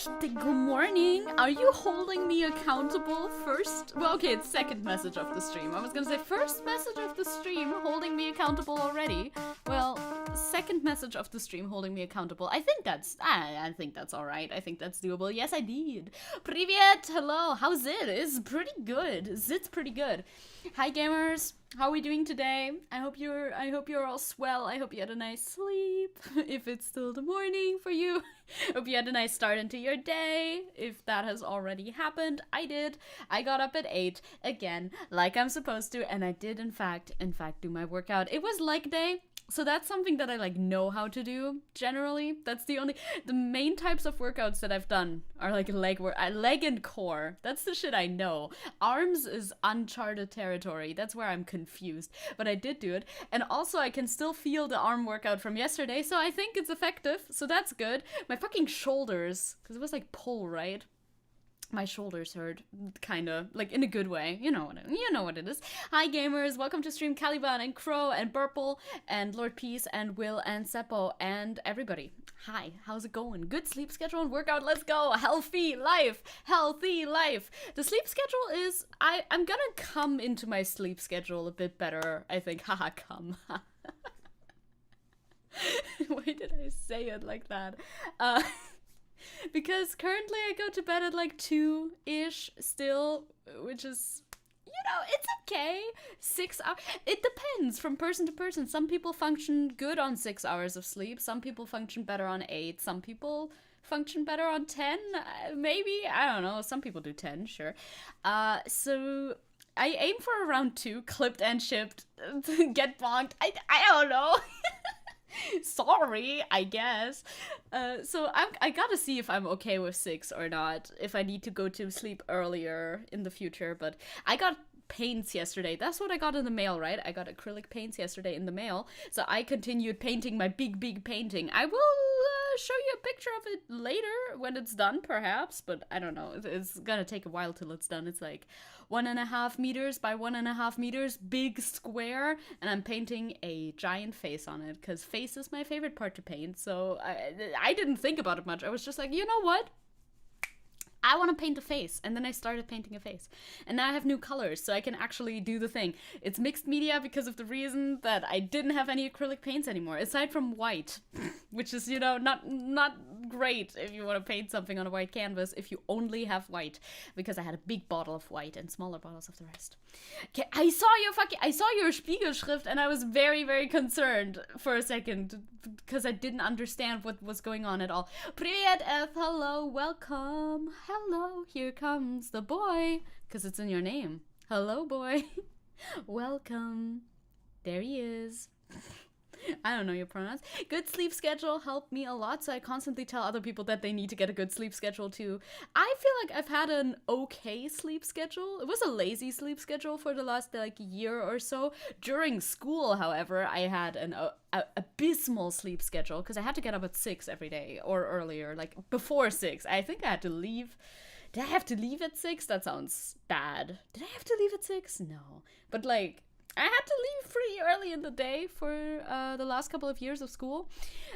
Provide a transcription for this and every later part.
Good morning. Are you holding me accountable first? Well, okay, it's second message of the stream. I was gonna say first message of the stream, holding me accountable already. Well, second message of the stream, holding me accountable. I think that's all right. I think that's doable. Yes, I did. Привет, hello. How's it? It's pretty good. It's pretty good. Hi, gamers. How are we doing today? I hope you're all swell. I hope you had a nice sleep. If it's still the morning for you. Hope you had a nice start into your day. If that has already happened, I did. I got up at 8 again, like I'm supposed to, and I did in fact do my workout. It was leg day. So that's something that I like know how to do generally. That's the main types of workouts that I've done are like leg and core. That's the shit I know. Arms is uncharted territory. That's where I'm confused. But I did do it. And also I can still feel the arm workout from yesterday. So I think it's effective. So that's good. My fucking shoulders, because it was like pull, right? My shoulders hurt, kinda, like in a good way. You know what it is. Hi gamers, welcome to stream Caliban and Crow and Burple and Lord Peace and Will and Seppo and everybody. Hi, how's it going? Good sleep schedule and workout, let's go. Healthy life. The sleep schedule is, I'm gonna come into my sleep schedule a bit better, I think. Haha, come. Why did I say it like that? Because currently I go to bed at like 2-ish still, which is, it's okay. 6 hours. It depends from person to person. Some people function good on 6 hours of sleep. Some people function better on 8. Some people function better on 10, maybe. I don't know. Some people do 10, sure. So I aim for around 2, clipped and shipped. Get bonked. I don't know. Sorry, I guess. So I gotta see if I'm okay with 6 or not, if I need to go to sleep earlier in the future. But I got paints yesterday. That's what I got in the mail, right? I got acrylic paints yesterday in the mail. So I continued painting my big painting. I will show you a picture of it later when it's done, perhaps. But I don't know. It's gonna take a while till it's done. It's like 1.5 meters by 1.5 meters, big square, and I'm painting a giant face on it because face is my favorite part to paint. So I didn't think about it much. I was just like, you know what? I want to paint a face, and then I started painting a face. And now I have new colors, so I can actually do the thing. It's mixed media because of the reason that I didn't have any acrylic paints anymore, aside from white, which is, not great if you want to paint something on a white canvas if you only have white, because I had a big bottle of white and smaller bottles of the rest. Okay, I saw your Spiegelschrift, and I was very, very concerned for a second because I didn't understand what was going on at all. Привет, F, hello, welcome. Hello, here comes the boy, because it's in your name. Hello, boy. Welcome. There he is. I don't know your pronouns. Good sleep schedule helped me a lot, so I constantly tell other people that they need to get a good sleep schedule too. I feel like I've had an okay sleep schedule. It was a lazy sleep schedule for the last year or so. During school, however, I had an abysmal sleep schedule because I had to get up at 6 every day or earlier, like before 6. I think I had to leave. Did I have to leave at 6? That sounds bad. Did I have to leave at 6? No. But I had to leave pretty early in the day for the last couple of years of school.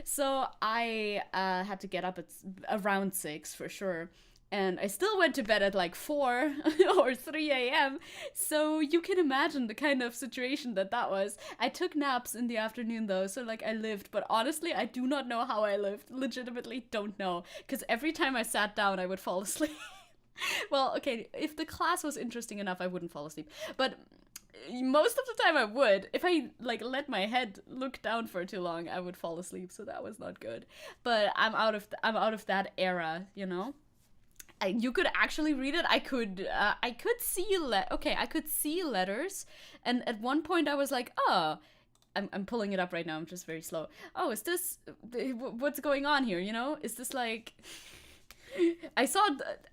So I had to get up at around 6 for sure. And I still went to bed at 4 or 3 a.m. So you can imagine the kind of situation that was. I took naps in the afternoon though, so I lived. But honestly, I do not know how I lived. Legitimately don't know. Because every time I sat down, I would fall asleep. Well, okay, if the class was interesting enough, I wouldn't fall asleep. But most of the time I would. If I let my head look down for too long, I would fall asleep. So that was not good. But I'm out of that era, you could actually read it. I could see I could see letters, and at one point I was like, oh, I'm pulling it up right now. I'm just very slow. Oh, is this what's going on here? Is this I saw.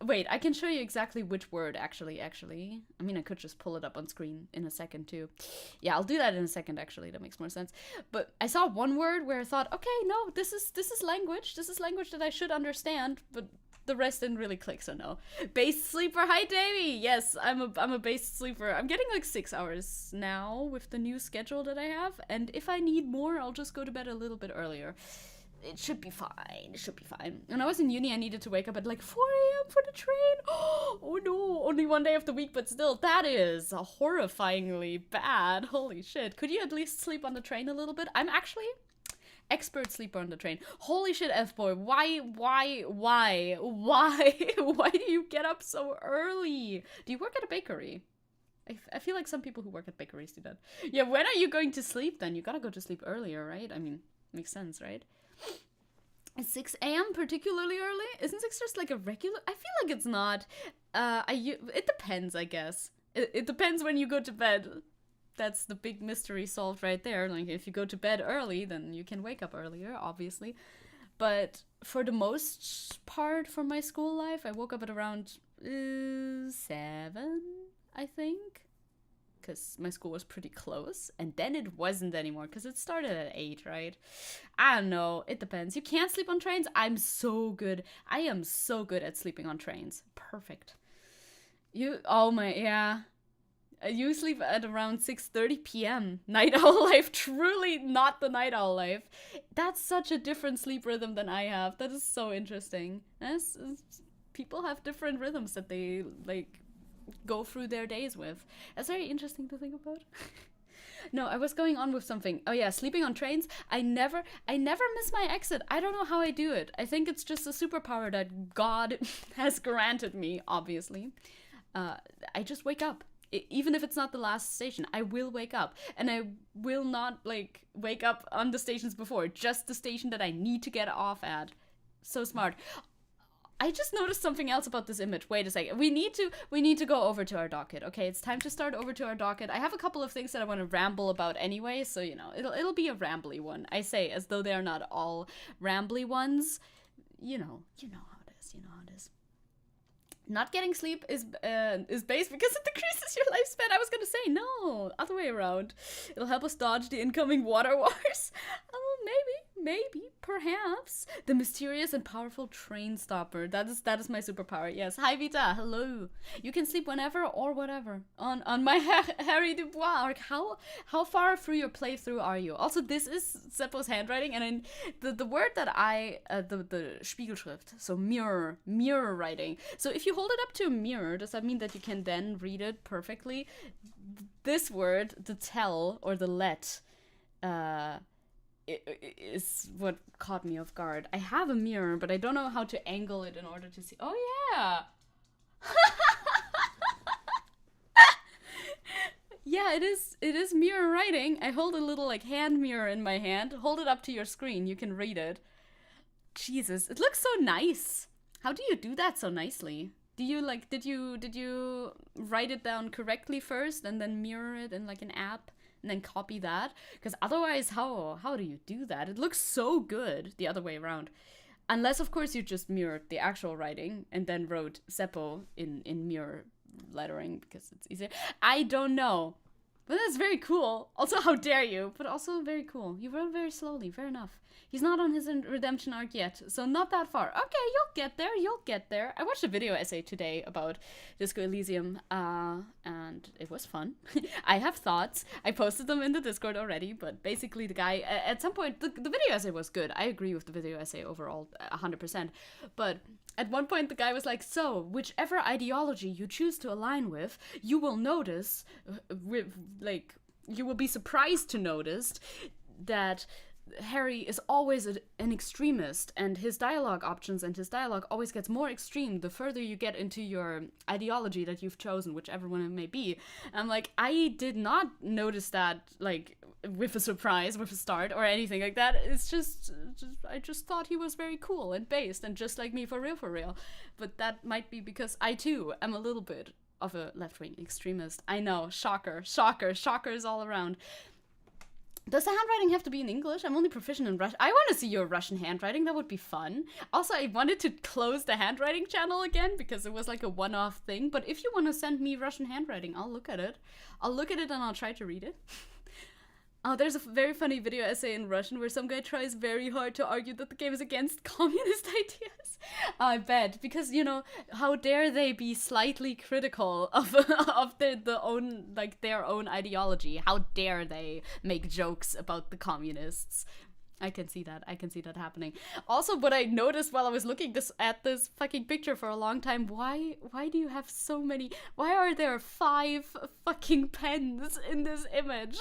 Wait, I can show you exactly which word. Actually, I mean, I could just pull it up on screen in a second too. Yeah, I'll do that in a second. Actually, that makes more sense. But I saw one word where I thought, okay, no, this is language. This is language that I should understand. But the rest didn't really click, so no. Base sleeper, hi Davey. Yes, I'm a base sleeper. I'm getting 6 hours now with the new schedule that I have, and if I need more, I'll just go to bed a little bit earlier. it should be fine. It should be fine. When I was in uni, I needed to wake up at like 4 a.m. for the train. Oh no, only one day of the week, but still, that is horrifyingly bad. Holy shit. Could you at least sleep on the train a little bit? I'm actually expert sleeper on the train. Holy shit, F-boy. Why do you get up so early? Do you work at a bakery? I feel like some people who work at bakeries do that. Yeah, when are you going to sleep then? You gotta go to sleep earlier, right? I mean, makes sense, right? Is 6 a.m. particularly early? Isn't 6 just like a regular? I feel like it's not. It depends, I guess. It depends when you go to bed. That's the big mystery solved right there. Like, if you go to bed early, then you can wake up earlier, obviously. But for the most part for my school life, I woke up at around 7, I think. Because my school was pretty close. And then it wasn't anymore, because it started at 8, right? I don't know. It depends. You can't sleep on trains? I'm so good. I am so good at sleeping on trains. Perfect. Yeah. You sleep at around 6:30 p.m. Night owl life. Truly not the night owl life. That's such a different sleep rhythm than I have. That is so interesting. People have different rhythms that they, like, go through their days with. That's very interesting to think about. No, I was going on with something. Oh yeah, sleeping on trains. I never miss my exit. I don't know how I do it. I think it's just a superpower that God has granted me, obviously. I just wake up. Even if it's not the last station, I will wake up. And I will not, like, wake up on the stations before. Just the station that I need to get off at. So smart. I just noticed something else about this image. Wait a second. We need to go over to our docket. Okay, it's time to start over to our docket. I have a couple of things that I want to ramble about anyway, so, you know, it'll be a rambly one. I say as though they are not all rambly ones. You know how it is. Not getting sleep is based because it decreases your lifespan. I was gonna say no, other way around. It'll help us dodge the incoming water wars. Oh, maybe, perhaps. The mysterious and powerful train stopper. That is my superpower. Yes. Hi Vita. Hello. You can sleep whenever or whatever. On my Harry Dubois arc. How far through your playthrough are you? Also, this is Seppo's handwriting, and the word that the Spiegelschrift, so mirror writing. So if you hold it up to a mirror, does that mean that you can then read it perfectly? This word, the tell or the let, is what caught me off guard. I have a mirror, but I don't know how to angle it in order to see. Oh yeah. Yeah, it is mirror writing. I hold a little, like, hand mirror in my hand. Hold it up to your screen. You can read it. Jesus, it looks so nice. How do you do that so nicely? Did you write it down correctly first and then mirror it in, like, an app and then copy that? Because otherwise, how do you do that? It looks so good the other way around. Unless, of course, you just mirrored the actual writing and then wrote Seppo in mirror lettering because it's easier. I don't know. But that's very cool. Also, how dare you? But also very cool. You wrote very slowly. Fair enough. He's not on his redemption arc yet, so not that far. Okay, you'll get there. I watched a video essay today about Disco Elysium, and it was fun. I have thoughts. I posted them in the Discord already, but basically the guy, at some point, the video essay was good. I agree with the video essay overall, 100%. But at one point, the guy was like, so, whichever ideology you choose to align with, you will notice, you will be surprised to notice that Harry is always an extremist, and his dialogue options and his dialogue always gets more extreme the further you get into your ideology that you've chosen, whichever one it may be. And I'm like, I did not notice that, like, with a surprise, with a start, or anything like that. It's just I just thought he was very cool and based, and just like me for real. But that might be because I, too, am a little bit of a left-wing extremist. I know, shockers all around. Does the handwriting have to be in English? I'm only proficient in Russian. I want to see your Russian handwriting. That would be fun. Also, I wanted to close the handwriting channel again because it was like a one-off thing. But if you want to send me Russian handwriting, I'll look at it. And I'll try to read it. Oh, there's a very funny video essay in Russian where some guy tries very hard to argue that the game is against communist ideas. I bet, because, you know, how dare they be slightly critical of their own ideology? How dare they make jokes about the communists? I can see that. I can see that happening. Also, what I noticed while I was looking at this fucking picture for a long time, why do you have so many? Why are there 5 fucking pens in this image?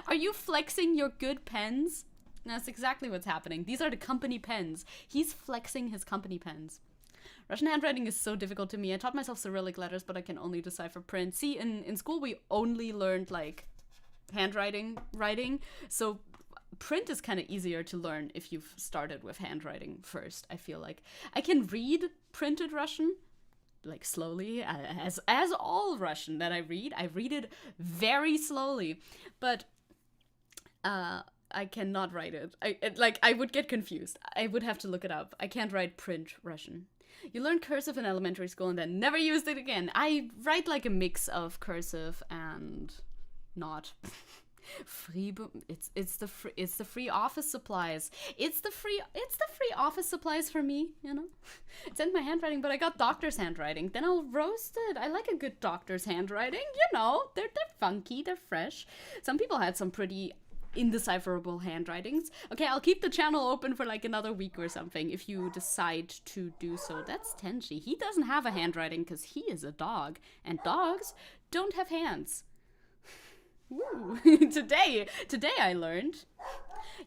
Are you flexing your good pens? That's exactly what's happening. These are the company pens. He's flexing his company pens. Russian handwriting is so difficult to me. I taught myself Cyrillic letters, but I can only decipher print. See, in school we only learned like writing, so print is kind of easier to learn if you've started with handwriting first. I feel like I can read printed Russian like slowly, as all Russian that I read it very slowly, but I cannot write it. I would get confused. I would have to look it up. I can't write print Russian. You learn cursive in elementary school and then never used it again. I write like a mix of cursive and not. It's the free office supplies. It's the free office supplies for me, you know. It's in my handwriting, but I got doctor's handwriting. Then I'll roast it. I like a good doctor's handwriting, you know. They're funky, they're fresh. Some people had some pretty indecipherable handwritings. Okay, I'll keep the channel open for like another week or something if you decide to do so. That's Tenchi. He doesn't have a handwriting because he is a dog, and dogs don't have hands. Woo. Today I learned.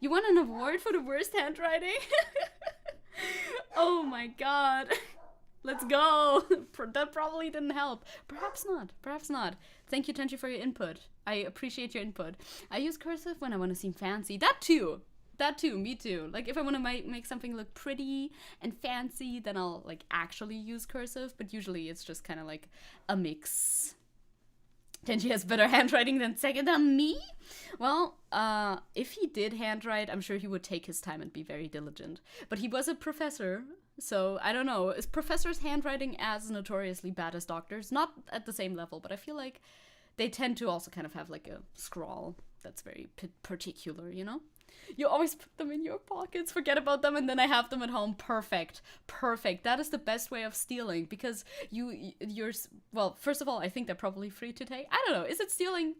You won an award for the worst handwriting? Oh my god. Let's go. That probably didn't help. Perhaps not. Thank you, Tenchi, for your input. I appreciate your input. I use cursive when I want to seem fancy. That too, me too. Like, if I want to make something look pretty and fancy, then I'll, like, actually use cursive. But usually it's just kind of, like, a mix. Tenchi has better handwriting than Zecke than me? Well, if he did handwrite, I'm sure he would take his time and be very diligent. But he was a professor, so I don't know. Is professors' handwriting as notoriously bad as doctors? Not at the same level, but I feel like they tend to also kind of have like a scrawl that's very particular, you know? You always put them in your pockets, forget about them, and then I have them at home. Perfect. That is the best way of stealing, because you're, well, first of all, I think they're probably free to take. I don't know, is it stealing?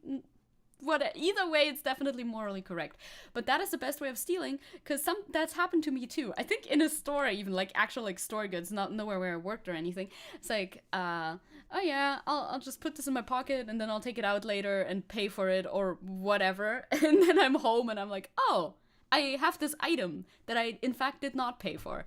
Either way, it's definitely morally correct. But that is the best way of stealing, because that's happened to me too. I think in a store, even like actual like store goods, not nowhere where I worked or anything. It's like, oh yeah, I'll just put this in my pocket and then I'll take it out later and pay for it or whatever. And then I'm home and I'm like, oh, I have this item that I in fact did not pay for.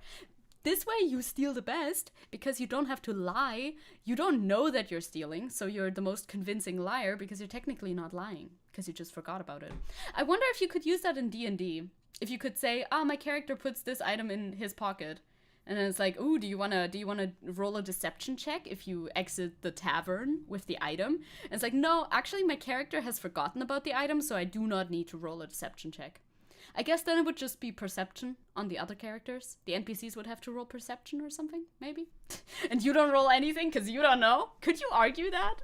This way you steal the best because you don't have to lie. You don't know that you're stealing, so you're the most convincing liar because you're technically not lying because you just forgot about it. I wonder if you could use that in D&D. If you could say, my character puts this item in his pocket. And then it's like, ooh, do you wanna roll a deception check if you exit the tavern with the item? And it's like, no, actually my character has forgotten about the item, so I do not need to roll a deception check. I guess then it would just be perception on the other characters. The NPCs would have to roll perception or something, maybe. And you don't roll anything because you don't know? Could you argue that?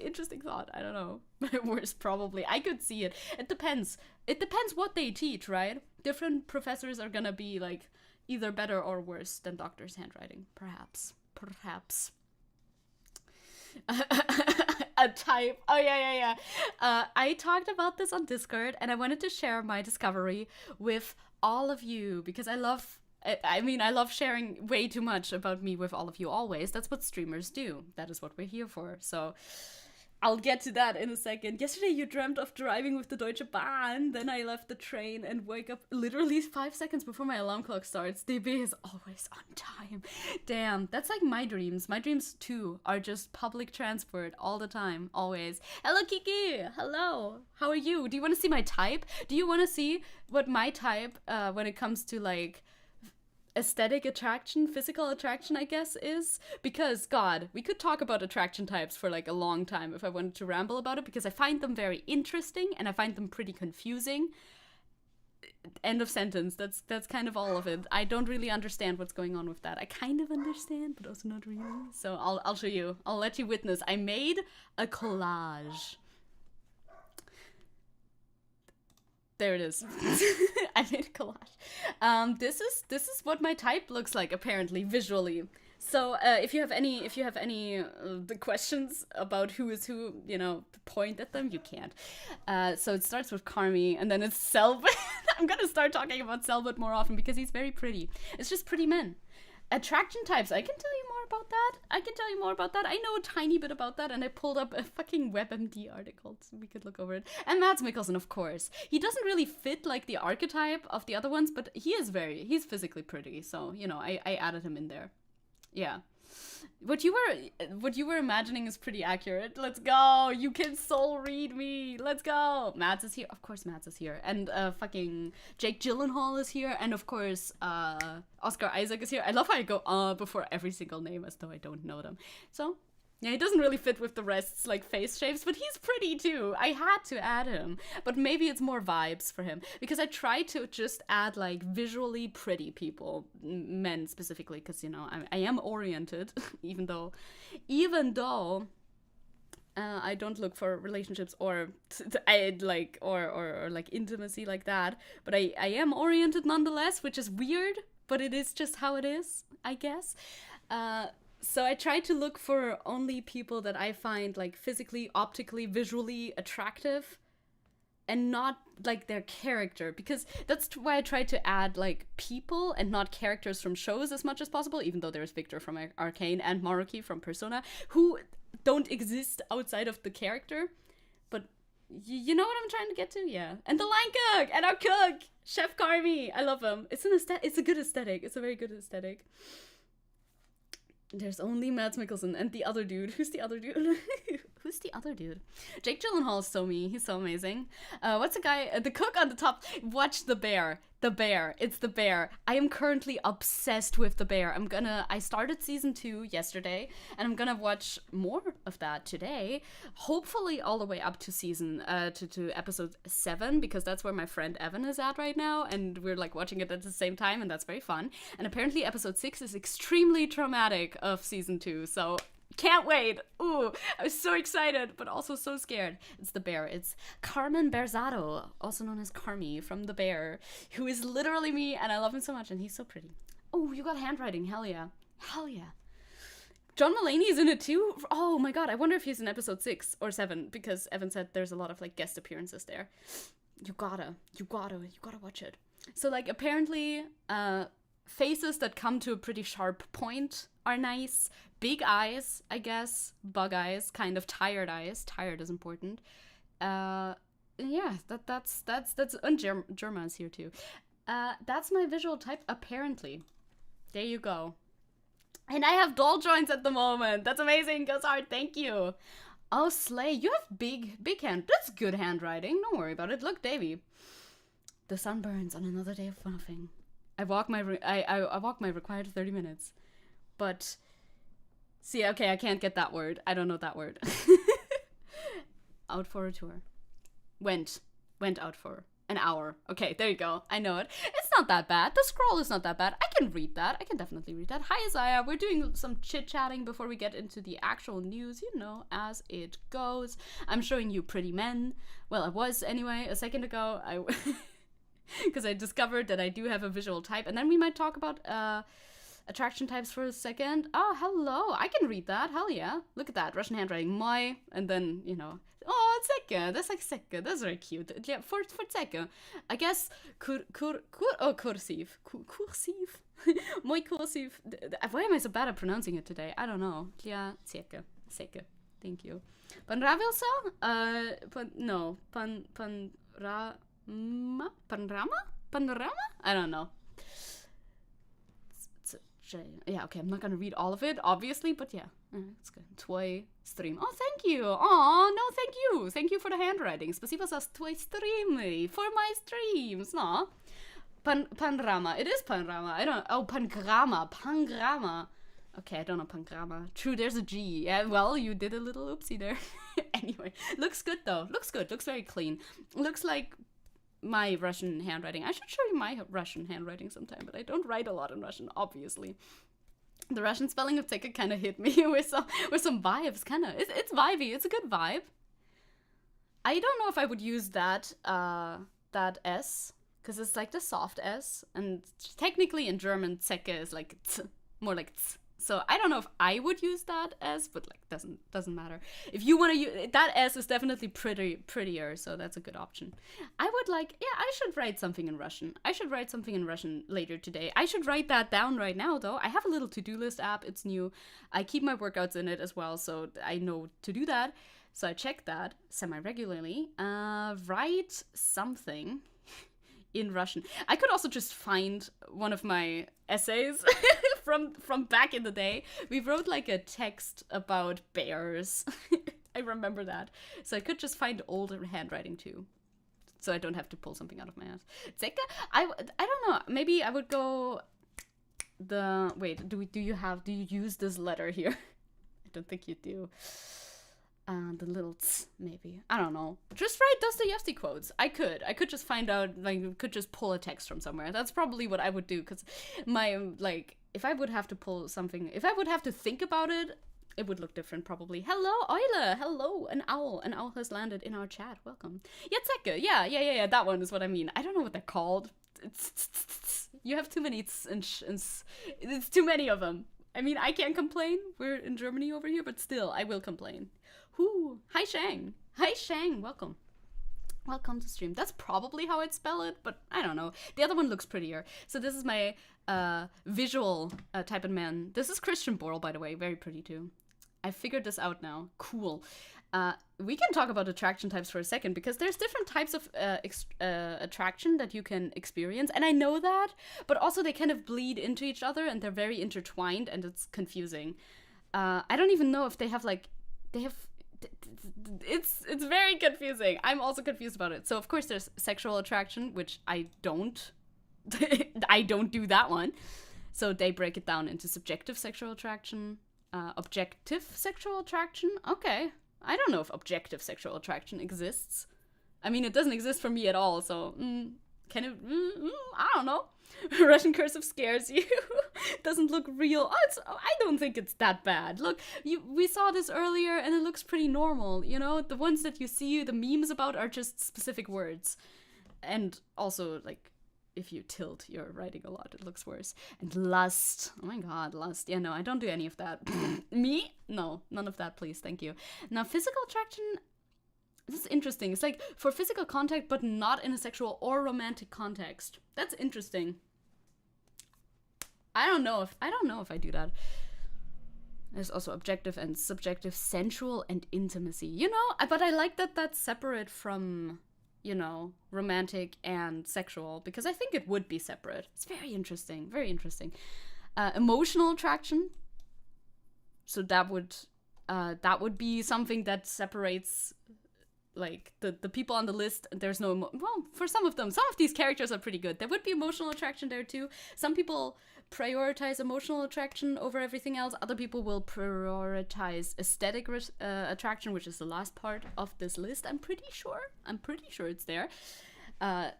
Interesting thought. I don't know. Worse, probably. I could see it. It depends. It depends what they teach, right? Different professors are gonna be like either better or worse than doctor's handwriting. Perhaps. A type. Oh, yeah. I talked about this on Discord, and I wanted to share my discovery with all of you, because I love sharing way too much about me with all of you always. That's what streamers do. That is what we're here for. So I'll get to that in a second. Yesterday you dreamt of driving with the Deutsche Bahn. Then I left the train and wake up literally 5 seconds before my alarm clock starts. DB is always on time. Damn, that's like my dreams. My dreams too are just public transport all the time, always. Hello Kiki, hello. How are you? Do you want to see my type? Do you want to see what my type when it comes to like aesthetic attraction, physical attraction, I guess, is? Because, God, we could talk about attraction types for like a long time if I wanted to ramble about it, because I find them very interesting and I find them pretty confusing. End of sentence. That's kind of all of it. I don't really understand what's going on with that. I kind of understand, but also not really. So I'll show you. I'll let you witness. I made a collage. There it is. I made a collage. This is what my type looks like, apparently, visually. So if you have any the questions about who is who, point at them. You can't. So it starts with Carmi, and then it's Selbit. I'm gonna start talking about Selbit more often because he's very pretty. It's just pretty men. Attraction types. I can tell you more about that. I know a tiny bit about that, and I pulled up a fucking WebMD article so we could look over it. And Mads Mikkelsen, of course. He doesn't really fit like the archetype of the other ones, but he's physically pretty. So I added him in there. Yeah. What you were imagining is pretty accurate. Let's go. You can soul read me. Let's go. Mads is here. Of course Mads is here. And fucking Jake Gyllenhaal is here. And of course Oscar Isaac is here. I love how I go before every single name as though I don't know them. So yeah, he doesn't really fit with the rest's like face shapes, but he's pretty too. I had to add him. But maybe it's more vibes for him. Because I try to just add like visually pretty people, men specifically, because I am oriented, even though I don't look for relationships or like intimacy like that, but I am oriented nonetheless, which is weird, but it is just how it is, I guess. So I try to look for only people that I find like physically, optically, visually attractive, and not like their character, because that's why I try to add like people and not characters from shows as much as possible, even though there's Victor from Arcane and Maruki from Persona, who don't exist outside of the character. But you know what I'm trying to get to? Yeah. And the line cook! And our cook! Chef Carmi! I love him. It's a good aesthetic. It's a very good aesthetic. There's only Mads Mikkelsen and the other dude. Who's the other dude? Who's the other dude? Jake Gyllenhaal is so me. He's so amazing. What's the guy? The cook on the top. Watch The Bear. The Bear. It's The Bear. I am currently obsessed with The Bear. I started season 2 yesterday, and I'm gonna watch more of that today. Hopefully all the way up to to episode 7, because that's where my friend Evan is at right now, and we're like watching it at the same time, and that's very fun. And apparently episode 6 is extremely traumatic of season 2, so can't wait. Ooh, I was so excited, but also so scared. It's The Bear. It's Carmen Berzado, also known as Carmi from The Bear, who is literally me, and I love him so much, and he's so pretty. Oh, you got handwriting. Hell yeah. Hell yeah. John Mulaney is in it too? Oh my god, I wonder if he's in episode 6 or 7, because Evan said there's a lot of like guest appearances there. You gotta watch it. So like apparently, faces that come to a pretty sharp point are nice. Big eyes, I guess. Bug eyes, kind of tired eyes. Tired is important. Yeah, that's and Germa is here too. That's my visual type, apparently. There you go. And I have doll joints at the moment. That's amazing, Gozard, thank you. Oh, Slay, you have big hand. That's good handwriting. Don't worry about it. Look, Davey. The sun burns on another day of fluffing. I walk my required 30 minutes. But see, okay, I can't get that word. I don't know that word. Out for a tour. Went out for an hour. Okay, there you go. I know it. It's not that bad. The scroll is not that bad. I can read that. I can definitely read that. Hi, Isaiah. We're doing some chit-chatting before we get into the actual news, as it goes. I'm showing you pretty men. Well, I was anyway a second ago. Because I discovered that I do have a visual type. And then we might talk about attraction types for a second. Oh, hello. I can read that. Hell yeah. Look at that. Russian handwriting. Moi. And then, oh, Zecke. That's like Zecke. That's very cute. Yeah, for Zecke. I guess cursive. Cursive. Moi cursive. Why am I so bad at pronouncing it today? I don't know. Yeah, Zecke. Thank you. Panravilsa? Panorama? I don't know. Yeah, okay, I'm not gonna read all of it, obviously, but yeah, it's good. Tvoj stream. Oh, thank you. Oh, no, thank you. Thank you for the handwriting. Spasiba za tvoj streamy, for my streams, no? Panorama. It is panorama. Pangrama. Okay, I don't know pangrama. True, there's a G. Yeah, well, you did a little oopsie there. Anyway, looks good though. Looks good. Looks very clean. Looks like my Russian handwriting. I should show you my Russian handwriting sometime, but I don't write a lot in Russian, obviously. The Russian spelling of Zecke kind of hit me with some vibes, kind of. It's vibey. It's a good vibe. I don't know if I would use that S, because it's like the soft S, and technically in German Zecke is like t, more like t. So I don't know if I would use that S, but like doesn't matter. If you want to use that S is definitely prettier, so that's a good option. I would like, yeah, I should write something in Russian. I should write something in Russian later today. I should write that down right now though. I have a little to-do list app. It's new. I keep my workouts in it as well, so I know to do that. So I check that semi-regularly. Write something in Russian. I could also just find one of my essays from back in the day. We wrote like a text about bears. I remember that. So I could just find older handwriting too. So I don't have to pull something out of my ass. Zecke? I don't know. Maybe I would go wait, do you use this letter here? I don't think you do. The little t's, maybe. I don't know. Just write Dostoevsky quotes. I could just find out, like, could just pull a text from somewhere. That's probably what I would do, because if I would have to pull something, if I would have to think about it, it would look different, probably. Hello, Eule! Hello, an owl. An owl has landed in our chat. Welcome. Yeah, Zecke. Yeah, that one is what I mean. I don't know what they're called. You have too many t's and it's too many of them. I mean, I can't complain. We're in Germany over here, but still, I will complain. Whoo! Hi, Shang. Hi, Shang. Welcome. Welcome to stream. That's probably how I'd spell it, but I don't know. The other one looks prettier. So this is my visual type in man. This is Christian Borle, by the way. Very pretty, too. I figured this out now. Cool. We can talk about attraction types for a second, because there's different types of attraction that you can experience. And I know that, but also they kind of bleed into each other, and they're very intertwined, and it's confusing. I don't even know if they have, like, it's very confusing. I'm also confused about it. So of course there's sexual attraction, which I don't I don't do that one. So they break it down into subjective sexual attraction, objective sexual attraction. Okay. I don't know if objective sexual attraction exists. I mean, it doesn't exist for me at all, so can it? I don't know. Russian cursive scares you. Doesn't look real. I don't think it's that bad. Look, we saw this earlier, and it looks pretty normal. You know, the ones that you see the memes about are just specific words, and also like if you tilt your writing a lot, it looks worse. And lust. Oh my god, lust. Yeah, no, I don't do any of that. Me? No, none of that, please. Thank you. Now, physical attraction. This is interesting. It's like for physical contact, but not in a sexual or romantic context. That's interesting. I don't know if I do that. There's also objective and subjective, sensual and intimacy. You know, but I like that that's separate from, you know, romantic and sexual, because I think it would be separate. It's very interesting. Very interesting. Emotional attraction. So that would be something that separates, like, the people on the list. There's no well, for some of these characters are pretty good. There would be emotional attraction there too. Some people prioritize emotional attraction over everything else. Other people will prioritize aesthetic attraction, which is the last part of this list. I'm pretty sure it's there. That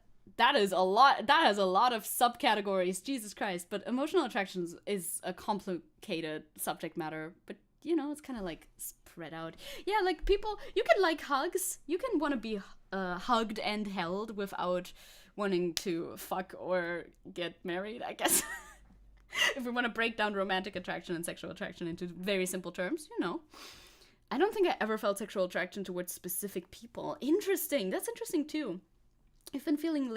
has a lot of subcategories, Jesus Christ. But emotional attraction is a complicated subject matter, but you know, it's kind of like spread out. Yeah, like people, you can like hugs. You can want to be hugged and held without wanting to fuck or get married, I guess. If we want to break down romantic attraction and sexual attraction into very simple terms, you know. I don't think I ever felt sexual attraction towards specific people. Interesting. That's interesting too. You've been feeling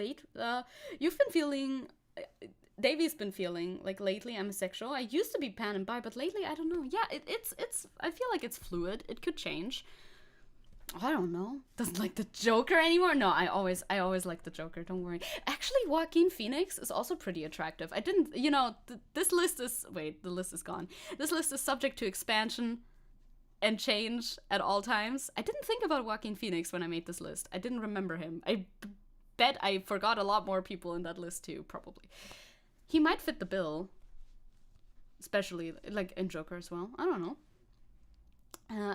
Davy's been feeling like lately I'm asexual. I used to be pan and bi, but lately I don't know. Yeah, it's I feel like it's fluid. It could change. I don't know. Doesn't like the Joker anymore? No, I always like the Joker. Don't worry. Actually, Joaquin Phoenix is also pretty attractive. I didn't, you know, this list is the list is gone. This list is subject to expansion and change at all times. I didn't think about Joaquin Phoenix when I made this list. I didn't remember him. I bet I forgot a lot more people in that list too, probably. He might fit the bill, especially like in Joker as well. I don't know.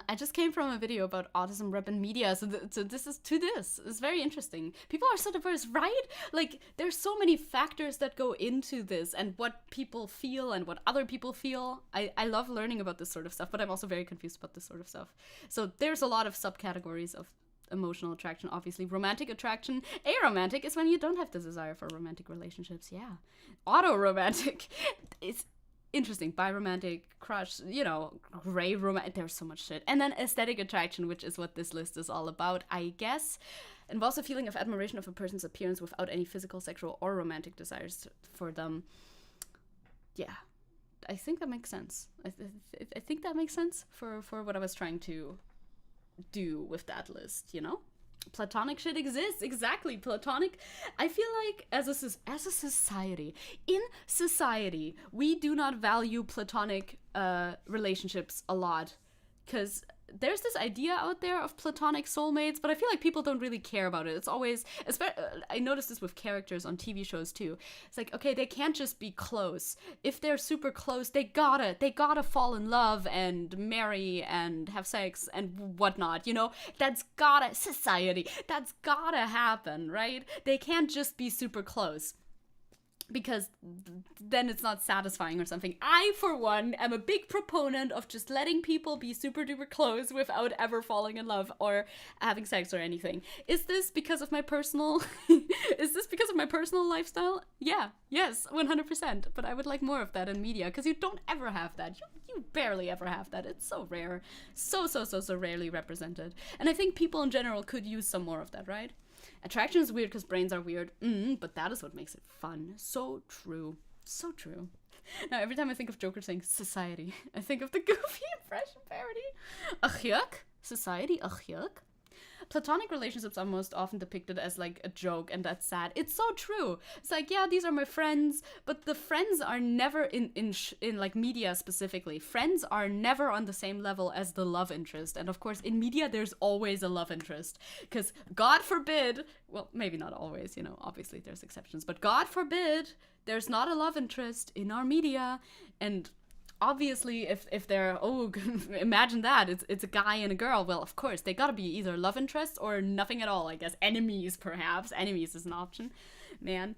I just came from a video about autism rep in media, so this is very interesting. People are so diverse, right? Like, there's so many factors that go into this, and what people feel and what other people feel. I love learning about this sort of stuff, but I'm also very confused about this sort of stuff. So there's a lot of subcategories of emotional attraction, obviously. Romantic attraction. Aromantic is when you don't have the desire for romantic relationships, yeah. Autoromantic is interesting. Biromantic, crush, you know, gray romantic. There's so much shit. And then aesthetic attraction, which is what this list is all about, I guess. Involves a feeling of admiration of a person's appearance without any physical, sexual, or romantic desires for them. Yeah, I think that makes sense. I think that makes sense for what I was trying to do with that list, you know? Platonic shit exists, exactly. Platonic, I feel like as a society, we do not value platonic relationships a lot, because there's this idea out there of platonic soulmates, but I feel like people don't really care about it. It's always, I noticed this with characters on TV shows too. It's like, okay, they can't just be close. If they're super close, they gotta fall in love and marry and have sex and whatnot, you know? That's gotta happen, right? They can't just be super close, because then it's not satisfying or something. I, for one, am a big proponent of just letting people be super duper close without ever falling in love or having sex or anything. Is this because of my personal lifestyle? Yeah, yes, 100%. But I would like more of that in media, because you don't ever have that. You barely ever have that. It's so rare. So rarely represented. And I think people in general could use some more of that, right? Attraction is weird because brains are weird, but that is what makes it fun. So true. So true. Now, every time I think of Joker saying society, I think of the Goofy impression parody. Ach yuck. Society, ach yuck. Platonic relationships are most often depicted as like a joke, and that's sad. It's so true. It's like, yeah, these are my friends, but the friends are never in like media specifically. Friends are never on the same level as the love interest. And of course, in media, there's always a love interest, because God forbid, well, maybe not always, you know, obviously there's exceptions, but God forbid there's not a love interest in our media. And obviously, if they're, imagine that, it's a guy and a girl, well, of course, they gotta be either love interests or nothing at all, I guess. Enemies, perhaps. Enemies is an option. Man.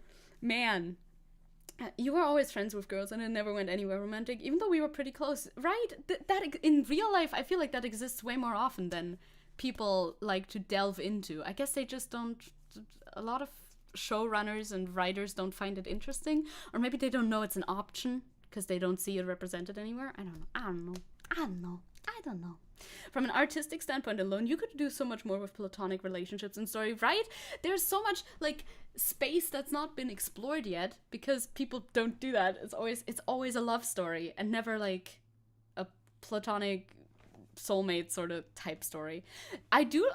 You were always friends with girls and it never went anywhere romantic, even though we were pretty close, right? That in real life, I feel like that exists way more often than people like to delve into. I guess they just don't, a lot of showrunners and writers don't find it interesting, or maybe they don't know it's an option, because they don't see it represented anywhere. I don't know. From an artistic standpoint alone, you could do so much more with platonic relationships and story, right? There's so much, like, space that's not been explored yet, because people don't do that. It's always a love story, and never, like, a platonic soulmate sort of type story. I do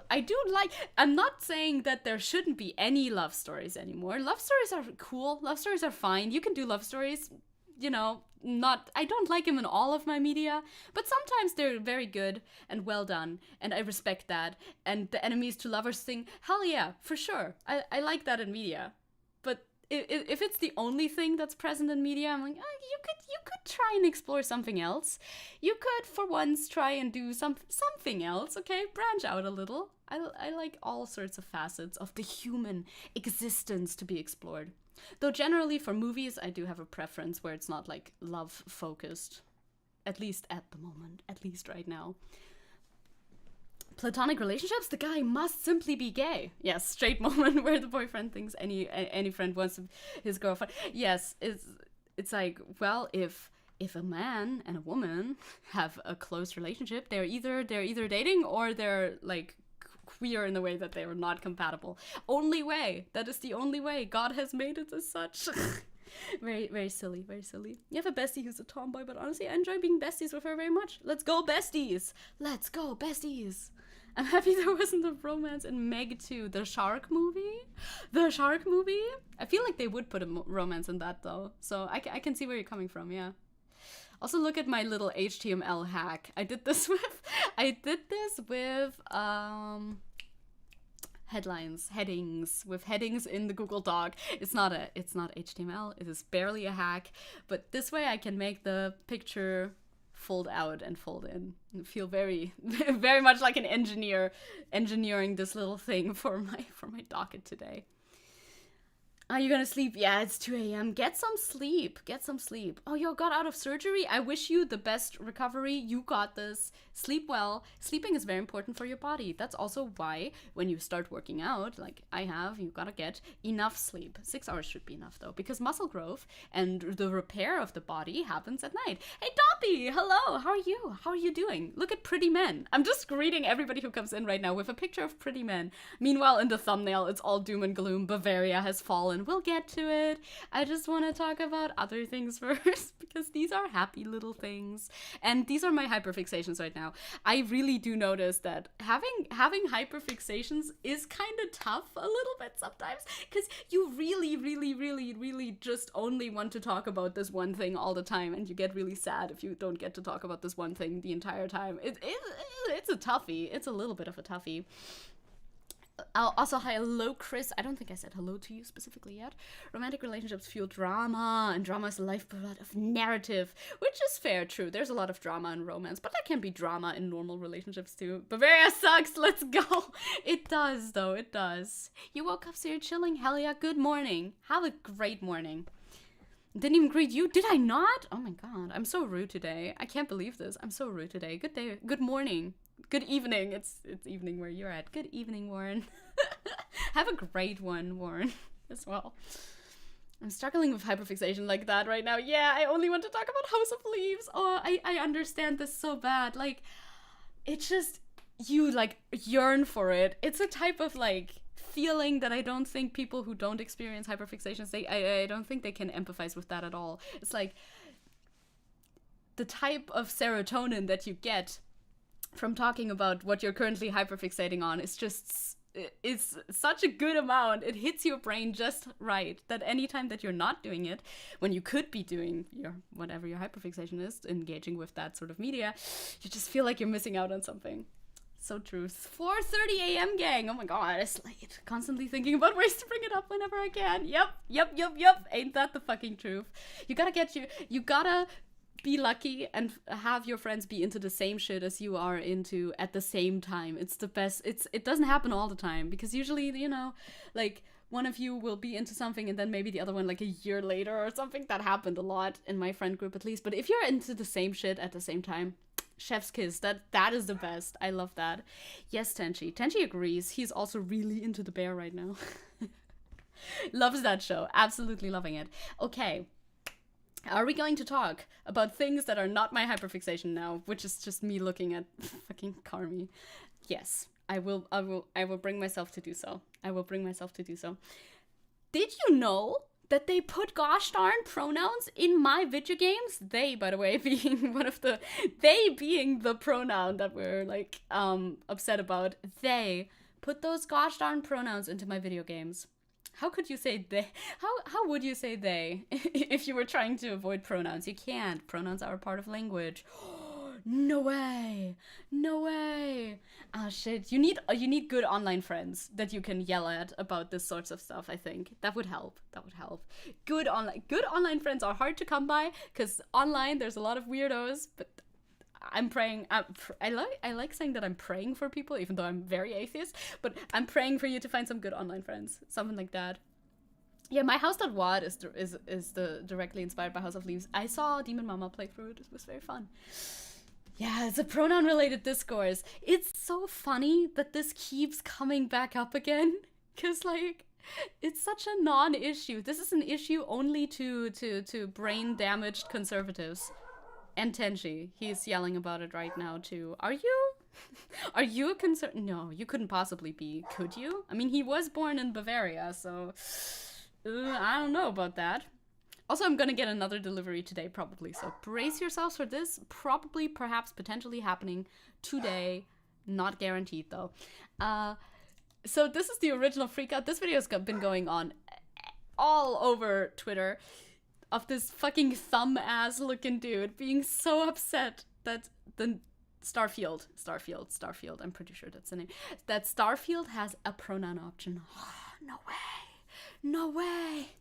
like, I'm not saying that there shouldn't be any love stories anymore. Love stories are cool. Love stories are fine. You can do love stories, you know, I don't like them in all of my media, but sometimes they're very good and well done, and I respect that. And the enemies to lovers thing, hell yeah, for sure. I like that in media. But if it's the only thing that's present in media, I'm like, you could try and explore something else. You could, for once, try and do something else, okay? Branch out a little. I like all sorts of facets of the human existence to be explored. Though generally for movies, I do have a preference where it's not like love focused. At least at the moment. At least right now. Platonic relationships, the guy must simply be gay. Yes, straight moment where the boyfriend thinks any friend wants his girlfriend. Yes, it's like, well, if a man and a woman have a close relationship, they're either dating or they're like queer in the way that they are not compatible. Only way. That is the only way. God has made it as such. Very, very silly, very silly. You have a bestie who's a tomboy, but honestly, I enjoy being besties with her very much. Let's go, besties! Let's go, besties! I'm happy there wasn't a romance in Meg 2, the shark movie. The shark movie? I feel like they would put a romance in that, though. So I can see where you're coming from, yeah. Also, look at my little HTML hack. I did this with headings in the Google Doc. It's not HTML. It is barely a hack, but this way I can make the picture fold out and fold in. I feel very, very much like an engineer engineering this little thing for my docket today. Are you gonna sleep? Yeah, it's 2 a.m. Get some sleep. Get some sleep. Oh, you got out of surgery? I wish you the best recovery. You got this. Sleep well. Sleeping is very important for your body. That's also why when you start working out, like I have, you gotta get enough sleep. 6 hours should be enough though, because muscle growth and the repair of the body happens at night. Hey, Doppy! Hello! How are you? How are you doing? Look at pretty men. I'm just greeting everybody who comes in right now with a picture of pretty men. Meanwhile, in the thumbnail, it's all doom and gloom. Bavaria has fallen. We'll get to it. I just want to talk about other things first because these are happy little things. And these are my hyperfixations right now. I really do notice that having hyperfixations is kind of tough a little bit sometimes because you really just only want to talk about this one thing all the time, and you get really sad if you don't get to talk about this one thing the entire time. It's a toughie. It's a little bit of a toughie. Also, hello, Chris. I don't think I said hello to you specifically yet. Romantic relationships fuel drama, and drama is the lifeblood of narrative, which is fair, true. There's a lot of drama in romance, but there can be drama in normal relationships too. Bavaria sucks, let's go. It does, though, it does. You woke up, so you're chilling? Hell yeah, good morning. Have a great morning. Didn't even greet you? Did I not? Oh my god, I'm so rude today. I can't believe this. I'm so rude today. Good day, good morning. Good evening. It's evening where you're at. Good evening, Warren. Have a great one, Warren, as well. I'm struggling with hyperfixation like that right now. Yeah, I only want to talk about House of Leaves. Oh, I understand this so bad. Like, it's just, you, like, yearn for it. It's a type of, like, feeling that I don't think people who don't experience hyperfixations, I don't think they can empathize with that at all. It's like the type of serotonin that you get from talking about what you're currently hyperfixating on is just, it's such a good amount. It hits your brain just right that anytime that you're not doing it, when you could be doing your whatever your hyperfixation is, engaging with that sort of media, you just feel like you're missing out on something. So true. 4:30 a.m. gang. Oh my god, it's late. Constantly thinking about ways to bring it up whenever I can. Yep. Ain't that the fucking truth? You gotta be lucky and have your friends be into the same shit as you are into at the same time. It's the best. It doesn't happen all the time because usually, you know, like one of you will be into something and then maybe the other one like a year later or something. That happened a lot in my friend group at least. But if you're into the same shit at the same time, chef's kiss. That is the best. I love that. Yes, Tenchi. Tenchi agrees. He's also really into The Bear right now. Loves that show. Absolutely loving it. Okay. Are we going to talk about things that are not my hyperfixation now, which is just me looking at fucking Carmi? Yes, I will bring myself to do so. I will bring myself to do so. Did you know that they put gosh darn pronouns in my video games? They, by the way, being being the pronoun that we're like upset about. They put those gosh darn pronouns into my video games. How could you say they? How would you say they if you were trying to avoid pronouns? You can't. Pronouns are a part of language. No way. No way. Ah, shit. You need good online friends that you can yell at about this sorts of stuff, I think. That would help. That would help. Good online friends are hard to come by because online there's a lot of weirdos, but I'm praying. I like saying that I'm praying for people, even though I'm very atheist. But I'm praying for you to find some good online friends, something like that. Yeah, my house.wad is directly inspired by House of Leaves. I saw Demon Mama play through it. It was very fun. Yeah, it's a pronoun-related discourse. It's so funny that this keeps coming back up again, cause like it's such a non-issue. This is an issue only to brain-damaged conservatives. And Tenchi, he's yelling about it right now too. Are you a No, you couldn't possibly be, could you? I mean, he was born in Bavaria, so I don't know about that. Also, I'm gonna get another delivery today, probably, so brace yourselves for this. Probably, perhaps, potentially happening today. Not guaranteed, though. So this is the original freakout. This video's been going on all over Twitter, of this fucking thumb-ass looking dude being so upset that the Starfield, I'm pretty sure that's the name, that Starfield has a pronoun option. No way. No way!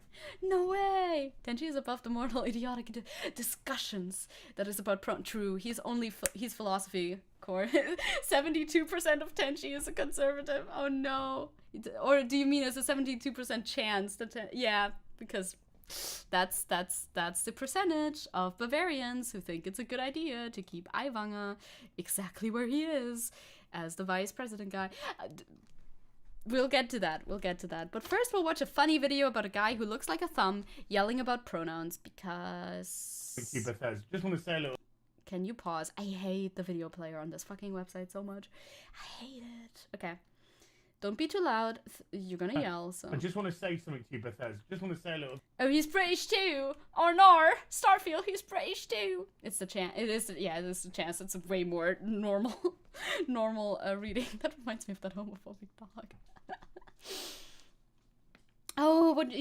No way! Tenchi is above the mortal idiotic discussions that is about true. He's only he's philosophy core. 72% of Tenchi is a conservative. Oh no! Or do you mean it's a 72% chance that? Yeah, because that's the percentage of Bavarians who think it's a good idea to keep Aiwanger exactly where he is as the vice president guy. We'll get to that. But first we'll watch a funny video about a guy who looks like a thumb yelling about pronouns because... Just want to say a little... Can you pause? I hate the video player on this fucking website so much. I hate it. Okay. Don't be too loud. You're gonna yell, so... I just want to say something to you, Bethesda. Just want to say a little... Oh, he's British too! Or nor! Starfield, he's British too! It's the chance. It is the chance. It's a way more normal reading. That reminds me of that homophobic dog. Oh, but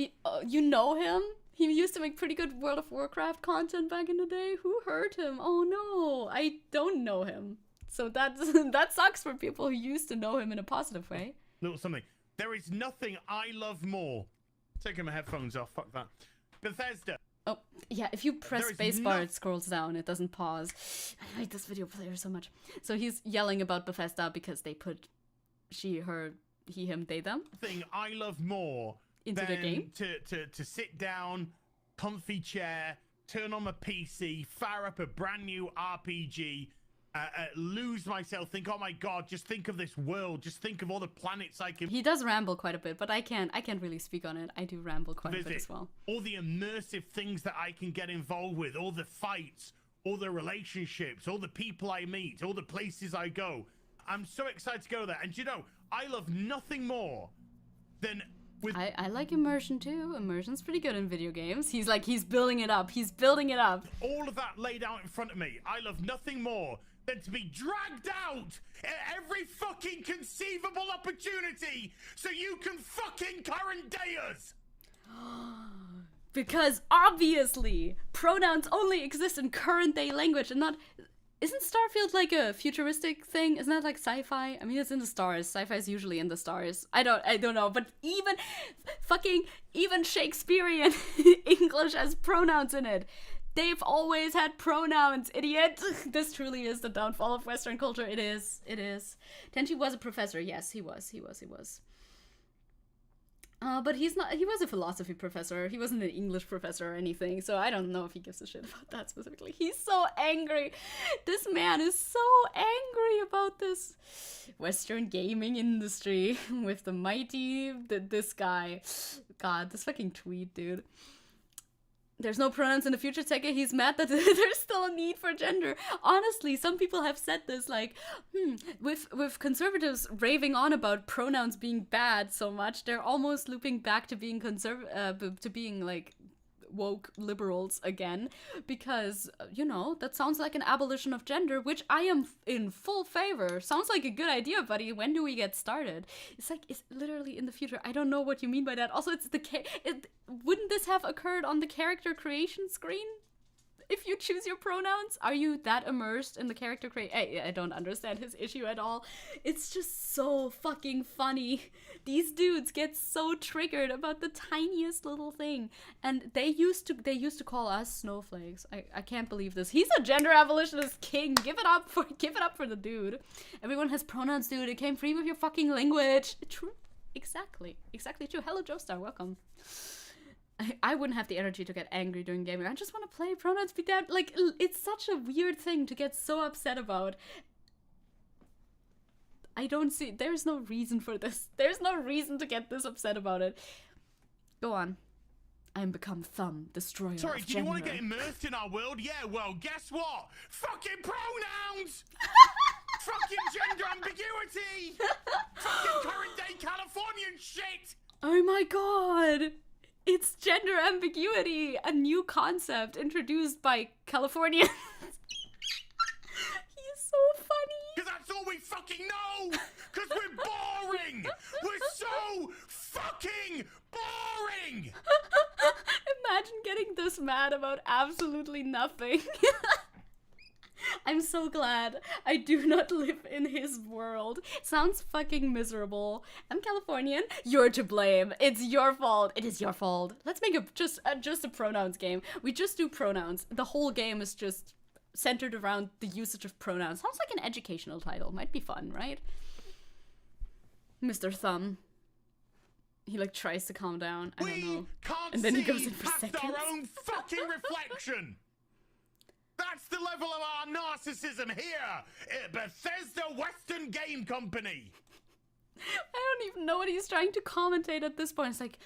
you know him? He used to make pretty good World of Warcraft content back in the day. Who hurt him? Oh no, I don't know him. So that sucks for people who used to know him in a positive way. Little something. There is nothing I love more. Taking my headphones off. Fuck that. Bethesda. Oh, yeah, if you press spacebar, it scrolls down. It doesn't pause. I hate this video player so much. So he's yelling about Bethesda because they put she, her, he, him, they, them. Thing I love more into the game. To sit down, comfy chair, turn on my PC, fire up a brand new RPG, lose myself, think, oh my god, just think of this world, just think of all the planets I can... He does ramble quite a bit, but I can't really speak on it. I do ramble quite a bit as well. All the immersive things that I can get involved with, all the fights, all the relationships, all the people I meet, all the places I go. I'm so excited to go there. And you know, I love nothing more than... I like immersion too. Immersion's pretty good in video games. He's building it up. All of that laid out in front of me. I love nothing more than to be dragged out at every fucking conceivable opportunity so you can fucking current day us. Because obviously pronouns only exist in current day language and not... Isn't Starfield like a futuristic thing? Isn't that like sci-fi? I mean, it's in the stars. Sci-fi is usually in the stars. I don't know, but even Shakespearean English has pronouns in it. They've always had pronouns, idiot. This truly is the downfall of Western culture. It is. Tenchi was a professor. Yes, he was. But he was a philosophy professor. He wasn't an English professor or anything, so I don't know if he gives a shit about that specifically. He's so angry. This man is so angry about this Western gaming industry with the mighty, this guy. God, this fucking tweet, dude. There's no pronouns in the future, Zecke. He's mad that there's still a need for gender. Honestly, some people have said this, like, with conservatives raving on about pronouns being bad so much, they're almost looping back to being like woke liberals again, because that sounds like an abolition of gender, which I am in full favor. Sounds like a good idea, buddy. When do we get started? It's literally in the future. I don't know what you mean by that. Also, wouldn't this have occurred on the character creation screen? If you choose your pronouns, are you that immersed in the character I don't understand his issue at all. It's just so fucking funny. These dudes get so triggered about the tiniest little thing, and they used to call us snowflakes. I can't believe this. He's a gender abolitionist king. Give it up for the dude. Everyone has pronouns, dude. It came free with your fucking language. True. Exactly true. Hello, Joestar. Welcome. I wouldn't have the energy to get angry during gaming. I just want to play. Pronouns be that. Like, it's such a weird thing to get so upset about. There's no reason for this. There's no reason to get this upset about it. Go on. I am become Thumb, destroyer of gender. Sorry, do you want to get immersed in our world? Yeah, well, guess what? Fucking pronouns! Fucking gender ambiguity! Fucking current day Californian shit! Oh my god! It's gender ambiguity, a new concept introduced by Californians. He's so funny. Because that's all we fucking know. Because we're boring. We're so fucking boring. Imagine getting this mad about absolutely nothing. I'm so glad I do not live in his world. Sounds fucking miserable. I'm Californian. You're to blame. It's your fault. It is your fault. Let's make just a pronouns game. We just do pronouns. The whole game is just centered around the usage of pronouns. Sounds like an educational title. Might be fun, right? Mr. Thumb. He like tries to calm down. I don't know. Can't and then he see goes in for past seconds. our own fucking reflection. That's the level of our narcissism here at Bethesda Western Game Company. I don't even know what he's trying to commentate at this point. It's like,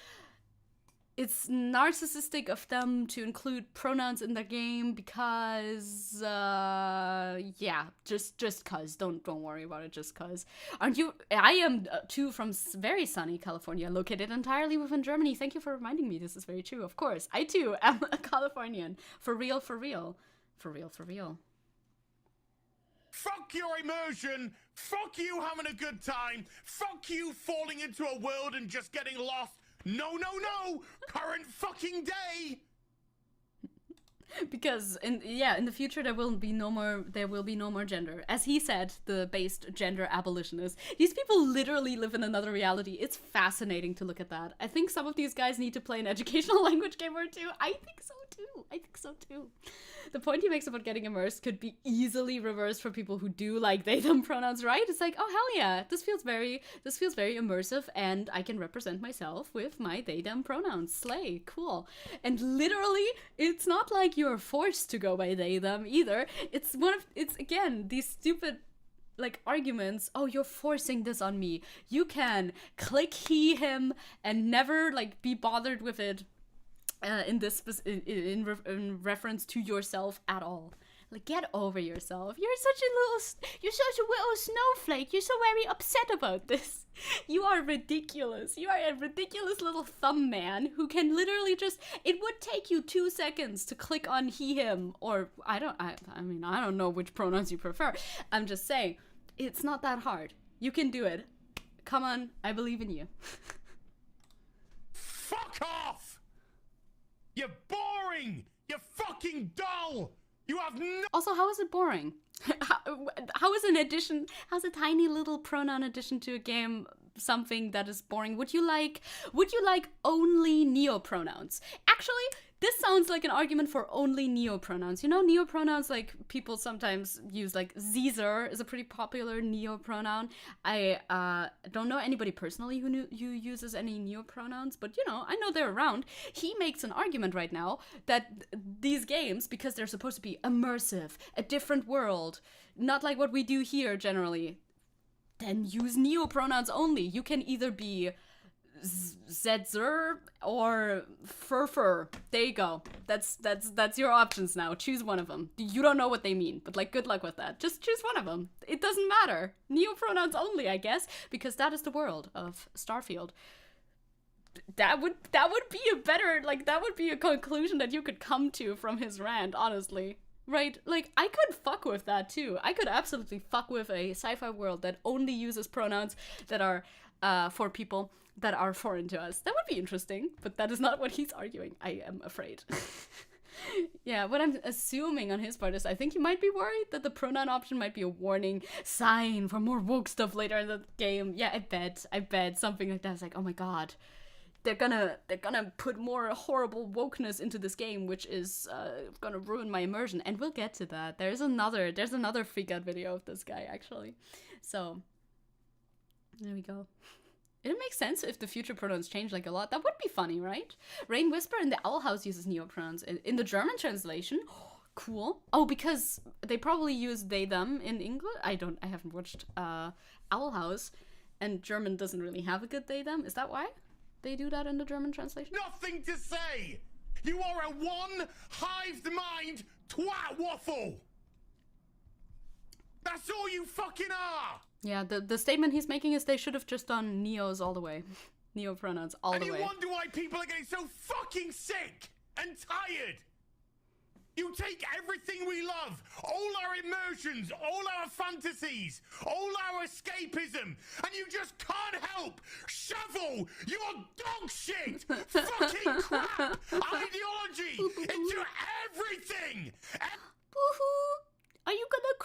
it's narcissistic of them to include pronouns in their game because, yeah, just cause. Don't worry about it, just cause. Aren't you? I am too from very sunny California, located entirely within Germany. Thank you for reminding me. This is very true. Of course, I too am a Californian. For real, for real, for real, for real. Fuck your immersion. Fuck you having a good time. Fuck you falling into a world and just getting lost. No, no, no! Current fucking day! Because in the future there will be no more gender. As he said, the based gender abolitionist. These people literally live in another reality. It's fascinating to look at that. I think some of these guys need to play an educational language game or two. I think so too. The point he makes about getting immersed could be easily reversed for people who do like they them pronouns, right? It's like, oh hell yeah, this feels very immersive, and I can represent myself with my they them pronouns. Slay, cool. And literally, it's not like you're forced to go by they them either. It's again these stupid like arguments. Oh, you're forcing this on me. You can click he him and never like be bothered with it. In reference to yourself at all. Like, get over yourself. You're such a little snowflake. You're so very upset about this. You are ridiculous. You are a ridiculous little thumb man who can literally it would take you 2 seconds to click on he, him, or I don't know which pronouns you prefer. I'm just saying, it's not that hard. You can do it. Come on, I believe in you. Fuck off! You're boring! You're fucking dull! You have no— Also, how is it boring? How is how's a tiny little pronoun addition to a game something that is boring? Would you like only neopronouns? Actually, this sounds like an argument for only neopronouns. You know, neopronouns, like, people sometimes use, like, Caesar is a pretty popular neopronoun. I don't know anybody personally who uses any neopronouns, but, you know, I know they're around. He makes an argument right now that these games, because they're supposed to be immersive, a different world, not like what we do here generally, then use neopronouns only. You can either be Zetzer or Furfur. There you go. That's your options now. Choose one of them. You don't know what they mean, but like, good luck with that. Just choose one of them. It doesn't matter. Neopronouns only, I guess, because that is the world of Starfield. That would be a better, like, that would be a conclusion that you could come to from his rant, honestly. Right? Like, I could fuck with that too. I could absolutely fuck with a sci-fi world that only uses pronouns that are for people that are foreign to us. That would be interesting, but that is not what he's arguing, I am afraid. Yeah, what I'm assuming on his part is I think he might be worried that the pronoun option might be a warning sign for more woke stuff later in the game. Yeah, I bet something like that. It's like, oh my god, they're gonna put more horrible wokeness into this game, which is gonna ruin my immersion. And we'll get to that. There's another freak out video of this guy, actually. So there we go. It makes sense if the future pronouns change like a lot. That would be funny, right? Rain Whisper in the Owl House uses neopronouns. In the German translation, cool. Oh, because they probably use they, them in English. I haven't watched Owl House, and German doesn't really have a good they, them. Is that why they do that in the German translation? Nothing to say! You are a one-hived mind twat waffle! That's all you fucking are! Yeah, the statement he's making is they should have just done neos all the way. Neopronouns all the way. And you wonder why people are getting so fucking sick and tired! You take everything we love, all our immersions, all our fantasies, all our escapism, and you just can't help shovel your dog shit, fucking crap ideology into everything! Boo-hoo! Are you gonna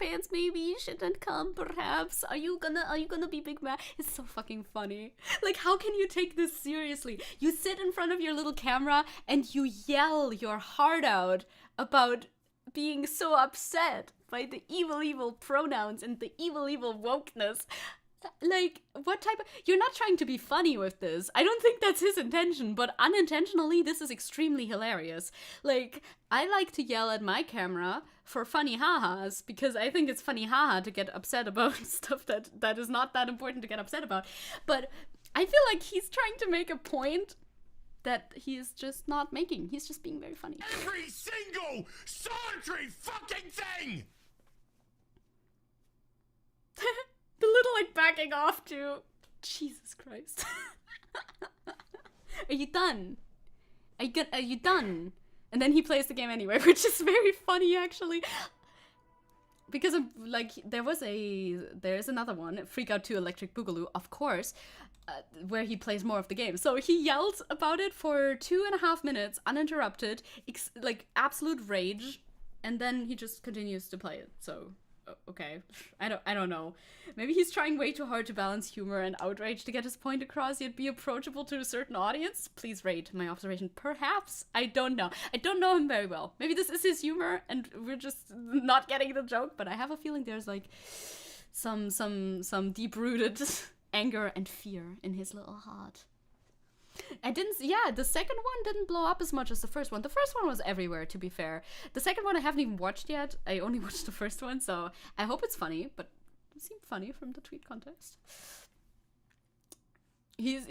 pants, maybe you shouldn't come, perhaps. Are you gonna be big man? It's so fucking funny. Like, how can you take this seriously? You sit in front of your little camera and you yell your heart out about being so upset by the evil pronouns and the evil wokeness. Like, what type of... You're not trying to be funny with this. I don't think that's his intention, but unintentionally, this is extremely hilarious. Like, I like to yell at my camera for funny ha-has, because I think it's funny haha to get upset about stuff that is not that important to get upset about. But I feel like he's trying to make a point that he's just not making. He's just being very funny. Every single solitary fucking thing! The little, like, backing off to... Jesus Christ. Are you done? Are you done? And then he plays the game anyway, which is very funny, actually. Because, like, there's another one, Freak Out 2 Electric Boogaloo, of course, where he plays more of the game. So he yelled about it for 2.5 minutes, uninterrupted, like, absolute rage, and then he just continues to play it, so... Okay, I don't know. Maybe he's trying way too hard to balance humor and outrage to get his point across, yet be approachable to a certain audience. Please rate my observation. Perhaps. I don't know. I don't know him very well. Maybe this is his humor and we're just not getting the joke, but I have a feeling there's like some deep-rooted anger and fear in his little heart. The second one didn't blow up as much as the first one. The first one was everywhere, to be fair. The second one I haven't even watched yet. I only watched the first one, so I hope it's funny, but it seemed funny from the tweet context. He's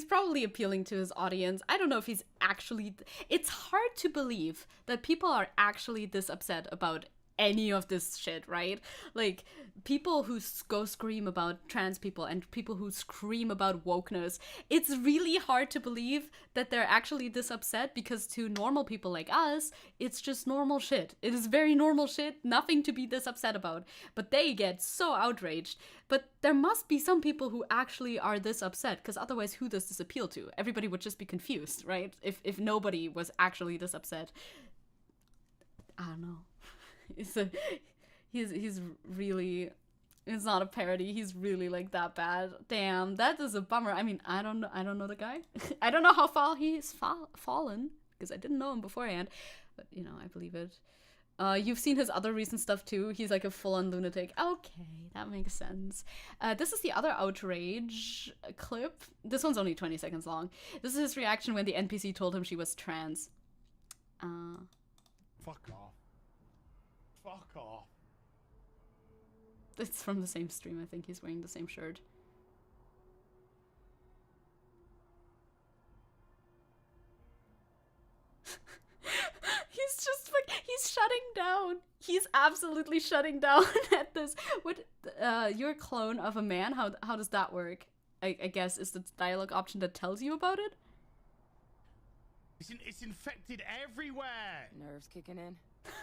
probably appealing to his audience. I don't know if he's actually... It's hard to believe that people are actually this upset about any of this shit, right? Like, people who go scream about trans people and people who scream about wokeness, it's really hard to believe that they're actually this upset, because to normal people like us, it's just normal shit. It is very normal shit, nothing to be this upset about. But they get so outraged. But there must be some people who actually are this upset, because otherwise who does this appeal to? Everybody would just be confused, right? If nobody was actually this upset. I don't know. He's really, it's not a parody, he's really like that bad. Damn, that is a bummer. I mean, I don't know the guy. I don't know how far he's fallen, because I didn't know him beforehand, but you know, I believe it. You've seen his other recent stuff too. He's like a full-on lunatic. Okay, that makes sense. This is the other outrage clip. This one's only 20 seconds long. This is his reaction when the NPC told him she was trans. Fuck off. Fuck off. It's from the same stream, I think he's wearing the same shirt. He's just like, he's shutting down. He's absolutely shutting down at this. What, you're a clone of a man? How does that work? I guess is the dialogue option that tells you about it? It's infected everywhere. Nerves kicking in.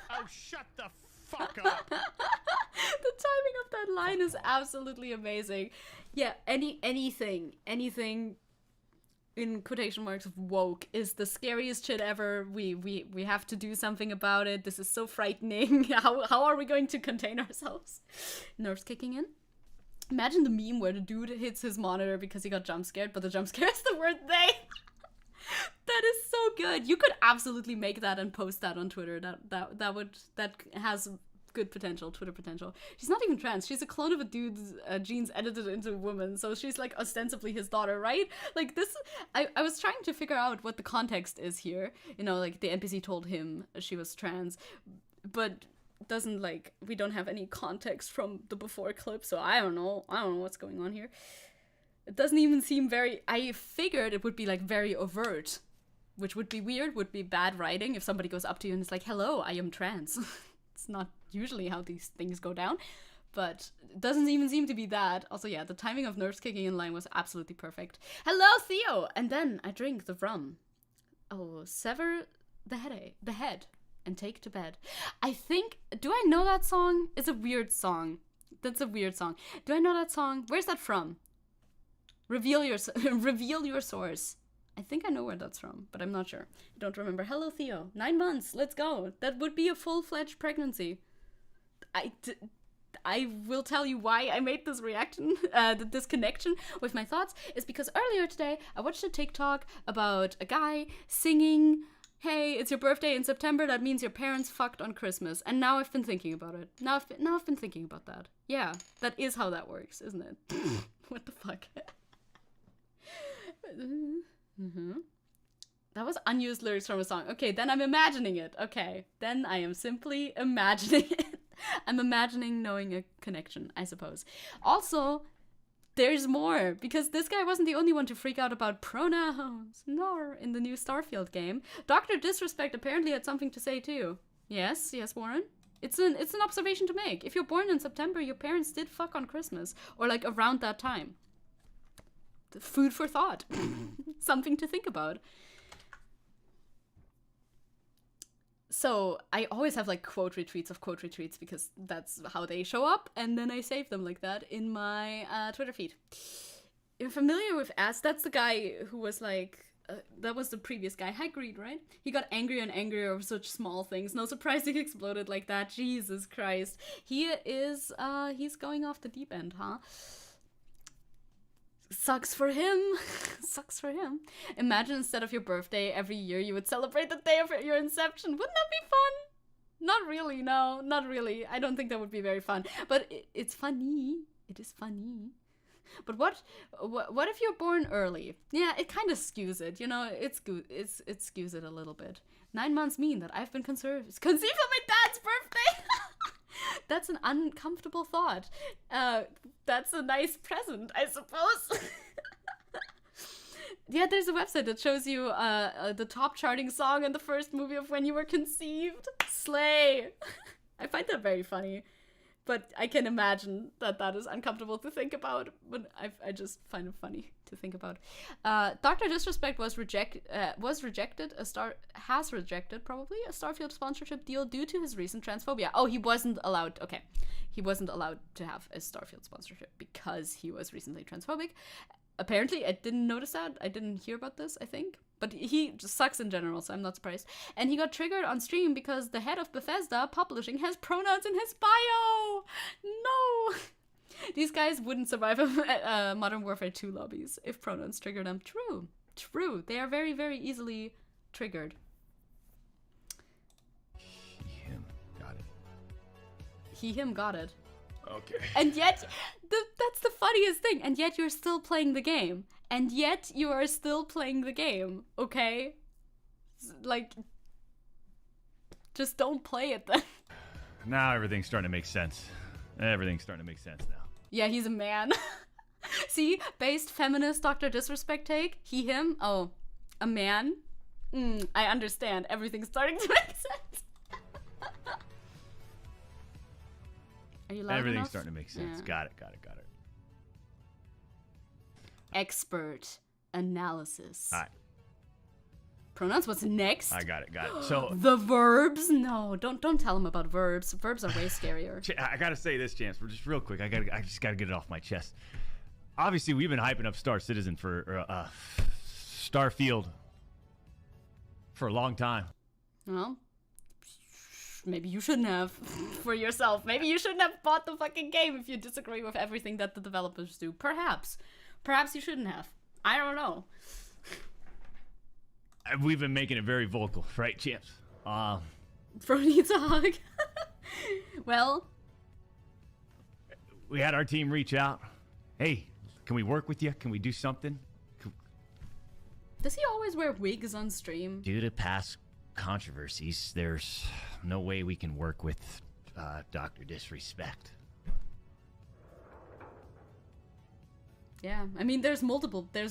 Oh, shut the fuck up. The timing of that line is absolutely amazing. Yeah, anything in quotation marks of woke is the scariest shit ever. We have to do something about it. This is so frightening. How are we going to contain ourselves? Nerves kicking in. Imagine the meme where the dude hits his monitor because he got jump scared, but the jump scare is the word they. That is so good. You could absolutely make that and post that on Twitter. That has good potential, Twitter potential. She's not even trans. She's a clone of a dude's genes edited into a woman. So she's like ostensibly his daughter, right? Like this, I was trying to figure out what the context is here. You know, like the NPC told him she was trans, but doesn't like, we don't have any context from the before clip. So I don't know what's going on here. It doesn't even seem very... I figured it would be, like, very overt, which would be weird, would be bad writing if somebody goes up to you and is like, hello, I am trans. It's not usually how these things go down, but it doesn't even seem to be that. Also, yeah, the timing of nerves kicking in line was absolutely perfect. Hello, Theo! And then I drink the rum. Oh, sever the head, and take to bed. I think... Do I know that song? It's a weird song. That's a weird song. Do I know that song? Where's that from? Reveal your source. I think I know where that's from, but I'm not sure. I don't remember. Hello, Theo. 9 months. Let's go. That would be a full-fledged pregnancy. I will tell you why I made this reaction, this connection with my thoughts, is because earlier today I watched a TikTok about a guy singing, "Hey, it's your birthday in September, that means your parents fucked on Christmas." And now I've been thinking about it. Now I've been thinking about that. Yeah, that is how that works, isn't it? What the fuck? That was unused lyrics from a song. Okay, then I'm imagining it. Okay, then I am simply imagining it. I'm imagining knowing a connection, I suppose. Also, there's more, because this guy wasn't the only one to freak out about pronouns. No, in the new Starfield game. Dr. Disrespect apparently had something to say too. Yes, Warren? It's an observation to make. If you're born in September, your parents did fuck on Christmas, or like around that time. Food for thought. Something to think about. So I always have like quote retweets of quote retweets because that's how they show up, and then I save them like that in my Twitter feed. You're familiar with Ass? That's the guy who was like, that was the previous guy, High Greed, right? He got angrier and angrier over such small things. No surprise he exploded like that. Jesus Christ. He is, he's going off the deep end, huh? Sucks for him. Sucks for him. Imagine instead of your birthday every year you would celebrate the day of your inception. Wouldn't that be fun? Not really, no. Not really. I don't think that would be very fun. But it's funny. It is funny. But what if you're born early? Yeah, it kind of skews it. You know, it skews it a little bit. 9 months mean that I've been conceived on my dad's birthday. That's an uncomfortable thought. That's a nice present, I suppose. Yeah, there's a website that shows you the top charting song in the first movie of when you were conceived. Slay! I find that very funny. But I can imagine that is uncomfortable to think about. But I just find it funny to think about. Dr. Disrespect has rejected a Starfield sponsorship deal due to his recent transphobia. Oh, he wasn't allowed. Okay, he wasn't allowed to have a Starfield sponsorship because he was recently transphobic. Apparently, I didn't notice that. I didn't hear about this, I think. But he just sucks in general, so I'm not surprised. And he got triggered on stream because the head of Bethesda Publishing has pronouns in his bio! No! These guys wouldn't survive Modern Warfare 2 lobbies if pronouns trigger them. True. They are very, very easily triggered. Him. Got it. He, him, got it. Okay. And yet, that's the funniest thing. And yet you're still playing the game. And yet you are still playing the game, okay? Like, just don't play it then. Now everything's starting to make sense. Everything's starting to make sense now. Yeah, he's a man. See, based feminist Dr. Disrespect take. He, him. Oh, a man. I understand. Everything's starting to make sense. Are you loud Everything's enough? starting to make sense. Yeah. Got it. Expert analysis. All right. Pronouns, what's next? I got it. So the verbs? No, don't tell him about verbs. Verbs are way scarier. I gotta say this, Chance, just real quick. I just gotta get it off my chest. Obviously, we've been hyping up Star Citizen for Starfield for a long time. Well, maybe you shouldn't have for yourself. Maybe you shouldn't have bought the fucking game if you disagree with everything that the developers do. Perhaps you shouldn't have. I don't know. We've been making it very vocal, right, Champs? Bro needs a hug. Well, we had our team reach out. Hey, can we work with you? Can we do something? Does he always wear wigs on stream? Due to past controversies, there's no way we can work with Dr. Disrespect. Yeah, I mean, there's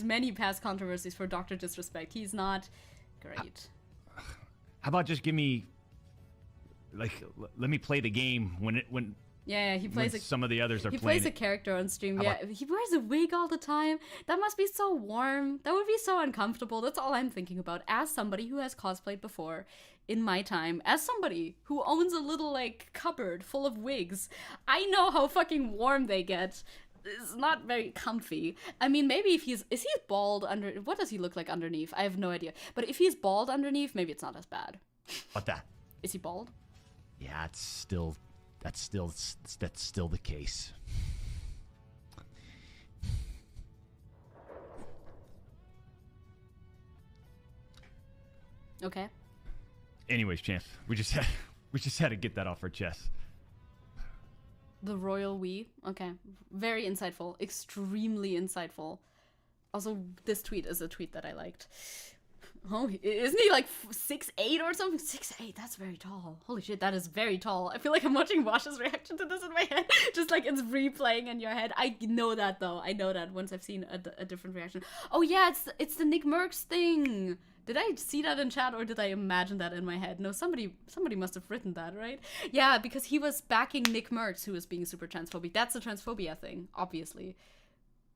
many past controversies for Dr. Disrespect. He's not great. How about just give me, let me play the game when Yeah, he plays some of the others are he playing plays a it. character on stream. Yeah, he wears a wig all the time. That must be so warm. That would be so uncomfortable. That's all I'm thinking about. As somebody who has cosplayed before in my time, as somebody who owns a little, like, cupboard full of wigs, I know how fucking warm they get. It's not very comfy. I mean, maybe if is he bald under, what does he look like underneath? I have no idea. But if he's bald underneath, maybe it's not as bad. What that? Is he bald? Yeah, it's still that's still the case. Okay. Anyways, Chance, we just had to get that off our chest. The royal we. Okay. Very insightful. Extremely insightful. Also, this tweet is a tweet that I liked. Oh, isn't he like 6'8" or something? 6'8", that's very tall. Holy shit, that is very tall. I feel like I'm watching Wash's reaction to this in my head. Just like it's replaying in your head. I know that though. I know that once I've seen a different reaction. Oh yeah, it's the Nick Merckx thing. Did I see that in chat or did I imagine that in my head? No, somebody must have written that, right? Yeah, because he was backing Nick Merckx, who was being super transphobic. That's a transphobia thing, obviously.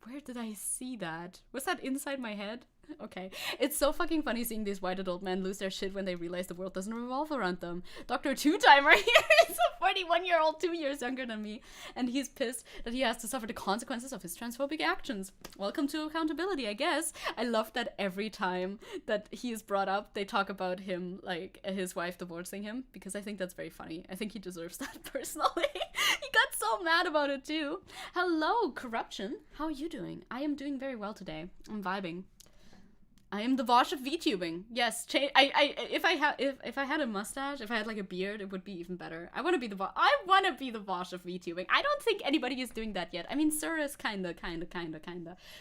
Where did I see that? Was that inside my head? Okay. It's so fucking funny seeing these white adult men lose their shit when they realize the world doesn't revolve around them. Dr. Two-Timer here is a 41-year-old 2 years younger than me, and he's pissed that he has to suffer the consequences of his transphobic actions. Welcome to accountability, I guess. I love that every time that he is brought up, they talk about him, like, his wife divorcing him, because I think that's very funny. I think he deserves that personally. He got so mad about it, too. Hello, Corruption. How are you doing? I am doing very well today. I'm vibing. I am the Vosh of VTubing. Yes, if I had a mustache, if I had like a beard, it would be even better. I want to be the Vosh of VTubing. I don't think anybody is doing that yet. I mean, Sir is kinda.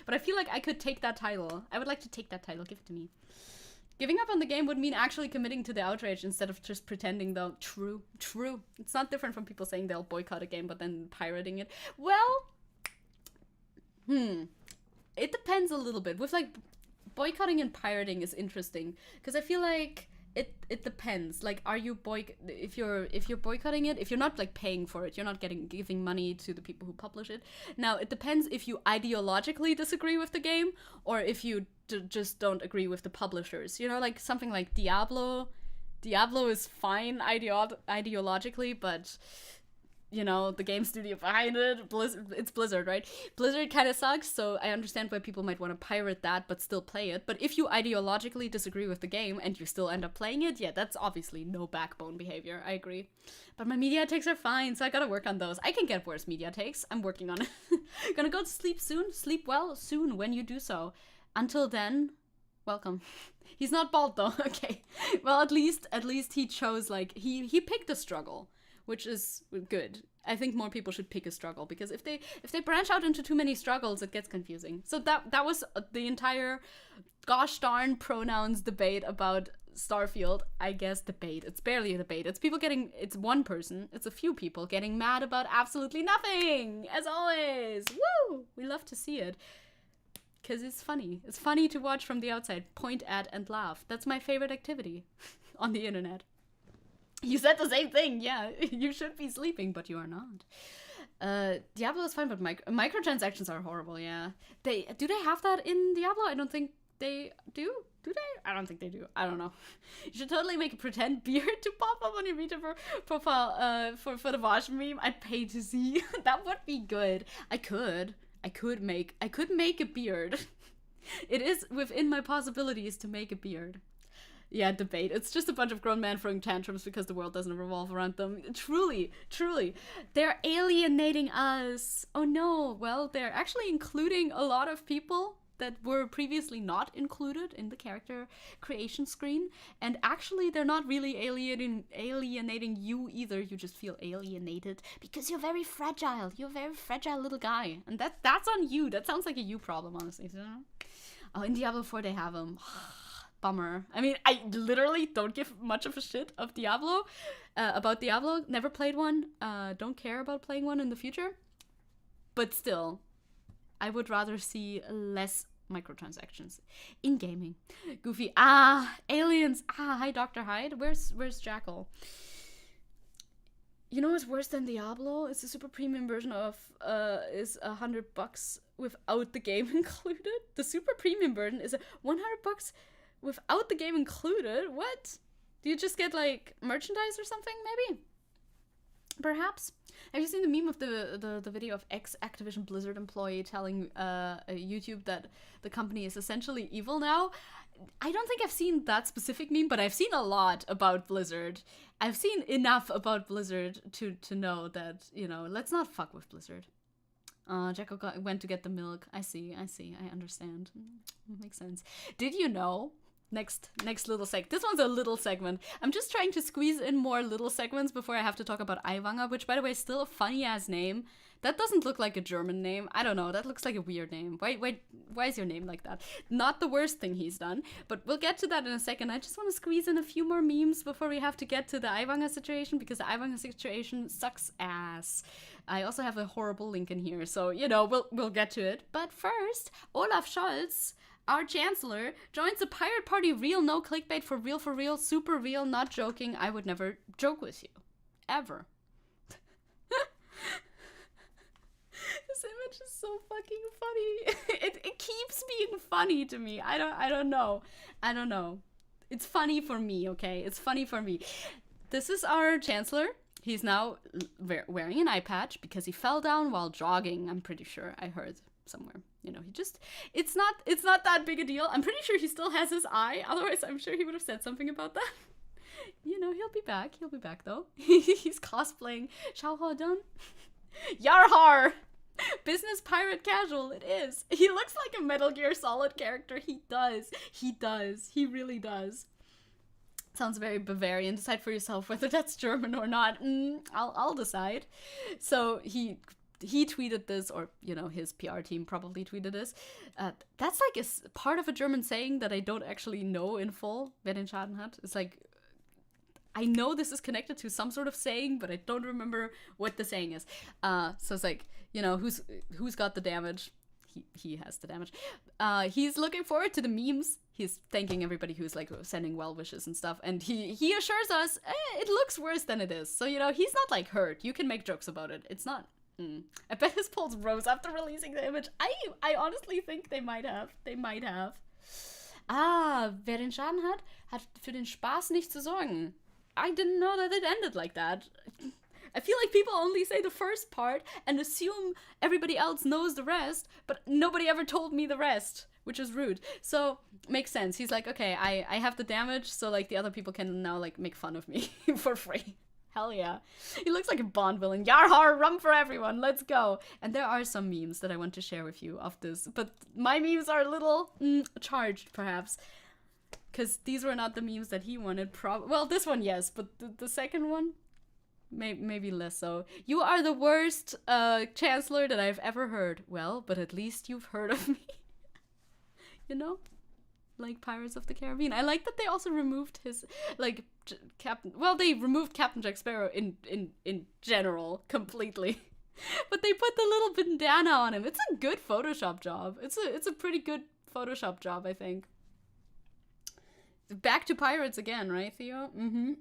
But I feel like I could take that title. I would like to take that title. Give it to me. Giving up on the game would mean actually committing to the outrage instead of just pretending, though. True. It's not different from people saying they'll boycott a game but then pirating it. Well, it depends a little bit. With like boycotting and pirating is interesting because I feel like it depends. Like, are you if you're boycotting it, if you're not like paying for it, you're not giving money to the people who publish it. Now it depends if you ideologically disagree with the game or if you just don't agree with the publishers. You know, like something like Diablo is fine ideologically, but you know, the game studio behind it, it's Blizzard, right? Blizzard kind of sucks, so I understand why people might want to pirate that but still play it. But if you ideologically disagree with the game and you still end up playing it, yeah, that's obviously no backbone behavior. I agree. But my media takes are fine, so I gotta work on those. I can get worse media takes. I'm working on it. Gonna go to sleep soon. Sleep well soon when you do so. Until then, welcome. He's not bald though. Okay. Well, at least he chose, like, he picked a struggle, which is good. I think more people should pick a struggle because if they branch out into too many struggles, it gets confusing. So that was the entire gosh darn pronouns debate about Starfield. I guess debate. It's barely a debate. It's one person. It's a few people getting mad about absolutely nothing. As always. Woo! We love to see it. Because it's funny. It's funny to watch from the outside. Point at and laugh. That's my favorite activity on the internet. You said the same thing, yeah. You should be sleeping, but you are not. Diablo is fine, but microtransactions are horrible, yeah. Do they have that in Diablo? I don't think they do. Do they? I don't think they do. I don't know. You should totally make a pretend beard to pop up on your VTuber profile for the Vosh meme. I'd pay to see. That would be good. I could make a beard. It is within my possibilities to make a beard. Yeah, debate. It's just a bunch of grown men throwing tantrums because the world doesn't revolve around them. Truly. They're alienating us. Oh no. Well, they're actually including a lot of people that were previously not included in the character creation screen. And actually, they're not really alienating you either. You just feel alienated because you're very fragile. You're a very fragile little guy. And that's on you. That sounds like a you problem, honestly. Oh, in Diablo 4 they have them. Bummer. I mean, I literally don't give much of a shit of Diablo, about Diablo. Never played one. Don't care about playing one in the future. But still, I would rather see less microtransactions in gaming. Goofy. Aliens. Hi, Dr. Hyde. Where's Jackal? You know what's worse than Diablo? It's the super premium version of is $100 without the game included. The super premium version is $100 without the game included? What? Do you just get, like, merchandise or something, maybe? Perhaps. Have you seen the meme of the video of ex-Activision Blizzard employee telling YouTube that the company is essentially evil now? I don't think I've seen that specific meme, but I've seen a lot about Blizzard. I've seen enough about Blizzard to know that, you know, let's not fuck with Blizzard. Jacko went to get the milk. I see. I understand. Makes sense. Did you know? Next little This one's a little segment. I'm just trying to squeeze in more little segments before I have to talk about Aiwanger, which, by the way, is still a funny-ass name. That doesn't look like a German name. I don't know. That looks like a weird name. Why is your name like that? Not the worst thing he's done, but we'll get to that in a second. I just want to squeeze in a few more memes before we have to get to the Aiwanger situation, because the Aiwanger situation sucks ass. I also have a horrible link in here, so, you know, we'll get to it. But first, Olaf Scholz, our chancellor, joins the pirate party. Real, no clickbait, for real, super real, not joking. I would never joke with you. Ever. This image is so fucking funny. It keeps being funny to me. I don't know. It's funny for me, okay? It's funny for me. This is our chancellor. He's now wearing an eye patch because he fell down while jogging. I'm pretty sure. I heard somewhere. You know, it's not that big a deal. I'm pretty sure he still has his eye. Otherwise, I'm sure he would have said something about that. You know, he'll be back. He'll be back, though. He's cosplaying Schauhaudun. Yarhar! Business pirate casual, it is. He looks like a Metal Gear Solid character. He does. He really does. Sounds very Bavarian. Decide for yourself whether that's German or not. I'll decide. So he tweeted this, or, you know, his PR team probably tweeted this. That's like a part of a German saying that I don't actually know in full. Wer den Schaden hat. It's like, I know this is connected to some sort of saying, but I don't remember what the saying is. So it's like, you know, who's got the damage? He has the damage. He's looking forward to the memes. He's thanking everybody who's like sending well wishes and stuff. And he assures us it looks worse than it is. So, you know, he's not like hurt. You can make jokes about it. It's not. I bet his pulse rose after releasing the image. I honestly think they might have. Wer den Schaden hat für den Spaß nicht zu sorgen. I didn't know that it ended like that. I feel like people only say the first part and assume everybody else knows the rest, but nobody ever told me the rest, which is rude. So, makes sense. He's like, okay, I have the damage, so, like, the other people can now, like, make fun of me for free. Hell yeah. He looks like a Bond villain. Yarhar, rum for everyone, let's go. And there are some memes that I want to share with you of this, but my memes are a little charged, perhaps. Because these were not the memes that he wanted. Well, this one, yes, but the second one, maybe less so. You are the worst chancellor that I've ever heard. Well, but at least you've heard of me. You know? Like Pirates of the Caribbean. I like that they also removed his, like, Captain... Well, they removed Captain Jack Sparrow in general, completely. But they put the little bandana on him. It's a good Photoshop job. It's a pretty good Photoshop job, I think. Back to pirates again, right, Theo? Mm-hmm.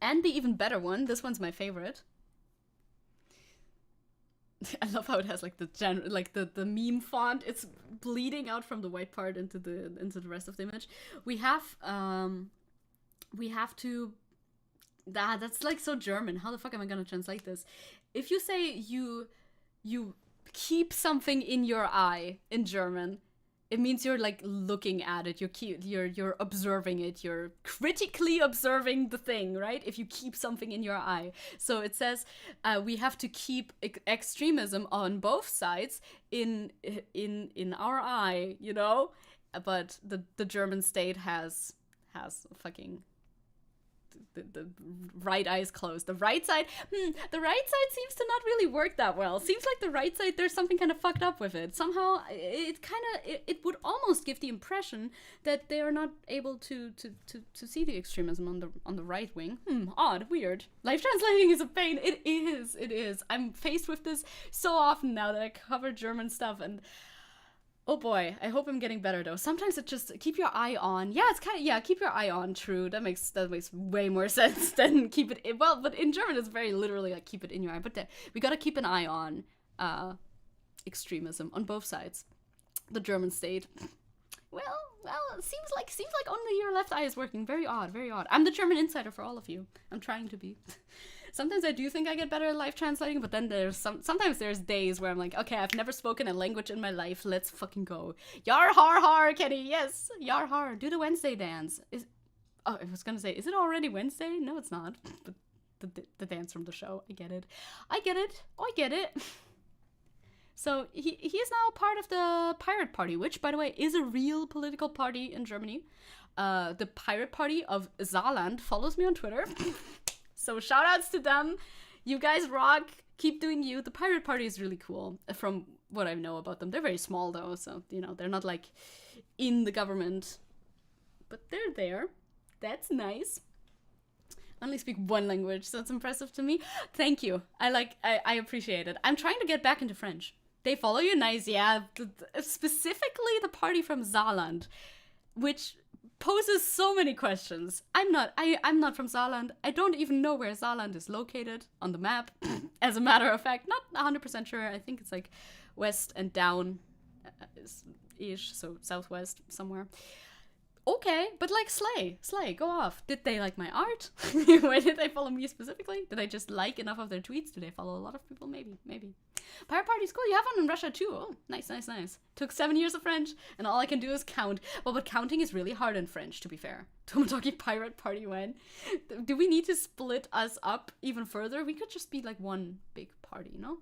And the even better one. This one's my favorite. I love how it has like the meme font. It's bleeding out from the white part into the rest of the image. We have to. That's like so German. How the fuck am I gonna translate this? If you say you keep something in your eye in German, it means you're like looking at it. You're observing it. You're critically observing the thing, right? If you keep something in your eye. So it says we have to keep extremism on both sides in our eye, you know. But the German state has fucking the right eye is closed. The right side, the right side seems to not really work that well. Seems like the right side, there's something kind of fucked up with it. Somehow, it would almost give the impression that they are not able to see the extremism on the right wing. Odd, weird. Life translating is a pain. It is. I'm faced with this so often now that I cover German stuff, and oh boy, I hope I'm getting better though. Sometimes it just keep your eye on. Yeah, it's kind of keep your eye on. True, that makes way more sense than keep it. Well, but in German it's very literally like keep it in your eye. But we gotta keep an eye on extremism on both sides. The German state. Well, well, it seems like only your left eye is working. Very odd, very odd. I'm the German insider for all of you. I'm trying to be. Sometimes I do think I get better at live translating, but then sometimes there's days where I'm like, okay, I've never spoken a language in my life. Let's fucking go. Yar har har, Kenny. Yes, yar har. Do the Wednesday dance. I was gonna say, is it already Wednesday? No, it's not. But the dance from the show. I get it. I get it. So he is now part of the Pirate Party, which, by the way, is a real political party in Germany. The Pirate Party of Saarland follows me on Twitter. So shout outs to them. You guys rock. Keep doing you. The Pirate Party is really cool from what I know about them. They're very small though, so, you know, they're not like in the government. But they're there. That's nice. I only speak one language, so it's impressive to me. Thank you. I appreciate it. I'm trying to get back into French. They follow you, nice, yeah. Specifically the party from Saarland, which poses so many questions. I'm not from Saarland. I don't even know where Saarland is located on the map. As a matter of fact, not 100% sure. I think it's like west and down ish, so southwest somewhere. Okay, but like slay, go off. Did they like my art? Why did they follow me specifically? Did I just like enough of their tweets? Do they follow a lot of people? Maybe. Pirate Party's cool. You have one in Russia too. Oh, nice. Took 7 years of French, and all I can do is count. Well, but counting is really hard in French, to be fair. Tomotoki Pirate Party when? Do we need to split us up even further? We could just be like one big party, you know?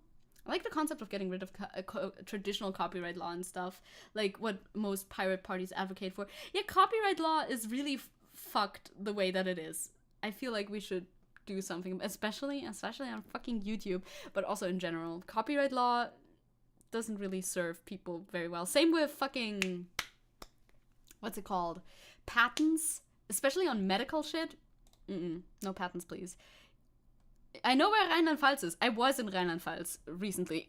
I like the concept of getting rid of traditional copyright law and stuff, like what most pirate parties advocate for. Yeah, copyright law is really fucked the way that it is. I feel like we should do something, especially on fucking YouTube, but also in general. Copyright law doesn't really serve people very well. Same with fucking, what's it called? Patents, especially on medical shit. No patents, please. I know where Rheinland-Pfalz is. I was in Rheinland-Pfalz recently.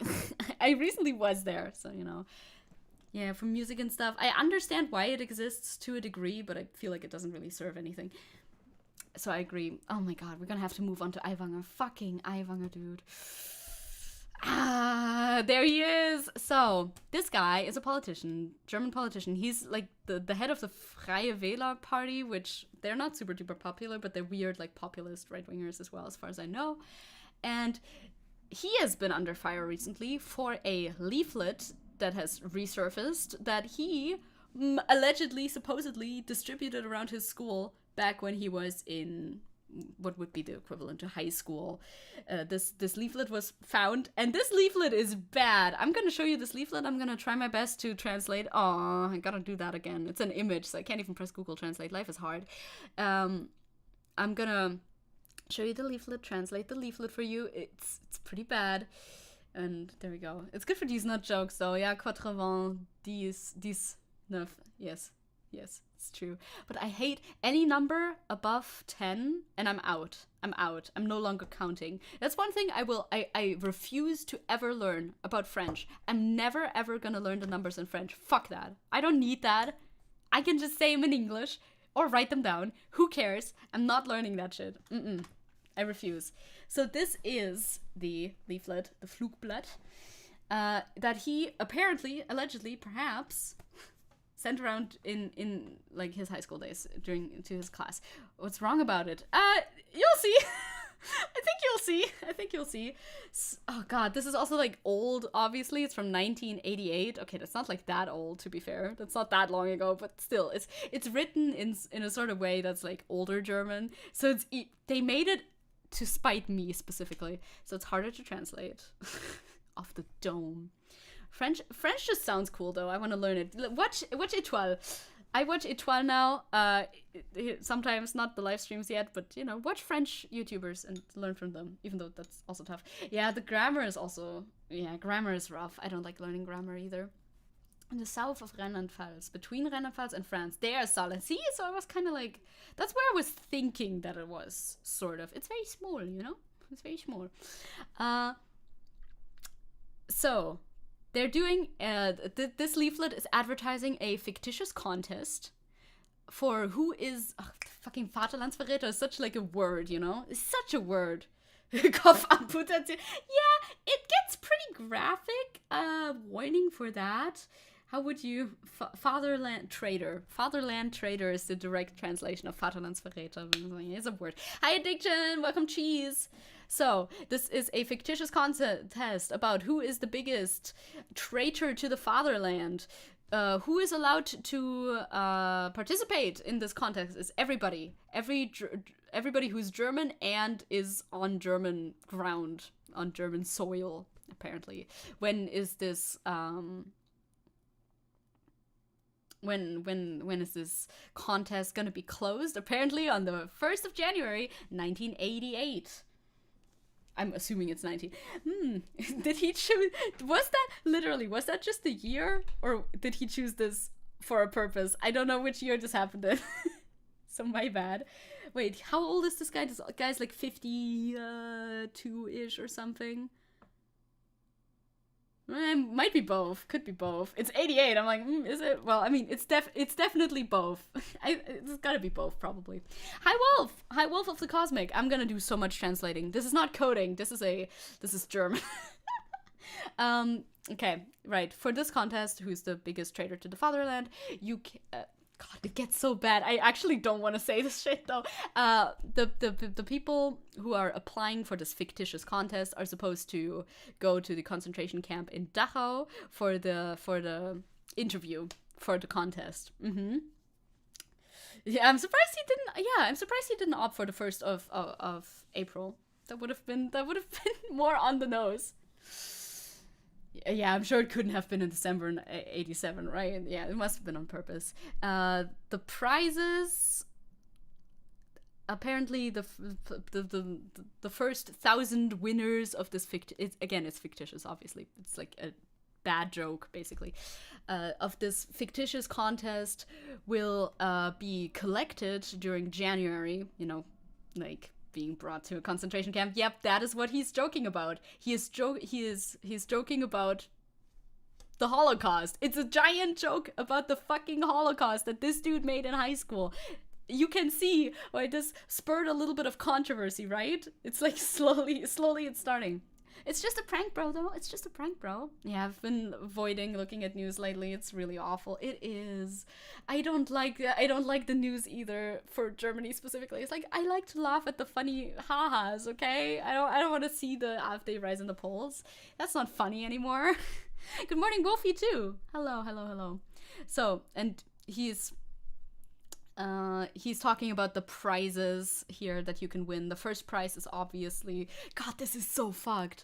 I recently was there, so, you know. Yeah, for music and stuff. I understand why it exists to a degree, but I feel like it doesn't really serve anything. So I agree. Oh my god, we're gonna have to move on to Aiwanger. Fucking Aiwanger, dude. There he is. So, this guy is a politician, German politician. He's like the head of the Freie Wähler Party, which they're not super duper popular, but they're weird, like populist right-wingers as well, as far as I know. And he has been under fire recently for a leaflet that has resurfaced that he allegedly, supposedly distributed around his school back when he was in what would be the equivalent to high school. This leaflet was found, and this leaflet is bad. I'm gonna show you this leaflet. I'm gonna try my best to translate. Oh, I gotta do that again. It's an image, so I can't even press Google Translate. Life is hard. I'm gonna show you the leaflet, translate the leaflet for you. It's pretty bad. And there we go. It's good for these nut jokes, though. Yeah, 80, 9. Yes, it's true. But I hate any number above 10, and I'm out. I'm no longer counting. That's one thing I refuse to ever learn about French. I'm never ever gonna learn the numbers in French. Fuck that. I don't need that. I can just say them in English or write them down. Who cares? I'm not learning that shit. I refuse. So this is the leaflet, the Flugblatt, that he apparently, allegedly, perhaps sent around in like his high school days to his class. What's wrong about it? You'll see. I think you'll see. Oh god, this is also like old, obviously. It's from 1988. Okay, that's not like that old, to be fair. That's not that long ago, but still, it's written in a sort of way that's like older German. So they made it to spite me specifically. So it's harder to translate. Off the dome. French just sounds cool though. I want to learn it. Watch Étoile. I watch Étoile now. Sometimes not the live streams yet, but you know, watch French YouTubers and learn from them. Even though that's also tough. Yeah, the grammar is also grammar is rough. I don't like learning grammar either. In the south of Rheinland-Pfalz, between Rheinland-Pfalz and France, there's Saarland. See, so I was kind of like, that's where I was thinking that it was, sort of. It's very small, you know. It's very small. So they're doing, this leaflet is advertising a fictitious contest for who is, fucking Vaterlandsverräter is such like a word, you know? It's such a word. Kopfamputation. Yeah, it gets pretty graphic. Warning for that. How would you... Fatherland Traitor. Fatherland Traitor is the direct translation of Vaterlandsverräter. It's a word. Hi, Addiction! Welcome, Cheese! So, this is a fictitious contest about who is the biggest traitor to the fatherland. Who is allowed to participate in this contest is everybody. Everybody who's German and is on German ground, on German soil, apparently. When is this... When is this contest gonna be closed? Apparently on the 1st of January, 1988. I'm assuming it's 19. Did he choose... Was that just the year? Or did he choose this for a purpose? I don't know which year this happened in. So my bad. Wait, how old is this guy? This guy's like 52-ish or something. Might be both. Could be both. It's 88. I'm like, is it? Well, I mean, it's definitely both. It's gotta be both, probably. Hi, Wolf! Hi, Wolf of the Cosmic. I'm gonna do so much translating. This is not coding. This is German. Okay, right. For this contest, who's the biggest traitor to the fatherland, you can... God, it gets so bad. I actually don't want to say this shit, though. The people who are applying for this fictitious contest are supposed to go to the concentration camp in Dachau for the interview for the contest. Yeah, I'm surprised he didn't. Yeah, I'm surprised he didn't opt for the 1st of April. That would have been more on the nose. Yeah, I'm sure it couldn't have been in December 87, right? Yeah, it must have been on purpose. The prizes, apparently the first 1,000 winners of this it's fictitious, obviously. It's like a bad joke, basically. Of this fictitious contest will be collected during January, like being brought to a concentration camp. Yep, that is what he's joking about. He's joking about the Holocaust. It's a giant joke about the fucking Holocaust that this dude made in high school. You can see why this spurred a little bit of controversy, right? It's like slowly it's starting. It's just a prank, bro, though. It's just a prank, bro. Yeah, I've been avoiding looking at news lately. It's really awful. It is. I don't like the news either, for Germany specifically. It's like, I like to laugh at the funny ha-has, okay? I don't want to see the AfD rise in the polls. That's not funny anymore. Good morning, Wolfie, too. Hello. So, and he's talking about the prizes here that you can win. The first prize is obviously... God, this is so fucked.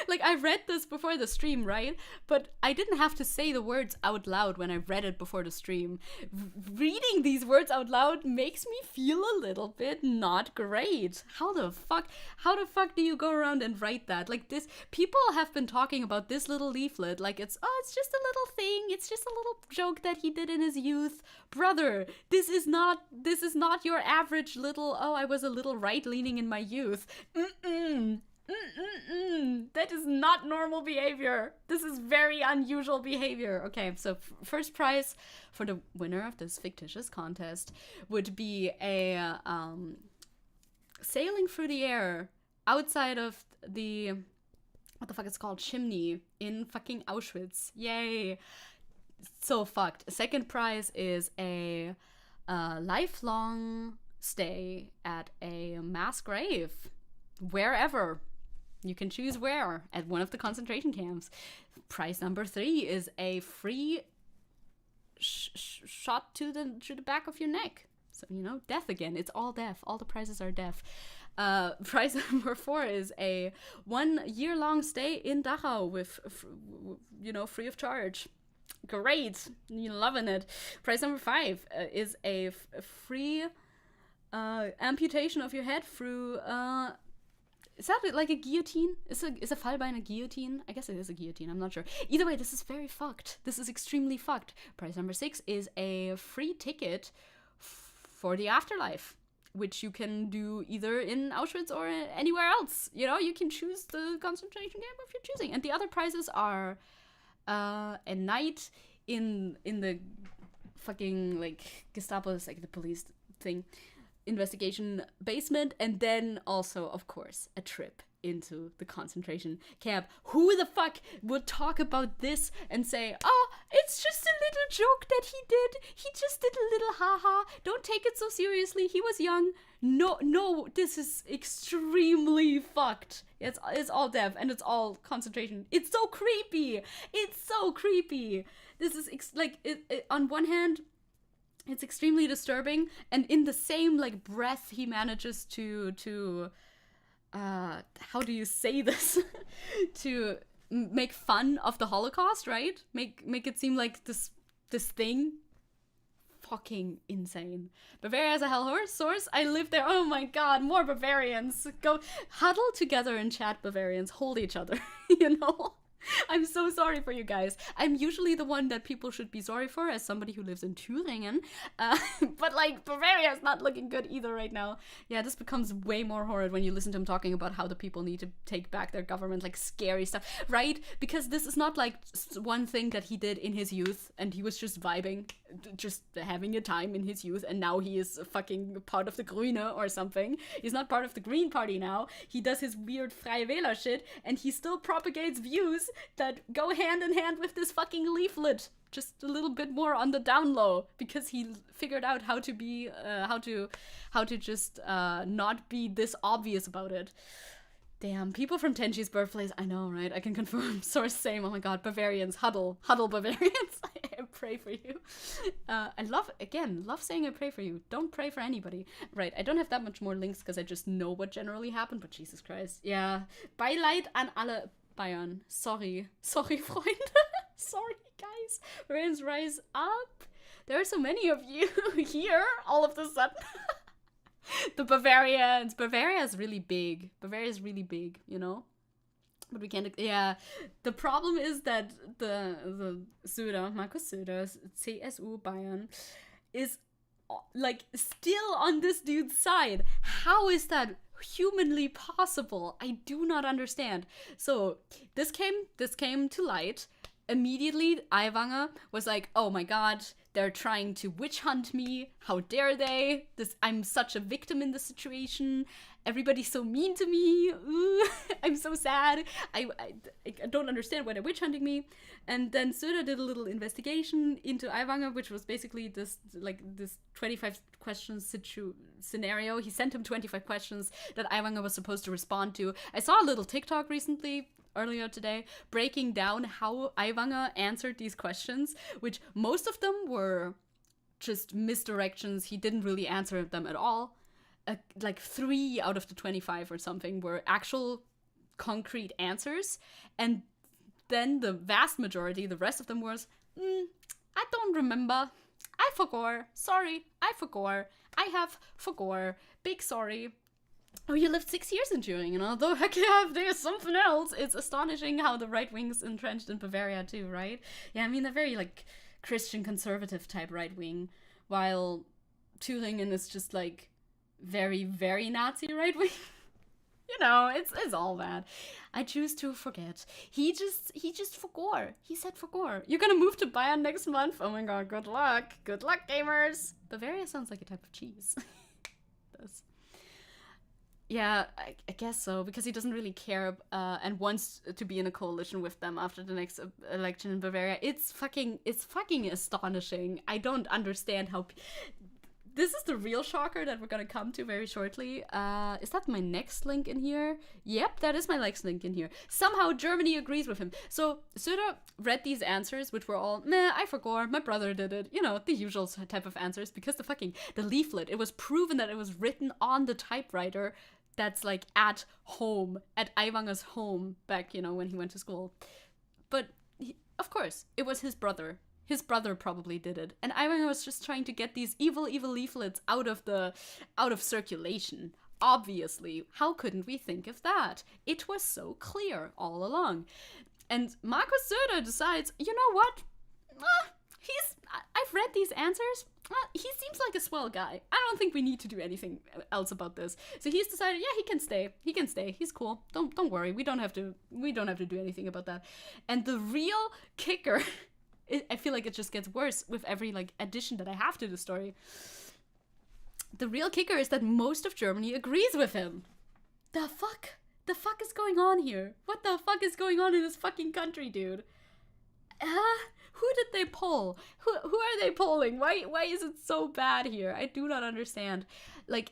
Like, I read this before the stream, right? But I didn't have to say the words out loud when I read it before the stream. Reading these words out loud makes me feel a little bit not great. How the fuck do you go around and write that? Like, this, people have been talking about this little leaflet like it's just a little thing. It's just a little joke that he did in his youth. Brother, this is not your average little, I was a little right-leaning in my youth. That is not normal behavior. This is very unusual behavior. Okay, so first prize for the winner of this fictitious contest would be a sailing through the air outside of the, what the fuck it's called, chimney in fucking Auschwitz. Yay. So fucked. Second prize is a lifelong stay at a mass grave, wherever. You can choose where, at one of the concentration camps. Prize number 3 is a free shot to the back of your neck. So, death again. It's all death. All the prizes are death. Prize number 4 is a 1-year-long stay in Dachau with, free of charge. Great. You're loving it. Prize number 5 is a free amputation of your head through... is that like a guillotine? Is a Fallbein a guillotine? I guess it is a guillotine. I'm not sure. Either way, this is very fucked. This is extremely fucked. Prize number 6 is a free ticket for the afterlife, which you can do either in Auschwitz or anywhere else. You can choose the concentration camp if you're choosing. And the other prizes are a night in the fucking, like, Gestapo's, like, the police thing, investigation basement, and then also, of course, a trip into the concentration camp. Who the fuck would talk about this and say, oh, it's just a little joke that he did. He just did a little haha. Don't take it so seriously. He was young. No, this is extremely fucked. It's all death and it's all concentration. It's so creepy. This is on one hand, it's extremely disturbing, and in the same like breath, he manages to how do you say this? to make fun of the Holocaust, right? Make it seem like this thing. Fucking insane. Bavaria is a hell source. I live there. Oh my god, more Bavarians. Go huddle together in chat, Bavarians. Hold each other, you know? I'm so sorry for you guys. I'm usually the one that people should be sorry for as somebody who lives in Thüringen. But like, Bavaria is not looking good either right now. Yeah, this becomes way more horrid when you listen to him talking about how the people need to take back their government, like scary stuff, right? Because this is not like one thing that he did in his youth and he was just vibing, just having a time in his youth, and now he is fucking part of the Grüne or something. He's not part of the Green Party now. He does his weird Freie Wähler shit and he still propagates views that go hand in hand with this fucking leaflet, just a little bit more on the down low, because he figured out how to be how to just not be this obvious about it. Damn, people from Tenji's birthplace, I know, right? I can confirm. Source same. Oh my god, Bavarians, huddle Bavarians. I pray for you. I love saying I pray for you. Don't pray for anybody. Right, I don't have that much more links because I just know what generally happened, but Jesus Christ. Yeah, Beileid an alle Bayern. Sorry, Freunde. Sorry, guys. Bavarians rise up. There are so many of you here all of a sudden. The Bavarians. Bavaria is really big. You know? But we can't... Yeah. The problem is that the Söder, Markus Söder, CSU Bayern, is like still on this dude's side. How is that humanly possible? I do not understand. So this came to light. Immediately, Aiwanger was like, oh my god, they're trying to witch hunt me. How dare they? I'm such a victim in this situation. Everybody's so mean to me. Ooh, I'm so sad. I don't understand why they're witch hunting me. And then Söder did a little investigation into Aiwanger, which was basically this 25 questions scenario. He sent him 25 questions that Aiwanger was supposed to respond to. I saw a little TikTok earlier today, breaking down how Aiwanger answered these questions, which most of them were just misdirections. He didn't really answer them at all. Like 3 out of the 25 or something were actual concrete answers. And then the vast majority, the rest of them was, I don't remember. I forgot. Sorry, I forgot. I have forgot. Big sorry. Oh, you lived 6 years in Thüringen, although heck yeah, there's something else. It's astonishing how the right wing's entrenched in Bavaria too, right? Yeah, I mean, they're very like Christian conservative type right wing, while Thüringen is just like very, very Nazi right wing. You know, it's all bad. I choose to forget. He just forgot. He said forgot. You're gonna move to Bayern next month? Oh my god, good luck. Good luck, gamers. Bavaria sounds like a type of cheese. It does. Yeah, I guess so, because he doesn't really care and wants to be in a coalition with them after the next election in Bavaria. It's fucking astonishing. I don't understand how... This is the real shocker that we're gonna come to very shortly. Is that my next link in here? Yep, that is my next link in here. Somehow Germany agrees with him. So Söder read these answers, which were all, meh, I forgot, my brother did it. You know, the usual type of answers, because the leaflet, it was proven that it was written on the typewriter that's like at home, at Aiwanger's home back, you know, when he went to school. But of course, it was his brother. His brother probably did it. And Aiwanger was just trying to get these evil leaflets out of circulation. Obviously. How couldn't we think of that? It was so clear all along. And Markus Söder decides, you know what? I've read these answers. He seems like a swell guy. I don't think we need to do anything else about this. So he's decided, yeah, he can stay. He's cool. Don't worry. We don't have to do anything about that. And the real kicker, I feel like it just gets worse with every like addition that I have to the story. The real kicker is that most of Germany agrees with him. The fuck? The fuck is going on here? What the fuck is going on in this fucking country, dude? Who did they poll? Who are they polling? Why is it so bad here? I do not understand. Like,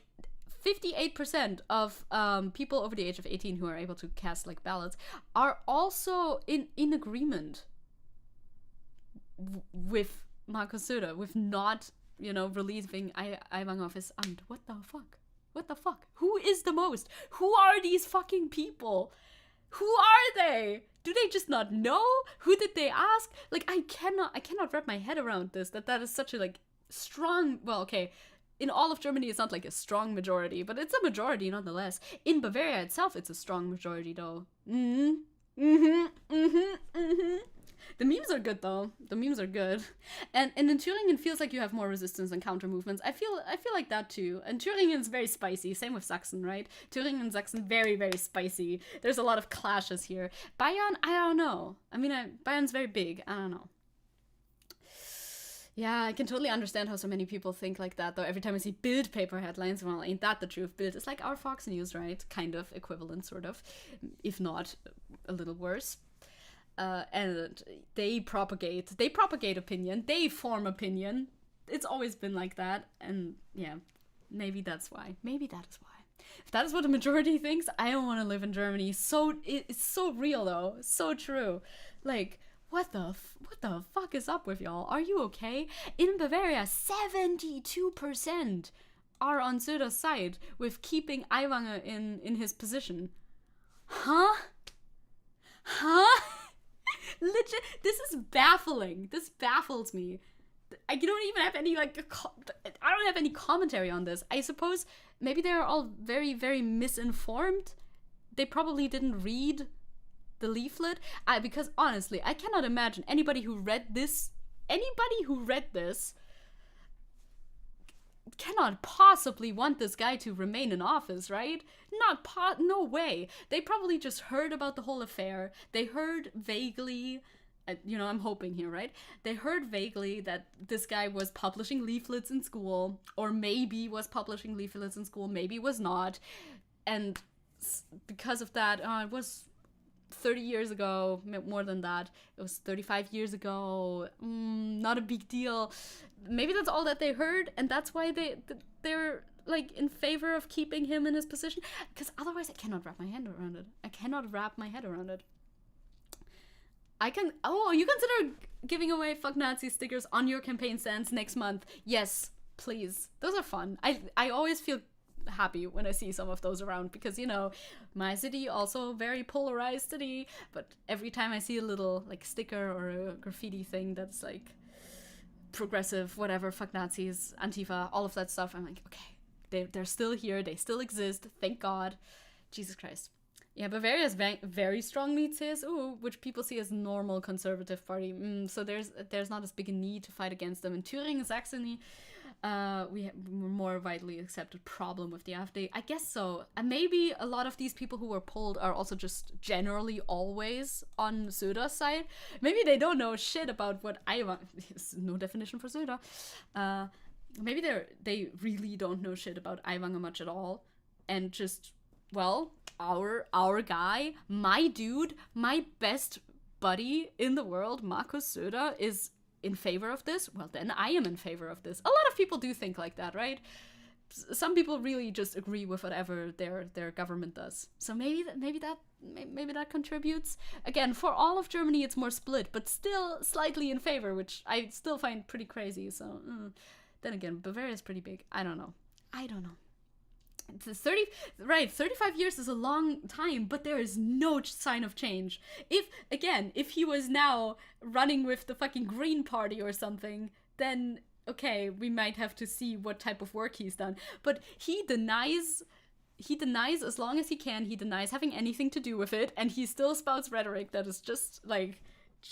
58% of people over the age of 18 who are able to cast like ballots are also in agreement with Markus Söder, with not, relieving Aiwanger of his amt. What the fuck? What the fuck? Who is the most? Who are these fucking people? Who are they? Do they just not know? Who did they ask? Like, I cannot wrap my head around this, that is such a, like, strong, well, okay, in all of Germany, it's not, like, a strong majority, but it's a majority nonetheless. In Bavaria itself, it's a strong majority, though. The memes are good, though. The memes are good. And in Thüringen, it feels like you have more resistance and counter movements. I feel like that, too. And Thüringen is very spicy. Same with Sachsen, right? Thüringen and Sachsen, very, very spicy. There's a lot of clashes here. Bayern, I don't know. I mean, Bayern's very big. I don't know. Yeah, I can totally understand how so many people think like that, though. Every time I see Bild paper headlines, well, ain't that the truth? Bild is like our Fox News, right? Kind of equivalent, sort of. If not, a little worse. And they propagate opinion, they form opinion. It's always been like that, and yeah, maybe that's why. Maybe that is why. If that is what the majority thinks, I don't want to live in Germany. It's so real, though. So true. Like, what the fuck is up with y'all? Are you okay? In Bavaria, 72% are on Söder's side with keeping Aiwanger in his position. Huh? Legit, this is baffling. This baffles me. I don't even have any, like, I don't have any commentary on this. I suppose maybe they're all very, very misinformed. They probably didn't read the leaflet. Because honestly, I cannot imagine anybody who read this cannot possibly want this guy to remain in office, right? No way. They probably just heard about the whole affair. They heard vaguely, I'm hoping here, right? They heard vaguely that this guy was publishing leaflets in school, or maybe was publishing leaflets in school, maybe was not. And because of that, it was 30 years ago, more than that. It was 35 years ago. Not a big deal. Maybe that's all that they heard, and that's why they're like in favor of keeping him in his position. Because otherwise, I cannot wrap my head around it. You consider giving away "fuck Nazi" stickers on your campaign stands next month? Yes, please. Those are fun. I always feel happy when I see some of those around, because my city, also very polarized city, but every time I see a little like sticker or a graffiti thing that's like progressive, whatever, fuck Nazis, Antifa, all of that stuff, I'm like, okay, they're still here, they still exist, thank God. Jesus Christ. Yeah, Bavaria is very strongly CSU, which people see as normal conservative party. So there's not as big a need to fight against them. In Thüringen, Saxony, we have more widely accepted problem with the AfD. I guess so. And maybe a lot of these people who were polled are also just generally always on Söder's side. Maybe they don't know shit about what Aiwanger... no definition for Söder. Maybe they really don't know shit about Aiwanger much at all. And just, well, our guy, my dude, my best buddy in the world, Markus Söder, is in favor of this. Well, then I am in favor of this. A lot of people do think like that, right? Some people really just agree with whatever their government does. So maybe that contributes. Again, for all of Germany, it's more split, but still slightly in favor, which I still find pretty crazy. So then again, Bavaria is pretty big. I don't know. 35 years is a long time, but there is no sign of change. If he was now running with the fucking Green Party or something, then okay, we might have to see what type of work he's done. But he denies as long as he can, he denies having anything to do with it, and he still spouts rhetoric that is just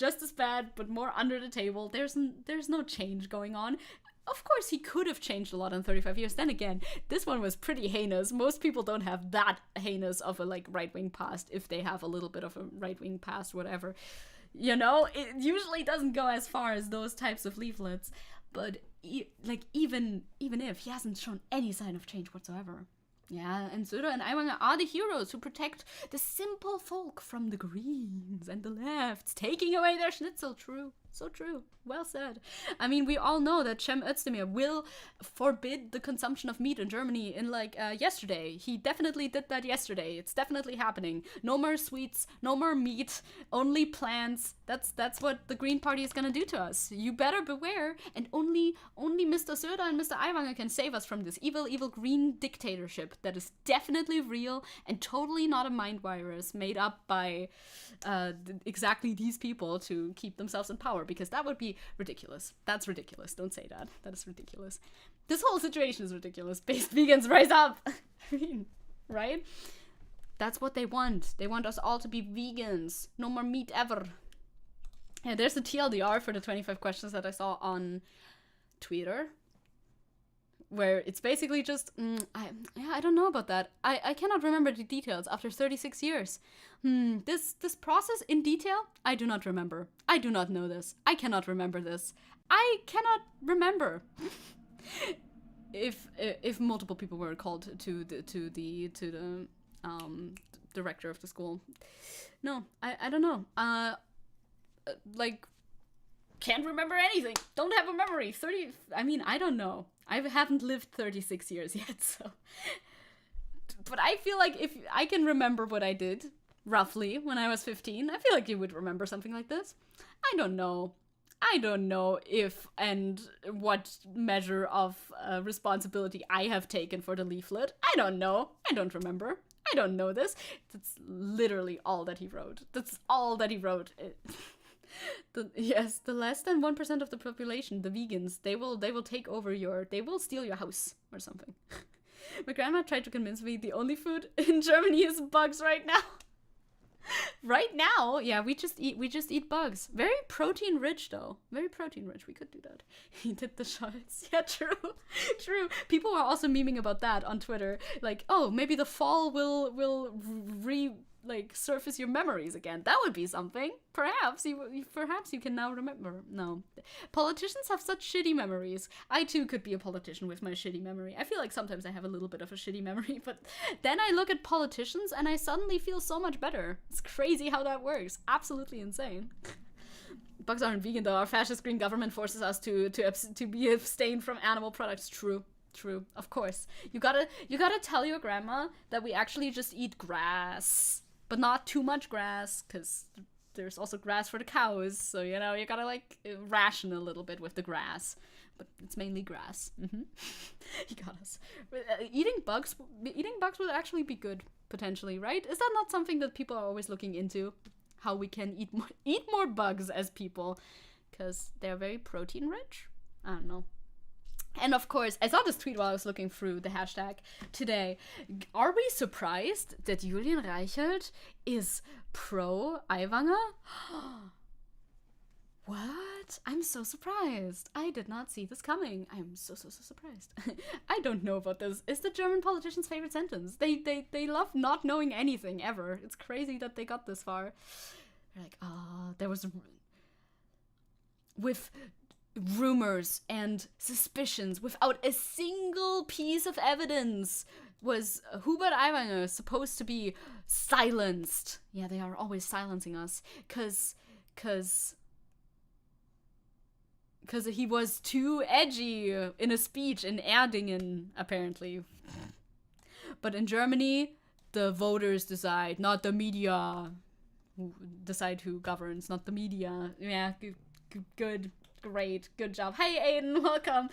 as bad, but more under the table. There's no change going on. Of course, he could have changed a lot in 35 years. Then again, this one was pretty heinous. Most people don't have that heinous of a right-wing past. If they have a little bit of a right-wing past, whatever. It usually doesn't go as far as those types of leaflets. But even if he hasn't shown any sign of change whatsoever, Yeah, and Söder and Aiwanger are the heroes who protect the simple folk from the Greens and the lefts, taking away their schnitzel. True. So true. Well said. I mean, we all know that Cem Özdemir will forbid the consumption of meat in Germany in yesterday. He definitely did that yesterday. It's definitely happening. No more sweets, no more meat, only plants. That's what the Green Party is gonna do to us. You better beware. And only Mr. Söder and Mr. Aiwanger can save us from this evil green dictatorship that is definitely real and totally not a mind virus made up by exactly these people to keep themselves in power, because that would be ridiculous. That's ridiculous. Don't say that. That is ridiculous. This whole situation is ridiculous. Based vegans, rise up! I mean, right? That's what they want. They want us all to be vegans. No more meat ever. Yeah, there's the TLDR for the 25 questions that I saw on Twitter, where it's basically just, I don't know about that. I cannot remember the details after 36 years. This process in detail, I do not remember. I do not know this. I cannot remember this. I cannot remember if multiple people were called to the director of the school. No, I don't know. Can't remember anything. Don't have a memory. I don't know. I haven't lived 36 years yet, so. But I feel like if I can remember what I did, roughly, when I was 15, I feel like you would remember something like this. I don't know if and what measure of responsibility I have taken for the leaflet. I don't know. I don't remember. I don't know this. That's literally all that he wrote. That's all that he wrote. The less than 1% of the population, the vegans, they will take over they will steal your house or something. My grandma tried to convince me the only food in Germany is bugs right now. Right now, yeah, we just eat bugs. Very protein rich though. Very protein rich. We could do that. He did the shots. Yeah, true. People are also memeing about that on Twitter. Like, oh, maybe the fall will surface your memories again. That would be something. Perhaps you can now remember. No. Politicians have such shitty memories. I too could be a politician with my shitty memory. I feel like sometimes I have a little bit of a shitty memory, but then I look at politicians and I suddenly feel so much better. It's crazy how that works. Absolutely insane. Bugs aren't vegan though. Our fascist green government forces us to be abstained from animal products. True. Of course. You gotta tell your grandma that we actually just eat grass. But not too much grass, because there's also grass for the cows. So, you gotta, ration a little bit with the grass. But it's mainly grass. Mm-hmm. You got us. Eating bugs would actually be good, potentially, right? Is that not something that people are always looking into? How we can eat more bugs as people? Because they're very protein rich? I don't know. And of course, I saw this tweet while I was looking through the hashtag today. Are we surprised that Julian Reichelt is pro Aiwanger? What? I'm so surprised. I did not see this coming. I'm so surprised. I don't know about this. It's the German politician's favorite sentence. They love not knowing anything ever. It's crazy that they got this far. They're like, there was... With rumors and suspicions without a single piece of evidence was Hubert Aiwanger supposed to be silenced. Yeah, they are always silencing us cause he was too edgy in a speech in Erdingen, apparently. But in Germany, the voters decide, not the media. Decide who governs, not the media. Yeah, good. Great, good job. Hey, Aiden, welcome.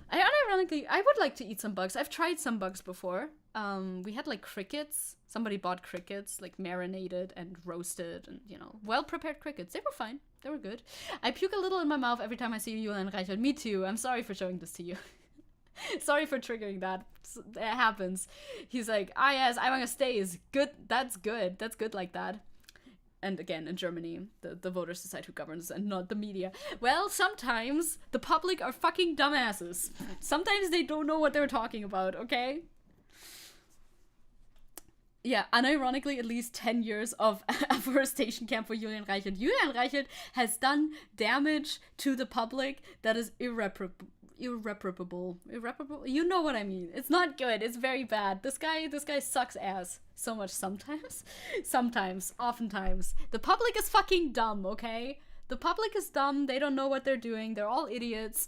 I would like to eat some bugs. I've tried some bugs before. We had crickets. Somebody bought crickets, marinated and roasted and, well-prepared crickets. They were fine. They were good. I puke a little in my mouth every time I see Julian Reichelt. Me too. I'm sorry for showing this to you. Sorry for triggering that. It happens. He's like, yes, Aiwanger stays. Good. That's good. That's good like that. And again, in Germany, the voters decide who governs and not the media. Well, sometimes the public are fucking dumbasses. Sometimes they don't know what they're talking about, okay? Yeah, unironically, at least 10 years of afforestation camp for Julian Reichelt. Julian Reichelt has done damage to the public that is irreparable. irreparable. You know what I mean. It's not good. It's very bad. This guy sucks ass so much sometimes. Oftentimes. The public is fucking dumb, okay? The public is dumb. They don't know what they're doing. They're all idiots.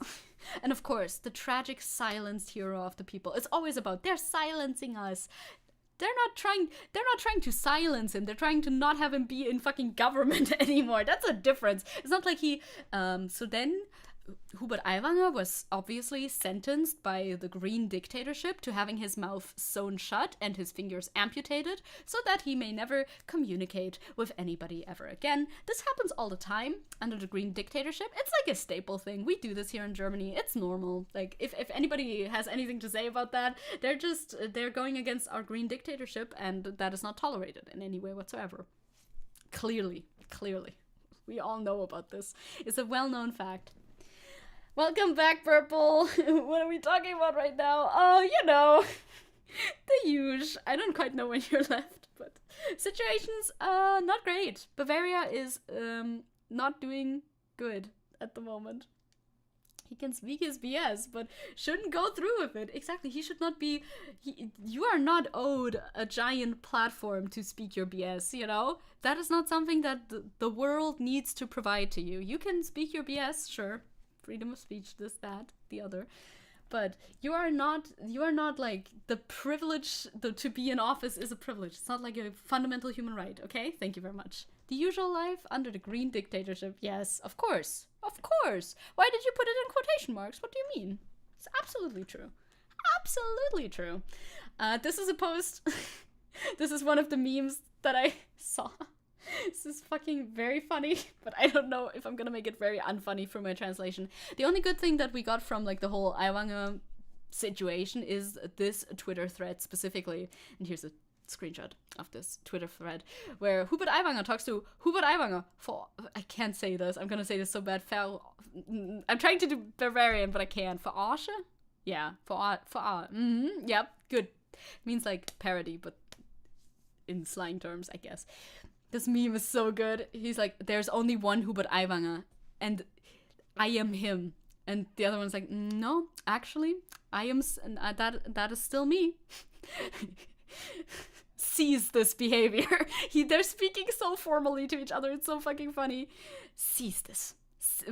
And of course, the tragic silenced hero of the people. It's always about they're silencing us. They're not trying to silence him. They're trying to not have him be in fucking government anymore. That's a difference. It's not like he so then Hubert Aiwanger was obviously sentenced by the Green dictatorship to having his mouth sewn shut and his fingers amputated so that he may never communicate with anybody ever again. This happens all the time under the Green dictatorship. It's like a staple thing. We do this here in Germany. It's normal. Like, if anybody has anything to say about that, they're going against our Green dictatorship, and that is not tolerated in any way whatsoever. Clearly. We all know about this. It's a well-known fact. Welcome back, Purple. What are we talking about right now? Oh, you know, the huge. I don't quite know when you're left, but situations, not great. Bavaria is, not doing good at the moment. He can speak his BS, but shouldn't go through with it. Exactly, he should not be, you are not owed a giant platform to speak your BS, you know? That is not something that the world needs to provide to you. You can speak your BS, sure. Freedom of speech, this, that, the other. But you are not like the privilege to be in office is a privilege. It's not like a fundamental human right, okay? Thank you very much. The usual life under the Green dictatorship, yes, of course. Of course. Why did you put it in quotation marks? What do you mean? It's absolutely true. Absolutely true. This is a post. This is one of the memes that I saw. This is fucking very funny, but I don't know if I'm gonna make it very unfunny for my translation. The only good thing that we got from like the whole Aiwanger situation is this Twitter thread specifically. And here's a screenshot of this Twitter thread where Hubert Aiwanger talks to Hubert Aiwanger for, I can't say this, I'm gonna say this so bad, I'm trying to do Bavarian, but I can't. For Arsche? Yeah, yep, good. It means like parody, but in slang terms, I guess. This meme is so good. He's like, there's only one Hubert Aiwanger, and I am him. And the other one's like, no, actually, I am, that is still me. Sees this behavior. They're speaking so formally to each other. It's so fucking funny. Sees this.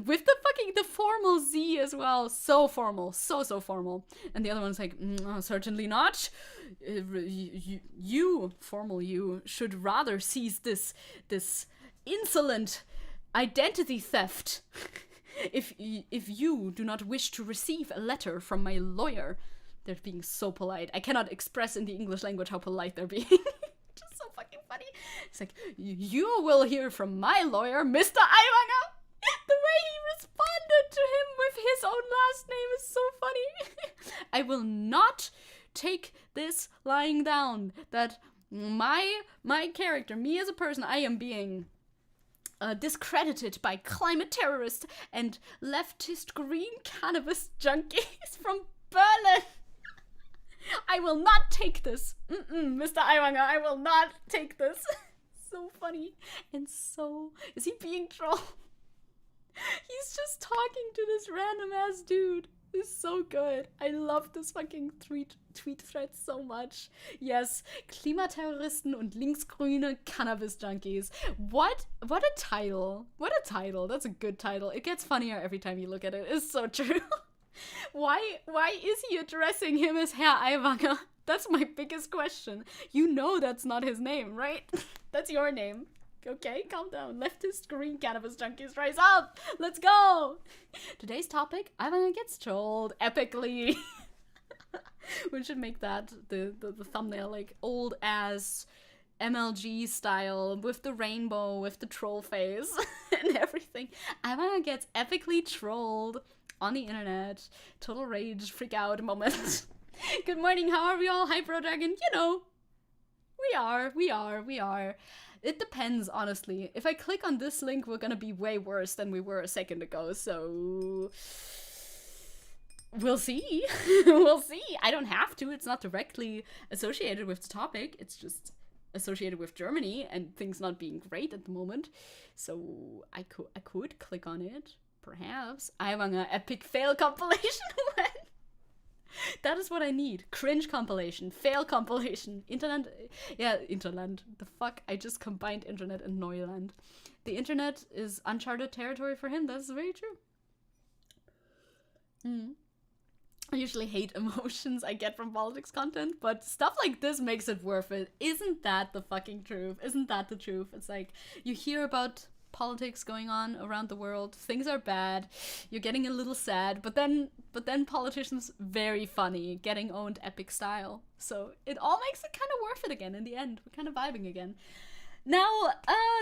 With the formal Z as well. So formal. So formal. And the other one's like, no, certainly not. You, formal you, should rather seize this insolent identity theft. If you do not wish to receive a letter from my lawyer. They're being so polite. I cannot express in the English language how polite they're being. Just so fucking funny. It's like, you will hear from my lawyer, Mr. Aiwanger. The way he responded to him with his own last name is so funny. I will not take this lying down that my character, me as a person, I am being discredited by climate terrorists and leftist green cannabis junkies from Berlin. I will not take this. Mr. Aiwanger, I will not take this. So funny. And so, is he being trolled? He's just talking to this random ass dude. It's so good. I love this fucking tweet thread so much. Yes, Klimaterroristen und linksgrüne Cannabis-Junkies. What a title. What a title. That's a good title. It gets funnier every time you look at it. It's so true. Why is he addressing him as Herr Aiwanger? That's my biggest question. You know that's not his name, right? That's your name. Okay, calm down. Leftist green cannabis junkies, rise up! Let's go! Today's topic, Aiwanger gets trolled epically. We should make that the thumbnail, like old ass MLG style with the rainbow, with the troll face and everything. Aiwanger gets epically trolled on the internet. Total rage, freak out moment. Good morning, how are we all? Hi, Bro Dragon. You know, we are. It depends, honestly. If I click on this link, we're gonna be way worse than we were a second ago, so we'll see. We'll see. I don't have to. It's not directly associated with the topic. It's just associated with Germany and things not being great at the moment. So I could click on it, Perhaps. Aiwanger epic fail compilation. When? That is what I need. Cringe compilation. Fail compilation. Internet. Yeah, Interland. The fuck? I just combined internet and Neuland. The internet is uncharted territory for him. That's very true. I usually hate emotions I get from politics content, but stuff like this makes it worth it. Isn't that the fucking truth? Isn't that the truth? It's like, you hear about politics going on around the world, things are bad, you're getting a little sad, but then politicians very funny, getting owned epic style. So it all makes it kind of worth it again in the end. We're kind of vibing again. Now,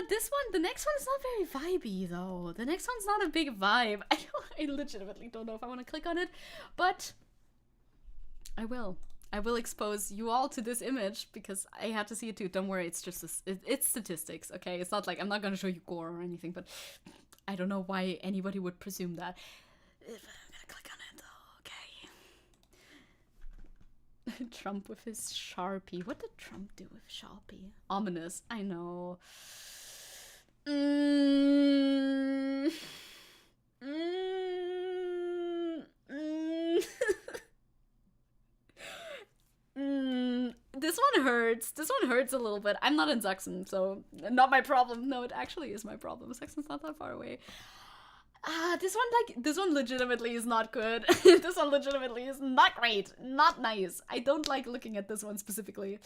the next one is not very vibey though. The next one's not a big vibe. I legitimately don't know if I want to click on it, but I will. I will expose you all to this image because I had to see it too. Don't worry, it's just it's statistics, okay? It's not like I'm not gonna show you gore or anything, but I don't know why anybody would presume that. I'm gonna click on it, okay. Trump with his Sharpie. What did Trump do with Sharpie? Ominous, I know. This one hurts. This one hurts a little bit. I'm not in Sachsen, so not my problem. No, it actually is my problem. Sachsen's not that far away. This one legitimately is not good. This one legitimately is not great. Not nice. I don't like looking at this one specifically.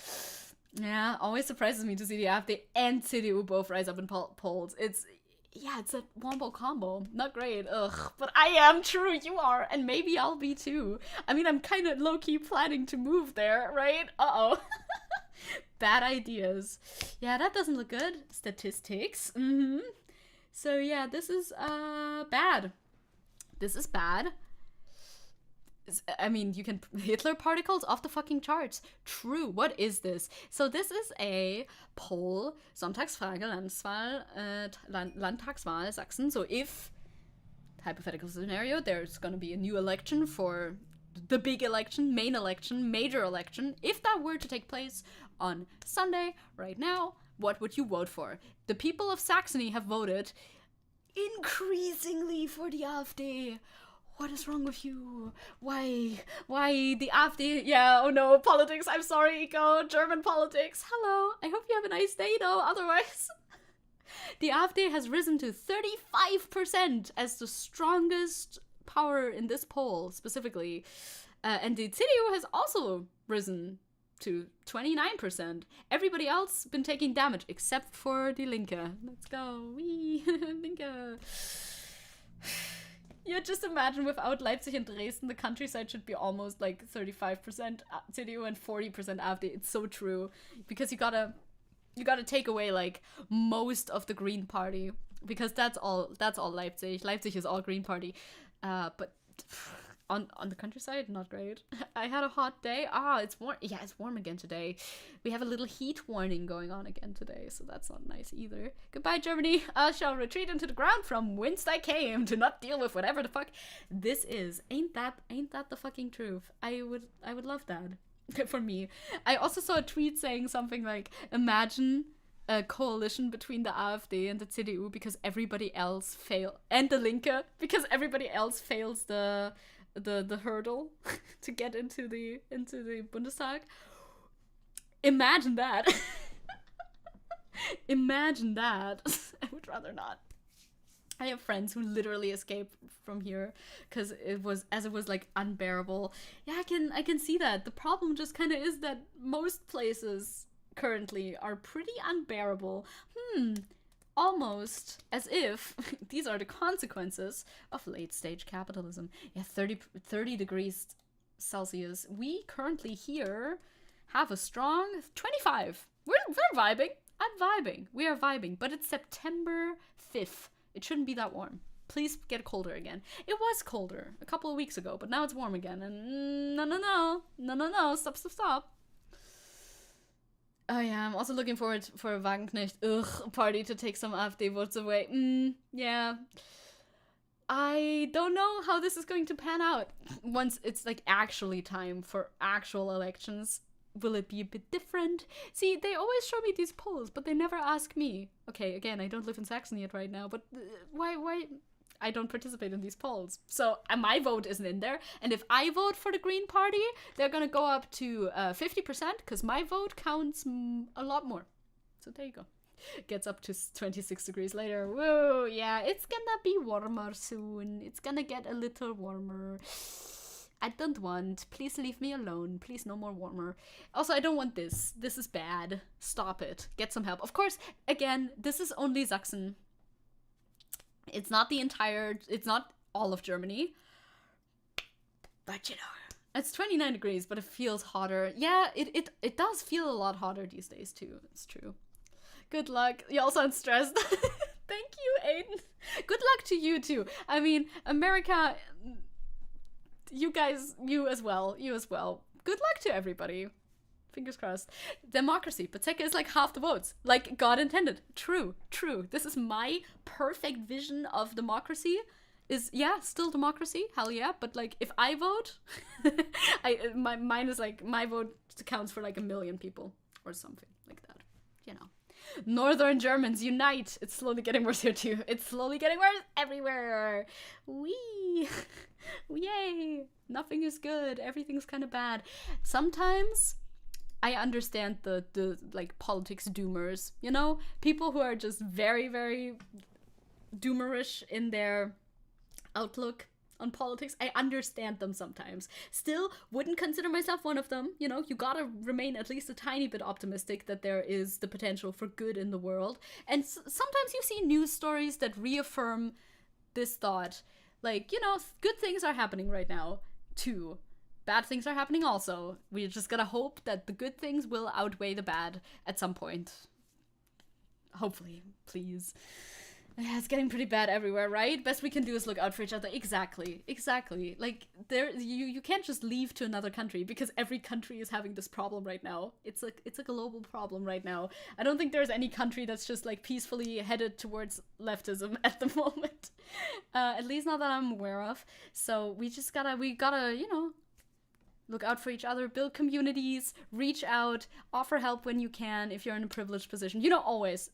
Yeah, always surprises me to see the AfD and CDU both rise up in polls. It's a wombo combo. Not great. Ugh. But I am true, you are. And maybe I'll be too. I mean, I'm kind of low-key planning to move there, right? Uh-oh. Bad ideas. Yeah, that doesn't look good. Statistics. So yeah, this is bad. This is bad. I mean, you can Hitler particles off the fucking charts. True. What is this? So this is a poll. Sonntagsfrage, Landtagswahl, Sachsen. So if, hypothetical scenario, there's going to be a new election for the big election, main election, major election. If that were to take place on Sunday, right now, what would you vote for? The people of Saxony have voted increasingly for the AfD. What is wrong with you? Why the AfD? Yeah, oh no, politics. I'm sorry, Eco. German politics. Hello. I hope you have a nice day, though. Otherwise, the AfD has risen to 35% as the strongest power in this poll, specifically. And the CDU has also risen to 29%. Everybody else been taking damage, except for die Linke. Let's go. Wee, Linke. Yeah, just imagine without Leipzig and Dresden, the countryside should be almost like 35% CDU and 40% AfD. It's so true. Because you gotta take away like most of the Green Party. Because that's all Leipzig. Leipzig is all Green Party. But on the countryside, not great. I had a hot day. It's warm. Yeah, it's warm again today. We have a little heat warning going on again today, so that's not nice either. Goodbye, Germany. I shall retreat into the ground from whence I came to not deal with whatever the fuck this is. Ain't that the fucking truth? I would love that for me. I also saw a tweet saying something like, imagine a coalition between the AfD and the CDU because everybody else and the Linke because everybody else fails the hurdle to get into the Bundestag. Imagine that. Imagine that. I would rather not. I have friends who literally escaped from here because it was like unbearable. Yeah, I can see that. The problem just kind of is that most places currently are pretty unbearable. Almost as if these are the consequences of late-stage capitalism. Yeah, 30 degrees Celsius. We currently here have a strong 25. We're vibing. I'm vibing. We are vibing. But it's September 5th. It shouldn't be that warm. Please get colder again. It was colder a couple of weeks ago, but now it's warm again. And no. Stop. Oh yeah, I'm also looking forward for a Wagenknecht party to take some AfD votes away. Yeah. I don't know how this is going to pan out. Once it's like actually time for actual elections, will it be a bit different? See, they always show me these polls, but they never ask me. Okay, again, I don't live in Saxony yet right now, but why? I don't participate in these polls. So my vote isn't in there. And if I vote for the Green Party, they're going to go up to 50% because my vote counts a lot more. So there you go. Gets up to 26 degrees later. Whoa, yeah, it's gonna be warmer soon. It's gonna get a little warmer. I don't want. Please leave me alone. Please, no more warmer. Also, I don't want this. This is bad. Stop it. Get some help. Of course, again, this is only Sachsen. It's not it's not all of Germany. But, you know, it's 29 degrees, but it feels hotter. Yeah, it does feel a lot hotter these days, too. It's true. Good luck. You all sound stressed. Thank you, Aiden. Good luck to you, too. I mean, America, you guys, you as well. Good luck to everybody. Fingers crossed. Democracy. But Zecke is like half the votes. Like God intended. True. This is my perfect vision of democracy. Is, yeah, still democracy. Hell yeah. But like, if I vote, mine is like, my vote counts for like 1 million people or something like that. You know. Northern Germans unite. It's slowly getting worse here too. It's slowly getting worse everywhere. Wee. Yay. Nothing is good. Everything's kind of bad. Sometimes I understand the like politics doomers, you know? People who are just very, very doomerish in their outlook on politics. I understand them sometimes. Still, wouldn't consider myself one of them. You know, you gotta remain at least a tiny bit optimistic that there is the potential for good in the world. And sometimes you see news stories that reaffirm this thought. Like, you know, good things are happening right now, too. Bad things are happening also. We just gotta hope that the good things will outweigh the bad at some point. Hopefully, please. Yeah, it's getting pretty bad everywhere, right? Best we can do is look out for each other. Exactly. Like, you can't just leave to another country because every country is having this problem right now. It's a global problem right now. I don't think there's any country that's just like peacefully headed towards leftism at the moment. At least not that I'm aware of. So we gotta, you know, look out for each other, build communities, reach out, offer help when you can if you're in a privileged position. You know, always,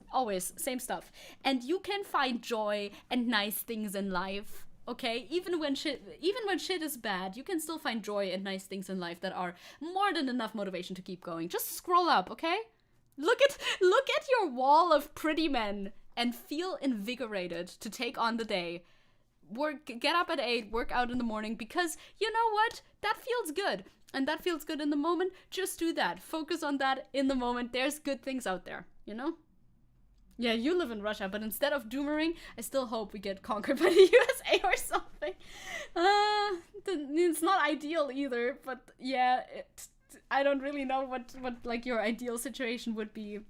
same stuff. And you can find joy and nice things in life, okay? Even when shit is bad, you can still find joy and nice things in life that are more than enough motivation to keep going. Just scroll up, okay? Look at your wall of pretty men and feel invigorated to take on the day. Get up at 8, work out in the morning, because you know what? That feels good. And that feels good in the moment. Just do that. Focus on that in the moment. There's good things out there, you know? Yeah, you live in Russia, but instead of doomering, I still hope we get conquered by the USA or something. It's not ideal either, but yeah, I don't really know what like your ideal situation would be.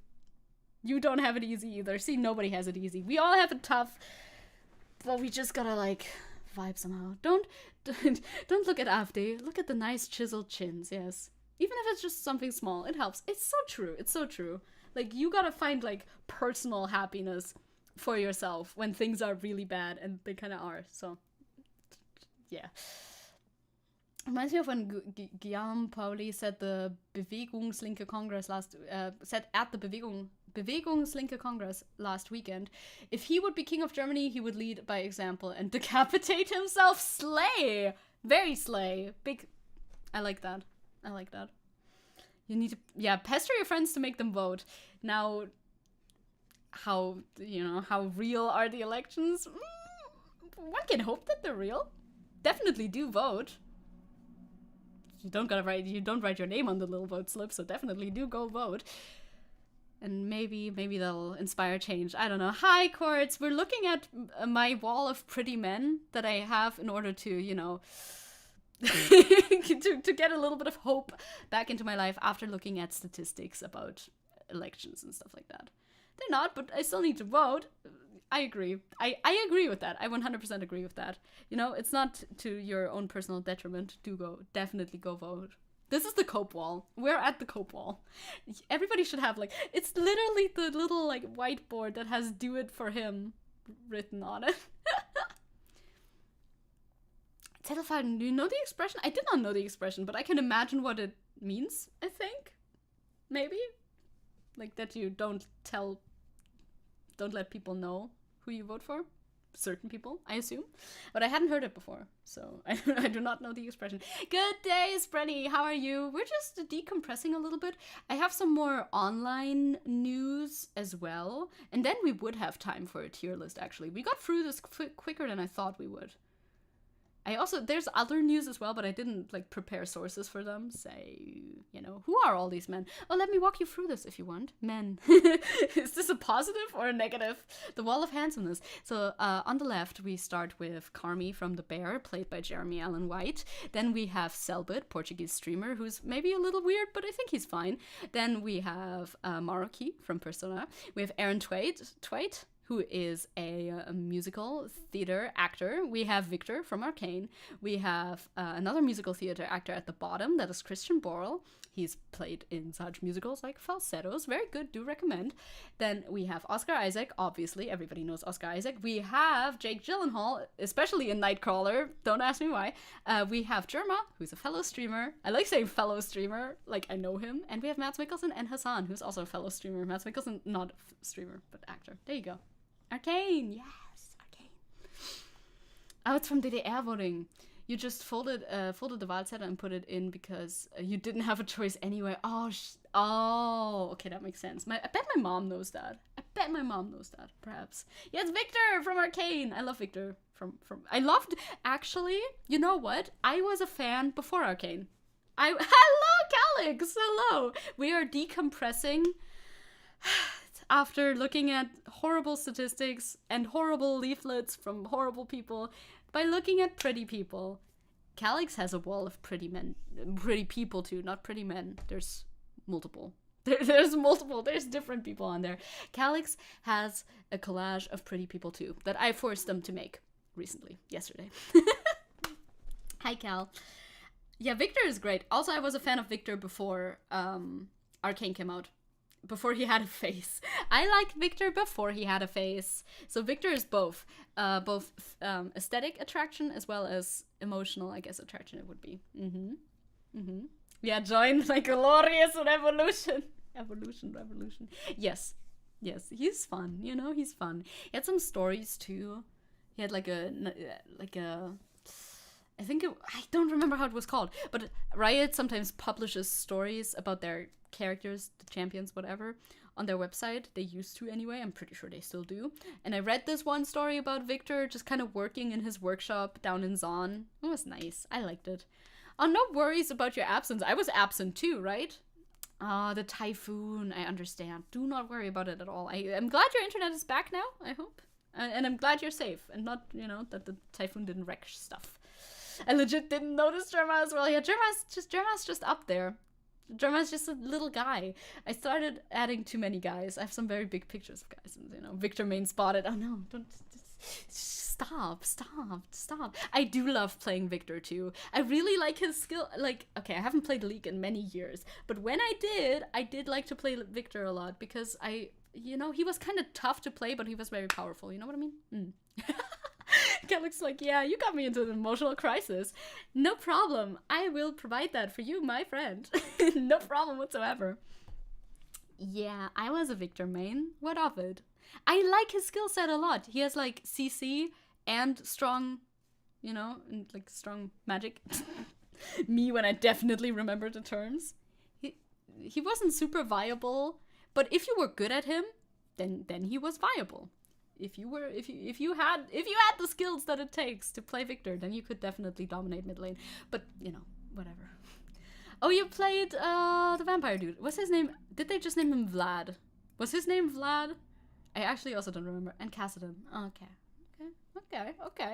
You don't have it easy either. See, nobody has it easy. We all have it tough. But we just gotta, like, vibe somehow. Don't look at AfD. Look at the nice chiseled chins, yes. Even if it's just something small, it helps. It's so true. Like, you gotta find, like, personal happiness for yourself when things are really bad, and they kinda are, so. Yeah. Reminds me of when Guillaume Pauli said the Bewegungslinke Congress said at the Bewegungslinke Congress last weekend, if he would be king of Germany, he would lead by example and decapitate himself. Slay! Very slay. Big. I like that. You need to, yeah, pester your friends to make them vote. Now, how real are the elections? One can hope that they're real. Definitely do vote. You don't write your name on the little vote slip, so definitely do go vote. And maybe they'll inspire change. I don't know. Hi, Quartz. We're looking at my wall of pretty men that I have in order to, you know, to get a little bit of hope back into my life after looking at statistics about elections and stuff like that. They're not, but I still need to vote. I agree. I agree with that. I 100% agree with that. You know, it's not to your own personal detriment. Definitely go vote. This is the cope wall. We're at the cope wall. Everybody should have, like, it's literally the little, like, whiteboard that has "do it for him" written on it. Terrifying. Do you know the expression? I did not know the expression, but I can imagine what it means, I think. Maybe? Like, that you don't let people know who you vote for. certain people, I assume. But I hadn't heard it before, so I do not know the expression. Good day, Sprenny. How are you? We're just decompressing a little bit. I have some more online news as well, and then we would have time for a tier list, actually. We got through this quicker than I thought we would. There's other news as well, but I didn't prepare sources for them. Say, who are all these men? Oh, let me walk you through this if you want. Men. Is this a positive or a negative? The wall of handsomeness. So on the left, we start with Carmi from The Bear, played by Jeremy Allen White. Then we have Selbit, Portuguese streamer, who's maybe a little weird, but I think he's fine. Then we have Maroki from Persona. We have Aaron Twait, who is a musical theater actor. We have Victor from Arcane. We have another musical theater actor at the bottom, that is Christian Borle. He's played in such musicals like Falsettos. Very good, do recommend. Then we have Oscar Isaac, obviously. Everybody knows Oscar Isaac. We have Jake Gyllenhaal, especially in Nightcrawler. Don't ask me why. We have Jerma, who's a fellow streamer. I like saying fellow streamer, like I know him. And we have Mads Mikkelsen and Hassan, who's also a fellow streamer. Mads Mikkelsen, not a streamer, but actor. There you go. Arcane, yes, Arcane. Oh, it's from DDR voting. You just folded the Wahlzettel and put it in because you didn't have a choice anyway. Oh, okay, that makes sense. I bet my mom knows that. Perhaps. Yes, Victor from Arcane. I love Victor I loved, actually, you know what? I was a fan before Arcane. Hello, Calix, hello. We are decompressing after looking at horrible statistics and horrible leaflets from horrible people by looking at pretty people. Calix has a wall of pretty people too, not pretty men. There's multiple. There's multiple. There's different people on there. Calix has a collage of pretty people too that I forced them to make yesterday. Hi, Cal. Yeah, Victor is great. Also, I was a fan of Victor before Arcane came out. Before he had a face. I liked Victor before he had a face. So Victor is both aesthetic attraction as well as emotional, I guess, attraction it would be. Yeah, join my glorious revolution. Revolution. Yes, he's fun, he's fun. He had some stories too. He had I don't remember how it was called, but Riot sometimes publishes stories about their characters, the champions, whatever, on their website. They used to anyway. I'm pretty sure they still do. And I read this one story about Victor just kind of working in his workshop down in Zon. It was nice. I liked it. Oh, no worries about your absence. I was absent too, right? The typhoon. I understand. Do not worry about it at all. I'm glad your internet is back now, I hope. And I'm glad you're safe and not, that the typhoon didn't wreck stuff. I legit didn't notice Jerma as well. Yeah, Jerma's just up there. Jerma's just a little guy. I started adding too many guys. I have some very big pictures of guys. And, Victor main spotted. Oh no, don't. Stop. I do love playing Victor too. I really like his skill. Okay, I haven't played League in many years. But when I did like to play Victor a lot because he was kind of tough to play, but he was very powerful. You know what I mean? Calix yeah, you got me into an emotional crisis. No problem. I will provide that for you, my friend. No problem whatsoever. Yeah, I was a Victor main. What of it? I like his skill set a lot. He has CC and strong, and strong magic. Me when I definitely remember the terms. He wasn't super viable, but if you were good at him, then he was viable. If you had the skills that it takes to play Victor, then you could definitely dominate mid lane. But whatever. Oh, you played the vampire dude. What's his name? Did they just name him Vlad? Was his name Vlad? I actually also don't remember. And Cassidon. Okay.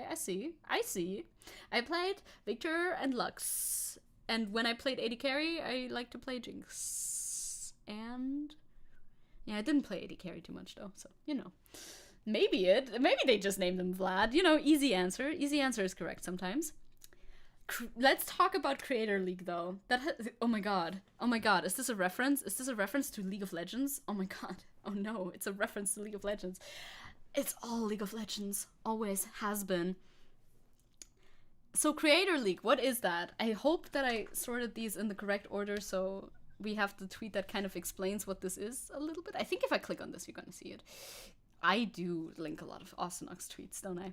I see. I played Victor and Lux. And when I played AD carry, I like to play Jinx. And yeah, I didn't play AD carry too much though. So maybe they just named him Vlad. Easy answer. Easy answer is correct sometimes. Let's talk about Creator League though. Oh my god. Is this a reference? Is this a reference to League of Legends? Oh my god. Oh no, it's a reference to League of Legends. It's all League of Legends. Always has been. So Creator League, what is that? I hope that I sorted these in the correct order so we have the tweet that kind of explains what this is a little bit. I think if I click on this, you're gonna see it. I do link a lot of Ostonox tweets, don't I?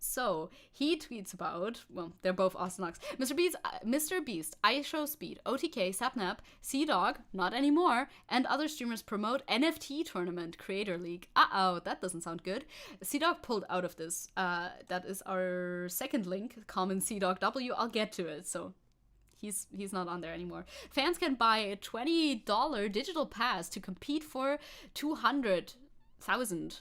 So he tweets about, well, they're both Ostonox. Mr. Beast, I Show Speed, OTK, Sapnap, Sea-Dog, not anymore, and other streamers promote NFT tournament, Creator League. Uh-oh, that doesn't sound good. Sea-Dog pulled out of this. That is our second link, common Sea-Dog W. I'll get to it, so he's not on there anymore. Fans can buy a $20 digital pass to compete for $200,000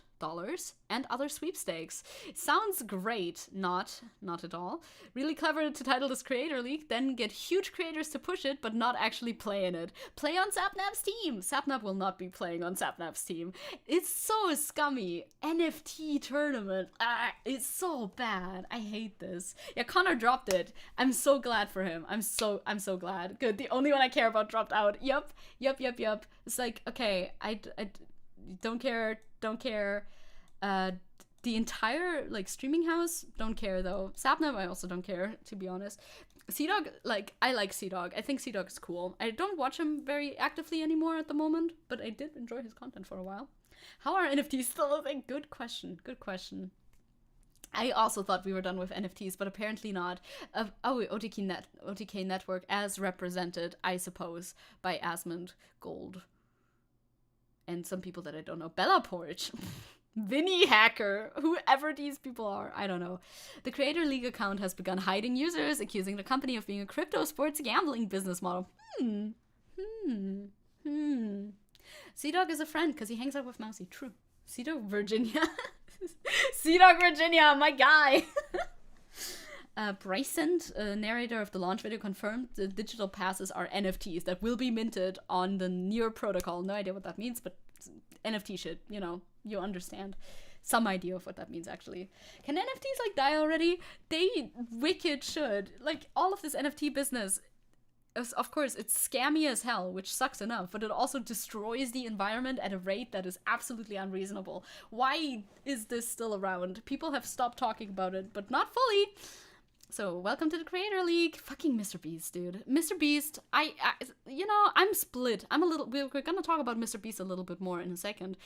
and other sweepstakes. Sounds great. Not at all. Really clever to title this Creator League, then get huge creators to push it, but not actually play in it. Play on Sapnap's team. Sapnap will not be playing on Sapnap's team. It's so scummy. NFT tournament. It's so bad. I hate this. Yeah, Connor dropped it. I'm so glad for him. I'm so glad. Good. The only one I care about dropped out. Yup. It's like, okay, I don't care. The entire, like, streaming house, don't care, though. Sapnap, I also don't care, to be honest. Sea-Dog, like, I like Sea-Dog. I think Sea-Dog is cool. I don't watch him very actively anymore at the moment, but I did enjoy his content for a while. How are NFTs still a thing? Good question. I also thought we were done with NFTs, but apparently not. OTK Network, as represented, I suppose, by Asmund Gold. And some people that I don't know. Bella Porch. Vinny Hacker. Whoever these people are. I don't know. The Creator League account has begun hiding users, accusing the company of being a crypto sports gambling business model. Sea-Dog is a friend because he hangs out with Mousy. True. Sea-Dog Virginia. Sea-Dog Virginia, my guy. Bryson, narrator of the launch video, confirmed the digital passes are NFTs that will be minted on the Near protocol. No idea what that means, but NFT shit, you know, you understand. Some idea of what that means, actually. Can NFTs, like, die already? They wicked should. Like, all of this NFT business, of course, it's scammy as hell, which sucks enough, but it also destroys the environment at a rate that is absolutely unreasonable. Why is this still around? People have stopped talking about it, but not fully. So, welcome to the Creator League. Fucking Mr. Beast, dude. Mr. Beast, you know, I'm split. We're gonna talk about Mr. Beast a little bit more in a second.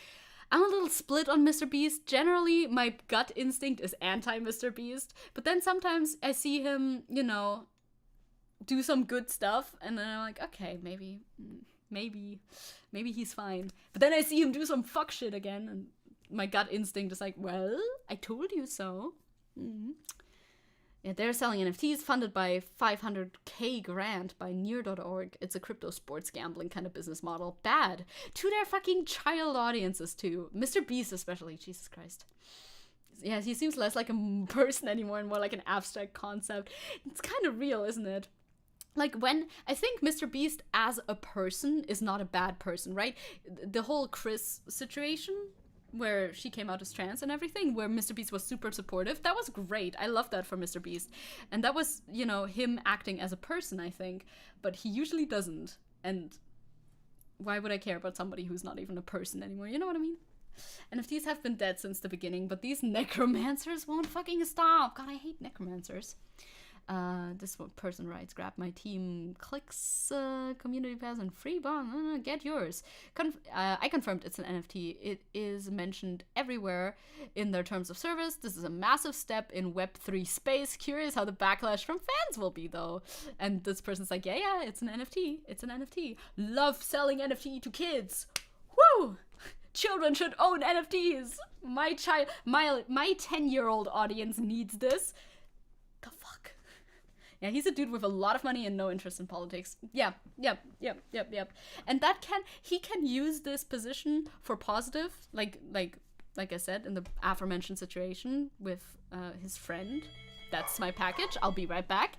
I'm a little split on Mr. Beast. Generally, my gut instinct is anti-Mr. Beast, but then sometimes I see him, you know, do some good stuff, and then I'm like, okay, maybe he's fine. But then I see him do some fuck shit again, and my gut instinct is like, well, I told you so. Yeah, they're selling NFTs funded by 500K grant by near.org. It's a crypto sports gambling kind of business model. Bad. To their fucking child audiences, too. Mr. Beast especially. Jesus Christ. Yeah, he seems less like a person anymore and more like an abstract concept. It's kind of real, isn't it? Like, when I think Mr. Beast as a person is not a bad person, right? The whole Chris situation, where she came out as trans and everything, where Mr. Beast was super supportive. That was great. I love that for Mr. Beast. And that was, you know, him acting as a person, I think. But he usually doesn't. And why would I care about somebody who's not even a person anymore? You know what I mean? NFTs have been dead since the beginning, but these necromancers won't fucking stop. God, I hate necromancers. This person writes, grab my team, clicks, community pass, and free bond, get yours. I confirmed it's an NFT. It is mentioned everywhere in their terms of service. This is a massive step in Web3 space. Curious how the backlash from fans will be, though. And this person's like, yeah, it's an NFT. It's an NFT. Love selling NFT to kids. Woo! Children should own NFTs. My 10-year-old audience needs this. The fuck? Yeah, he's a dude with a lot of money and no interest in politics. Yep. And he can use this position for positive, like I said, in the aforementioned situation with his friend. That's my package. I'll be right back.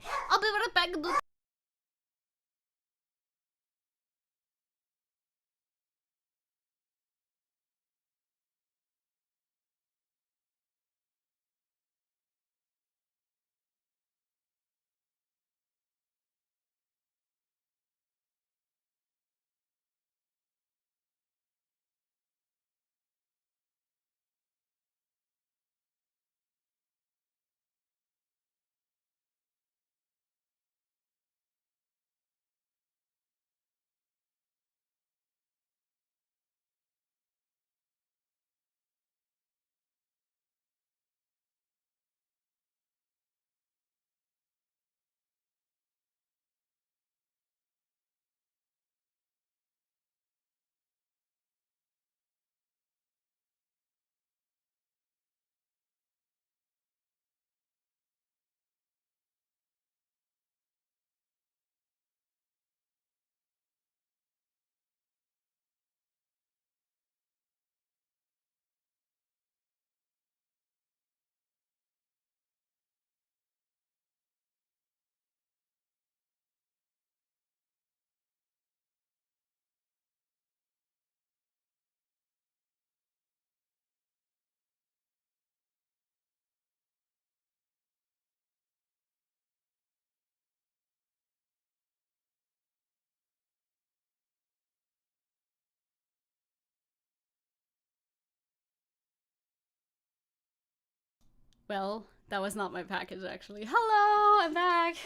Well, that was not my package, actually. Hello, I'm back.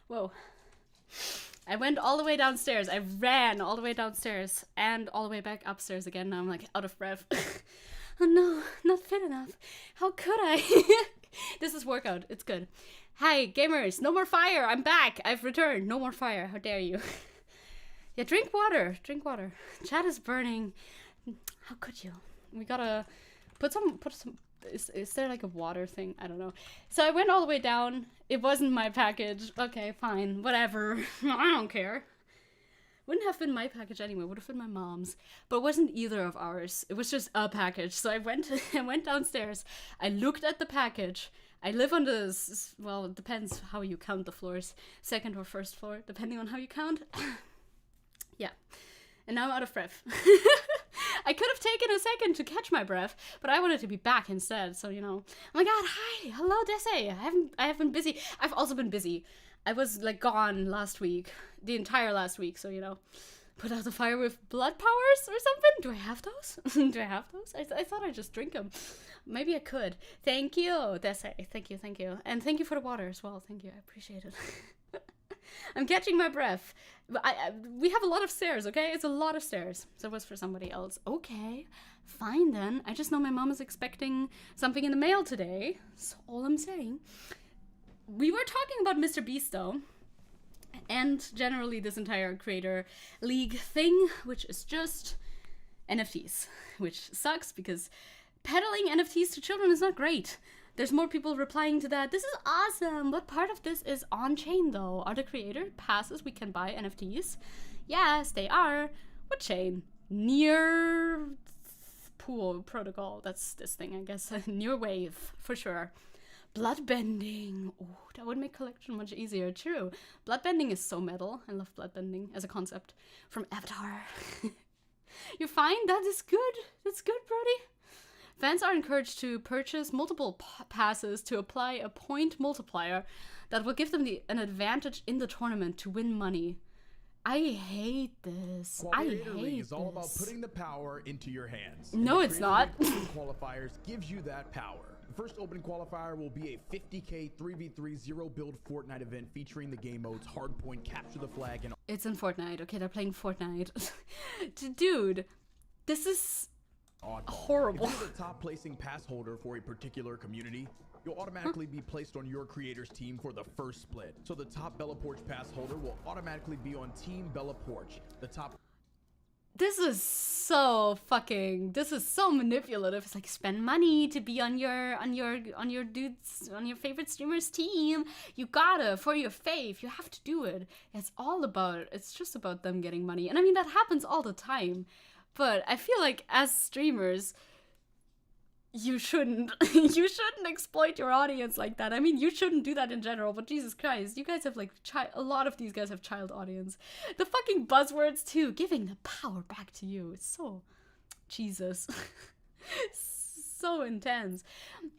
Whoa. I went all the way downstairs. I ran all the way downstairs and all the way back upstairs again. Now I'm like out of breath. Oh no, not fit enough. How could I? This is workout. It's good. Hi, gamers. No more fire. I'm back. I've returned. No more fire. How dare you? Yeah, drink water. Drink water. Chat is burning. How could you? We gotta put some. Is there like a water thing? I don't know. So I went all the way down. It wasn't my package. Okay, fine. Whatever. I don't care. Wouldn't have been my package anyway. Would have been my mom's. But it wasn't either of ours. It was just a package. So I went downstairs. I looked at the package. I live on the, well, it depends how you count the floors. Second or first floor, depending on how you count. Yeah. And now I'm out of breath. I could have taken a second to catch my breath, but I wanted to be back instead. So, you know. Oh my god, hi. Hello, Desi. I have been busy. I've also been busy. I was like gone last week. The entire last week, so, you know. Put out the fire with blood powers or something? Do I have those? Do I have those? I thought I'd just drink them. Maybe I could. Thank you, Desi. Thank you, thank you. And thank you for the water as well. Thank you. I appreciate it. I'm catching my breath. We have a lot of stairs, okay? It's a lot of stairs. So it was for somebody else. Okay, fine then. I just know my mom is expecting something in the mail today. That's all I'm saying. We were talking about Mr. Beast, though. And generally this entire creator league thing, which is just NFTs. Which sucks because peddling NFTs to children is not great. There's more people replying to that. This is awesome. What part of this is on-chain, though? Are the creator passes we can buy NFTs? Yes, they are. What chain? Near Pool Protocol. That's this thing, I guess. Near Wave, for sure. Bloodbending. Oh, that would make collection much easier. True. Bloodbending is so metal. I love bloodbending as a concept. From Avatar. You're fine? That is good. That's good, Brody. Fans are encouraged to purchase multiple passes to apply a point multiplier that will give them an advantage in the tournament to win money. I hate this. I hate this. It's all about putting the power into your hands. No, it's not. Qualifiers gives you that power. The first open qualifier will be a 50k 3v3 zero build Fortnite event featuring the game modes Hardpoint, Capture the Flag, and it's in Fortnite. Okay, they're playing Fortnite. Dude, this is horrible. If you're the top placing pass holder for a particular community, you'll automatically be placed on your creator's team for the first split. So the top Bella Porch pass holder will automatically be on Team Bella Porch. The top. This is so manipulative. It's like spend money to be on your favorite streamer's team. You gotta, for your fave, you have to do it. It's just about them getting money. And I mean, that happens all the time. But I feel like as streamers, you shouldn't exploit your audience like that. I mean, you shouldn't do that in general, but Jesus Christ, you guys have like a lot of these guys have child audience. The fucking buzzwords too, giving the power back to you. It's so Jesus. So intense.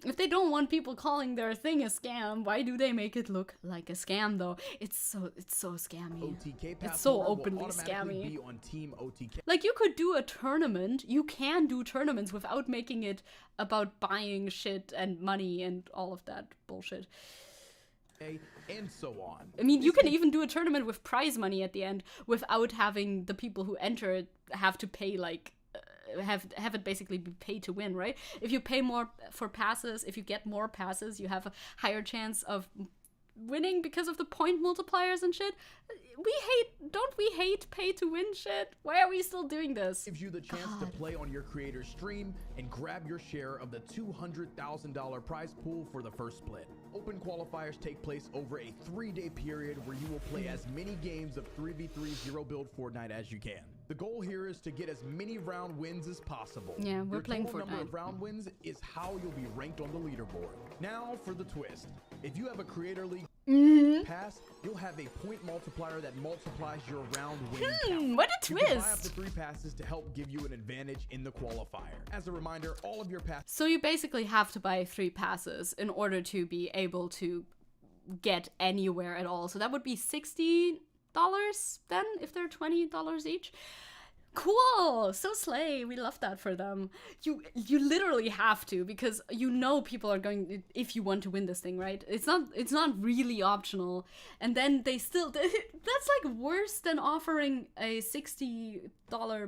If they don't want people calling their thing a scam, why do they make it look like a scam though? It's so scammy. It's so openly scammy. On Team OTK. Like, you could do a tournament. You can do tournaments without making it about buying shit and money and all of that bullshit. And so on. I mean, you can even do a tournament with prize money at the end without having the people who enter it have to pay like have it basically be pay to win, right? If you pay more for passes, if you get more passes, you have a higher chance of winning because of the point multipliers and shit. Don't we hate pay to win shit? Why are we still doing this? Gives you the chance to play on your creator's stream and grab your share of the $200,000 prize pool for the first split. Open qualifiers take place over a 3-day period where you will play as many games of 3v3 zero build Fortnite as you can. The goal here is to get as many round wins as possible. Yeah, we're playing Fortnite. Your number Fortnite. of round wins is how you'll be ranked on the leaderboard. Now for the twist. If you have a creator league pass, you'll have a point multiplier that multiplies your round win count. What a You can buy up twist! to 3 passes to help give you an advantage in the qualifier. As a reminder, all of your passes So you basically have to buy 3 passes in order to be able to get anywhere at all. So that would be $60 then, if they're $20 each. Cool, so slay. We love that for them. You literally have to, because you know people are going, if you want to win this thing, right? It's not really optional. And then they still, that's like worse than offering a $60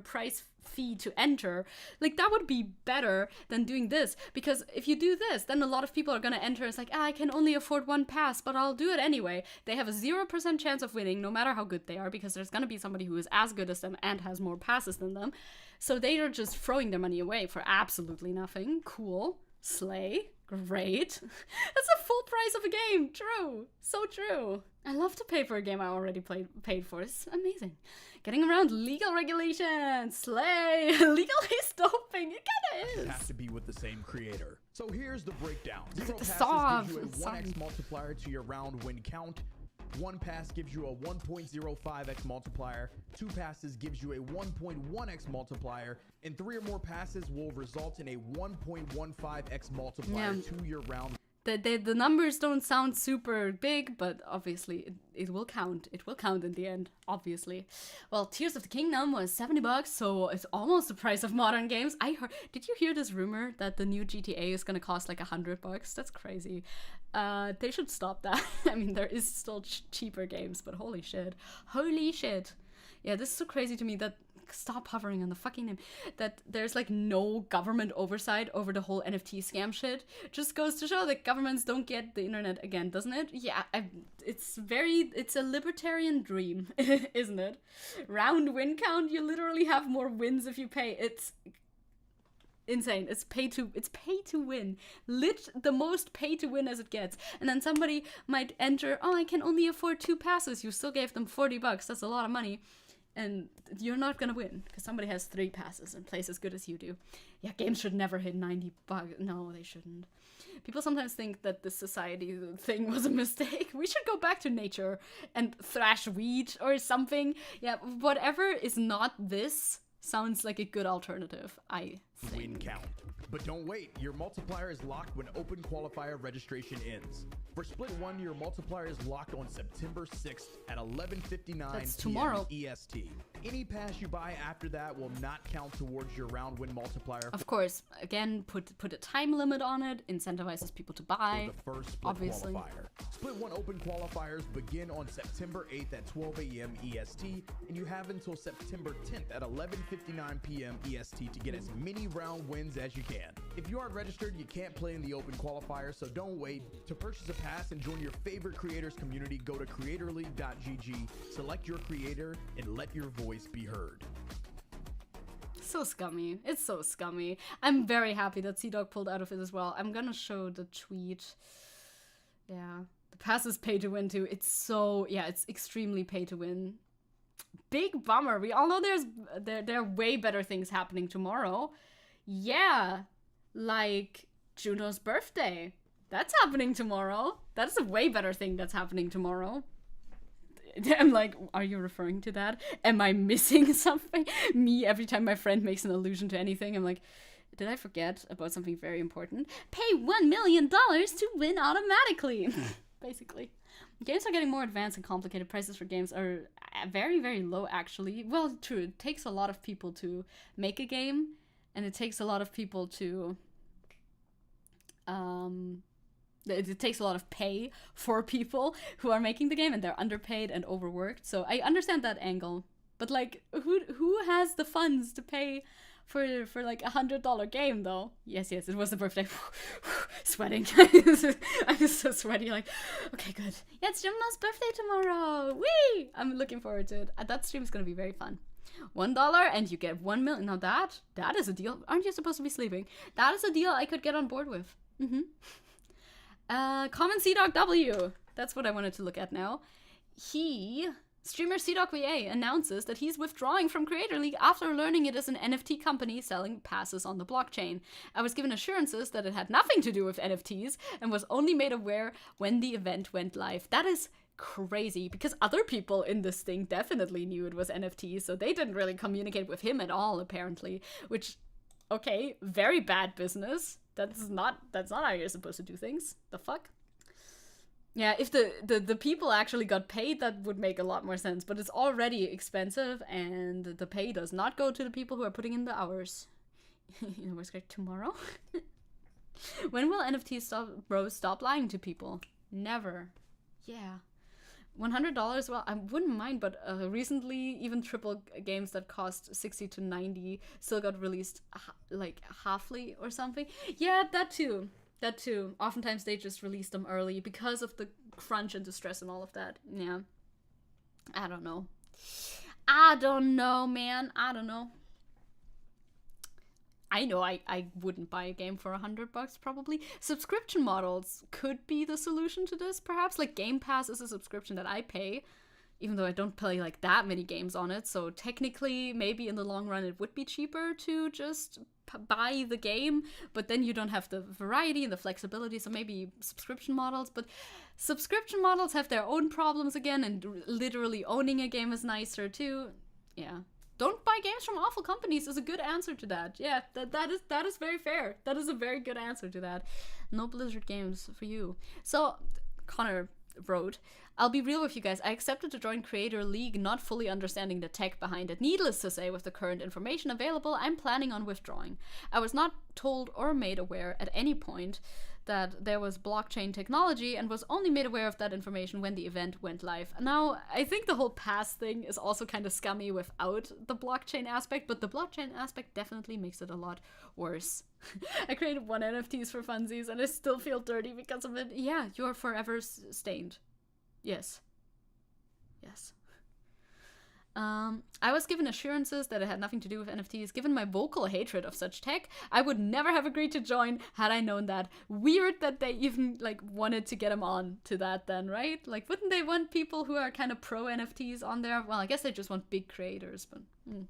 price fee to enter. Like, that would be better than doing this, because if you do this, then a lot of people are gonna enter. It's like, I can only afford one pass, but I'll do it anyway. They have a 0% chance of winning, no matter how good they are, because there's gonna be somebody who is as good as them and has more passes than them. So they are just throwing their money away for absolutely nothing. Cool. Slay. Great. That's a full price of a game. True. So true. I love to pay for a game I already paid for. It's amazing. Getting around legal regulations. Slay. Legalized doping. It kinda is. It has to be with the same creator. So here's the breakdown. Zero Stop. passes gives you a 1x multiplier to your round win count. 1 pass gives you a 1.05x multiplier, 2 passes gives you a 1.1x multiplier, and 3 or more passes will result in a 1.15x multiplier to your round. The numbers don't sound super big, but obviously it will count. It will count in the end, obviously. Well, Tears of the Kingdom was $70, so it's almost the price of modern games. Did you hear this rumor that the new GTA is gonna cost like $100? That's crazy. They should stop that. I mean, there is still cheaper games, but holy shit. Holy shit. Yeah, this is so crazy to me that, stop hovering on the fucking name, that there's like no government oversight over the whole NFT scam shit. Just goes to show that governments don't get the internet again, doesn't it? Yeah, it's a libertarian dream, isn't it? Round win count, you literally have more wins if you pay. It's insane. It's pay to win. The most pay to win as it gets. And then somebody might enter, oh, I can only afford 2 passes. You still gave them $40. That's a lot of money. And you're not gonna win because somebody has 3 passes and plays as good as you do. Yeah, games should never hit $90. No, they shouldn't. People sometimes think that the society thing was a mistake. We should go back to nature and thrash wheat or something. Yeah, whatever is not this sounds like a good alternative, I think. Win count. But don't wait, your multiplier is locked when open qualifier registration ends. For Split 1, your multiplier is locked on September 6th at 11:59 tomorrow. p.m. EST. Any pass you buy after that will not count towards your round win multiplier. Of course, again, put a time limit on it, incentivizes people to buy. For the first split obviously. Qualifier. Split 1 open qualifiers begin on September 8th at 12 a.m. EST, and you have until September 10th at 11:59 p.m. EST to get as many round wins as you can. If you aren't registered, you can't play in the open qualifier, so don't wait. To purchase a pass and join your favorite creators community, go to creatorleague.gg, select your creator, and let your voice be heard. So scummy. It's so scummy. I'm very happy that Sea-Dog pulled out of it as well. I'm gonna show the tweet. Yeah. The pass is pay to win too. It's extremely pay to win. Big bummer. We all know there are way better things happening tomorrow. Yeah. Like Juno's birthday. That's happening tomorrow. That's a way better thing that's happening tomorrow. I'm like, are you referring to that? Am I missing something? Me, every time my friend makes an allusion to anything, I'm like, did I forget about something very important? Pay $1 million to win automatically. Basically. Games are getting more advanced and complicated. Prices for games are very, very low, actually. Well, true. It takes a lot of people to make a game, and it takes a lot of people to... It takes a lot of pay for people who are making the game, and they're underpaid and overworked. So I understand that angle. But like, who has the funds to pay for like $100 game though? Yes, it was the birthday. Sweating. I'm so sweaty. Like, okay, good. Yeah, it's Jimna's birthday tomorrow. Whee! I'm looking forward to it. That stream is gonna be very fun. $1 and you get 1 million. Now that is a deal. Aren't you supposed to be sleeping? That is a deal I could get on board with. Common Sea-Dog W. That's what I wanted to look at now. Streamer Sea-Dog VA announces that he's withdrawing from Creator League after learning it is an NFT company selling passes on the blockchain. I was given assurances that it had nothing to do with NFTs and was only made aware when the event went live. That is crazy, because other people in this thing definitely knew it was NFTs, so they didn't really communicate with him at all, apparently. Which, okay, very bad business. That's not how you're supposed to do things. The fuck? Yeah, if the people actually got paid, that would make a lot more sense. But it's already expensive, and the pay does not go to the people who are putting in the hours. You know what's great? Tomorrow? When will NFTs stop lying to people? Never. Yeah. $100, well, I wouldn't mind, but recently even triple games that cost 60 to 90 still got released like halfly or something. Yeah, that too. That too. Oftentimes they just release them early because of the crunch and distress and all of that. Yeah. I don't know. I don't know, man. I don't know. I know I wouldn't buy a game for $100 probably. Subscription models could be the solution to this, perhaps. Like Game Pass is a subscription that I pay, even though I don't play like that many games on it. So technically, maybe in the long run, it would be cheaper to just buy the game, but then you don't have the variety and the flexibility. So maybe subscription models, but subscription models have their own problems again, and literally owning a game is nicer too. Yeah. Don't buy games from awful companies is a good answer to that. Yeah, that is very fair. That is a very good answer to that. No Blizzard games for you. So, Connor wrote, I'll be real with you guys. I accepted to join Creator League not fully understanding the tech behind it. Needless to say, with the current information available, I'm planning on withdrawing. I was not told or made aware at any point that there was blockchain technology, and was only made aware of that information when the event went live. Now, I think the whole pass thing is also kind of scummy without the blockchain aspect, but the blockchain aspect definitely makes it a lot worse. I created 1 NFTs for funsies, and I still feel dirty because of it. Yeah, you're forever stained. Yes. Yes. I was given assurances that it had nothing to do with NFTs. Given my vocal hatred of such tech, I would never have agreed to join had I known that. Weird that they even, like, wanted to get him on to that then, right? Like, wouldn't they want people who are kind of pro NFTs on there? Well, I guess they just want big creators, but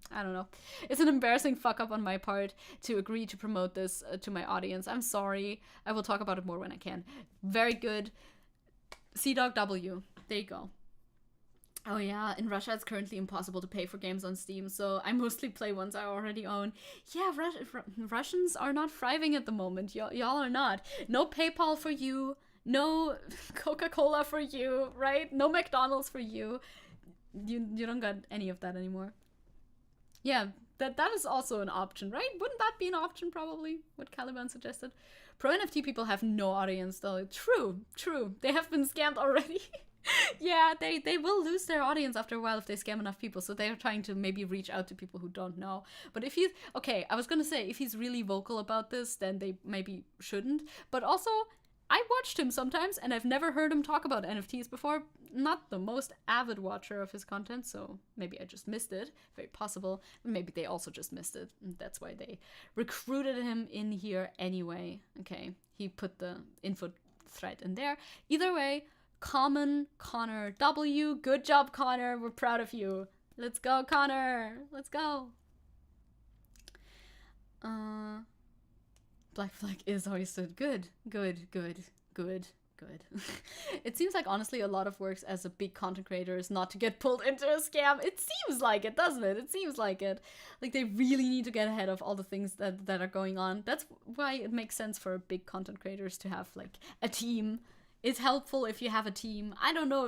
I don't know. It's an embarrassing fuck up on my part to agree to promote this to my audience. I'm sorry. I will talk about it more when I can. Very good. CDogW. There you go. Oh yeah, in Russia it's currently impossible to pay for games on Steam, so I mostly play ones I already own. Yeah, Russians are not thriving at the moment. Y'all are not. No PayPal for you. No Coca-Cola for you, right? No McDonald's for you. You don't got any of that anymore. Yeah, that is also an option, right? Wouldn't that be an option probably? What Caliban suggested. Pro NFT people have no audience though. True. They have been scammed already. Yeah, they will lose their audience after a while if they scam enough people, so they're trying to maybe reach out to people who don't know. But if okay, I was gonna say, if he's really vocal about this, then they maybe shouldn't. But also, I watched him sometimes, and I've never heard him talk about NFTs before. Not the most avid watcher of his content, so maybe I just missed it. Very possible. Maybe they also just missed it, and that's why they recruited him in here anyway. Okay, he put the info thread in there. Either way, Common Connor W. Good job, Connor. We're proud of you. Let's go, Connor. Let's go. Black flag is hoisted. Good. It seems like, honestly, a lot of works as a big content creator is not to get pulled into a scam. It seems like it, doesn't it? It seems like it. Like, they really need to get ahead of all the things that are going on. That's why it makes sense for big content creators to have, like, a team. It's helpful if you have a team. I don't know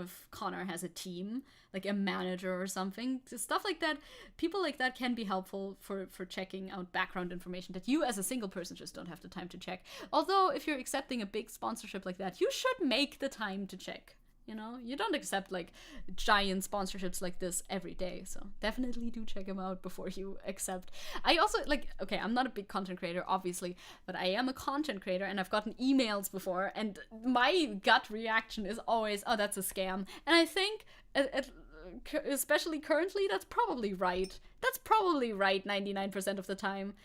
if Connor has a team, like a manager or something. Stuff like that. People like that can be helpful for checking out background information that you as a single person just don't have the time to check. Although if you're accepting a big sponsorship like that, you should make the time to check. You know, you don't accept like giant sponsorships like this every day. So definitely do check them out before you accept. I also okay, I'm not a big content creator, obviously, but I am a content creator and I've gotten emails before, and my gut reaction is always, oh, that's a scam. And I think, especially currently, that's probably right. That's probably right 99% of the time.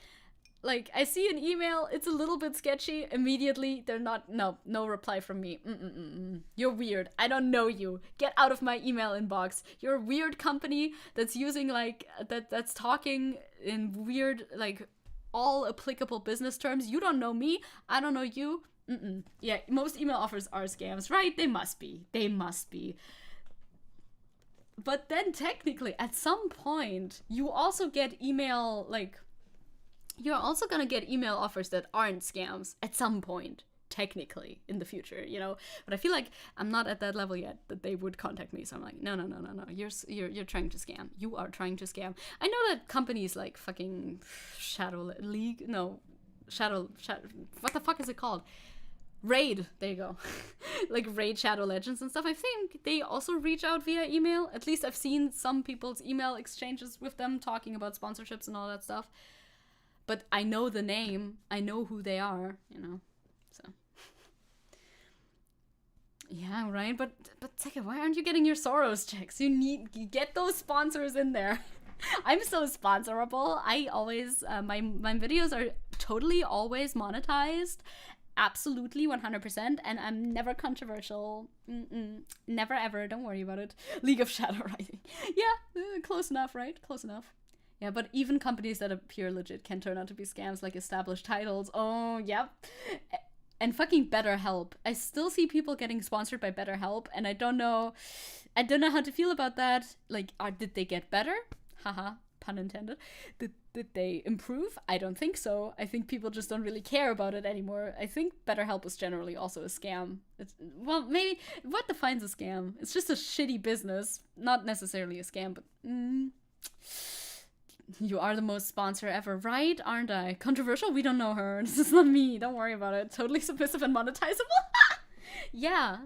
Like, I see an email, it's a little bit sketchy, immediately, they're not, no reply from me. You're weird, I don't know you. Get out of my email inbox. You're a weird company that's using, like, that's talking in weird, like, all applicable business terms. You don't know me, I don't know you. Yeah, most email offers are scams, right? They must be. But then, technically, at some point, you also get email, like, you're also gonna get email offers that aren't scams at some point. technically in the future, you know. But I feel like I'm not at that level yet that they would contact me. So I'm like, no. You're trying to scam. You are trying to scam. I know that companies like fucking Shadow League, no, Shadow, what the fuck is it called? Raid, there you go. Like Raid Shadow Legends and stuff. I think they also reach out via email. At least I've seen some people's email exchanges with them talking about sponsorships and all that stuff. But I know the name. I know who they are, you know. So yeah, right. But Zecke, why aren't you getting your Soros checks? You get those sponsors in there. I'm so sponsorable. I always my videos are totally always monetized. Absolutely 100%, and I'm never controversial. Never ever, don't worry about it. League of Shadow Rising. Yeah, close enough, right? Close enough. Yeah, but even companies that appear legit can turn out to be scams, like established titles. Oh, yep. And fucking BetterHelp. I still see people getting sponsored by BetterHelp, and I don't know how to feel about that. Like, did they get better? Haha, pun intended. Did they improve? I don't think so. I think people just don't really care about it anymore. I think BetterHelp is generally also a scam. Well, maybe, what defines a scam? It's just a shitty business. Not necessarily a scam, but you are the most sponsor ever, right? Aren't I? Controversial? We don't know her. This is not me. Don't worry about it. Totally submissive and monetizable. Yeah.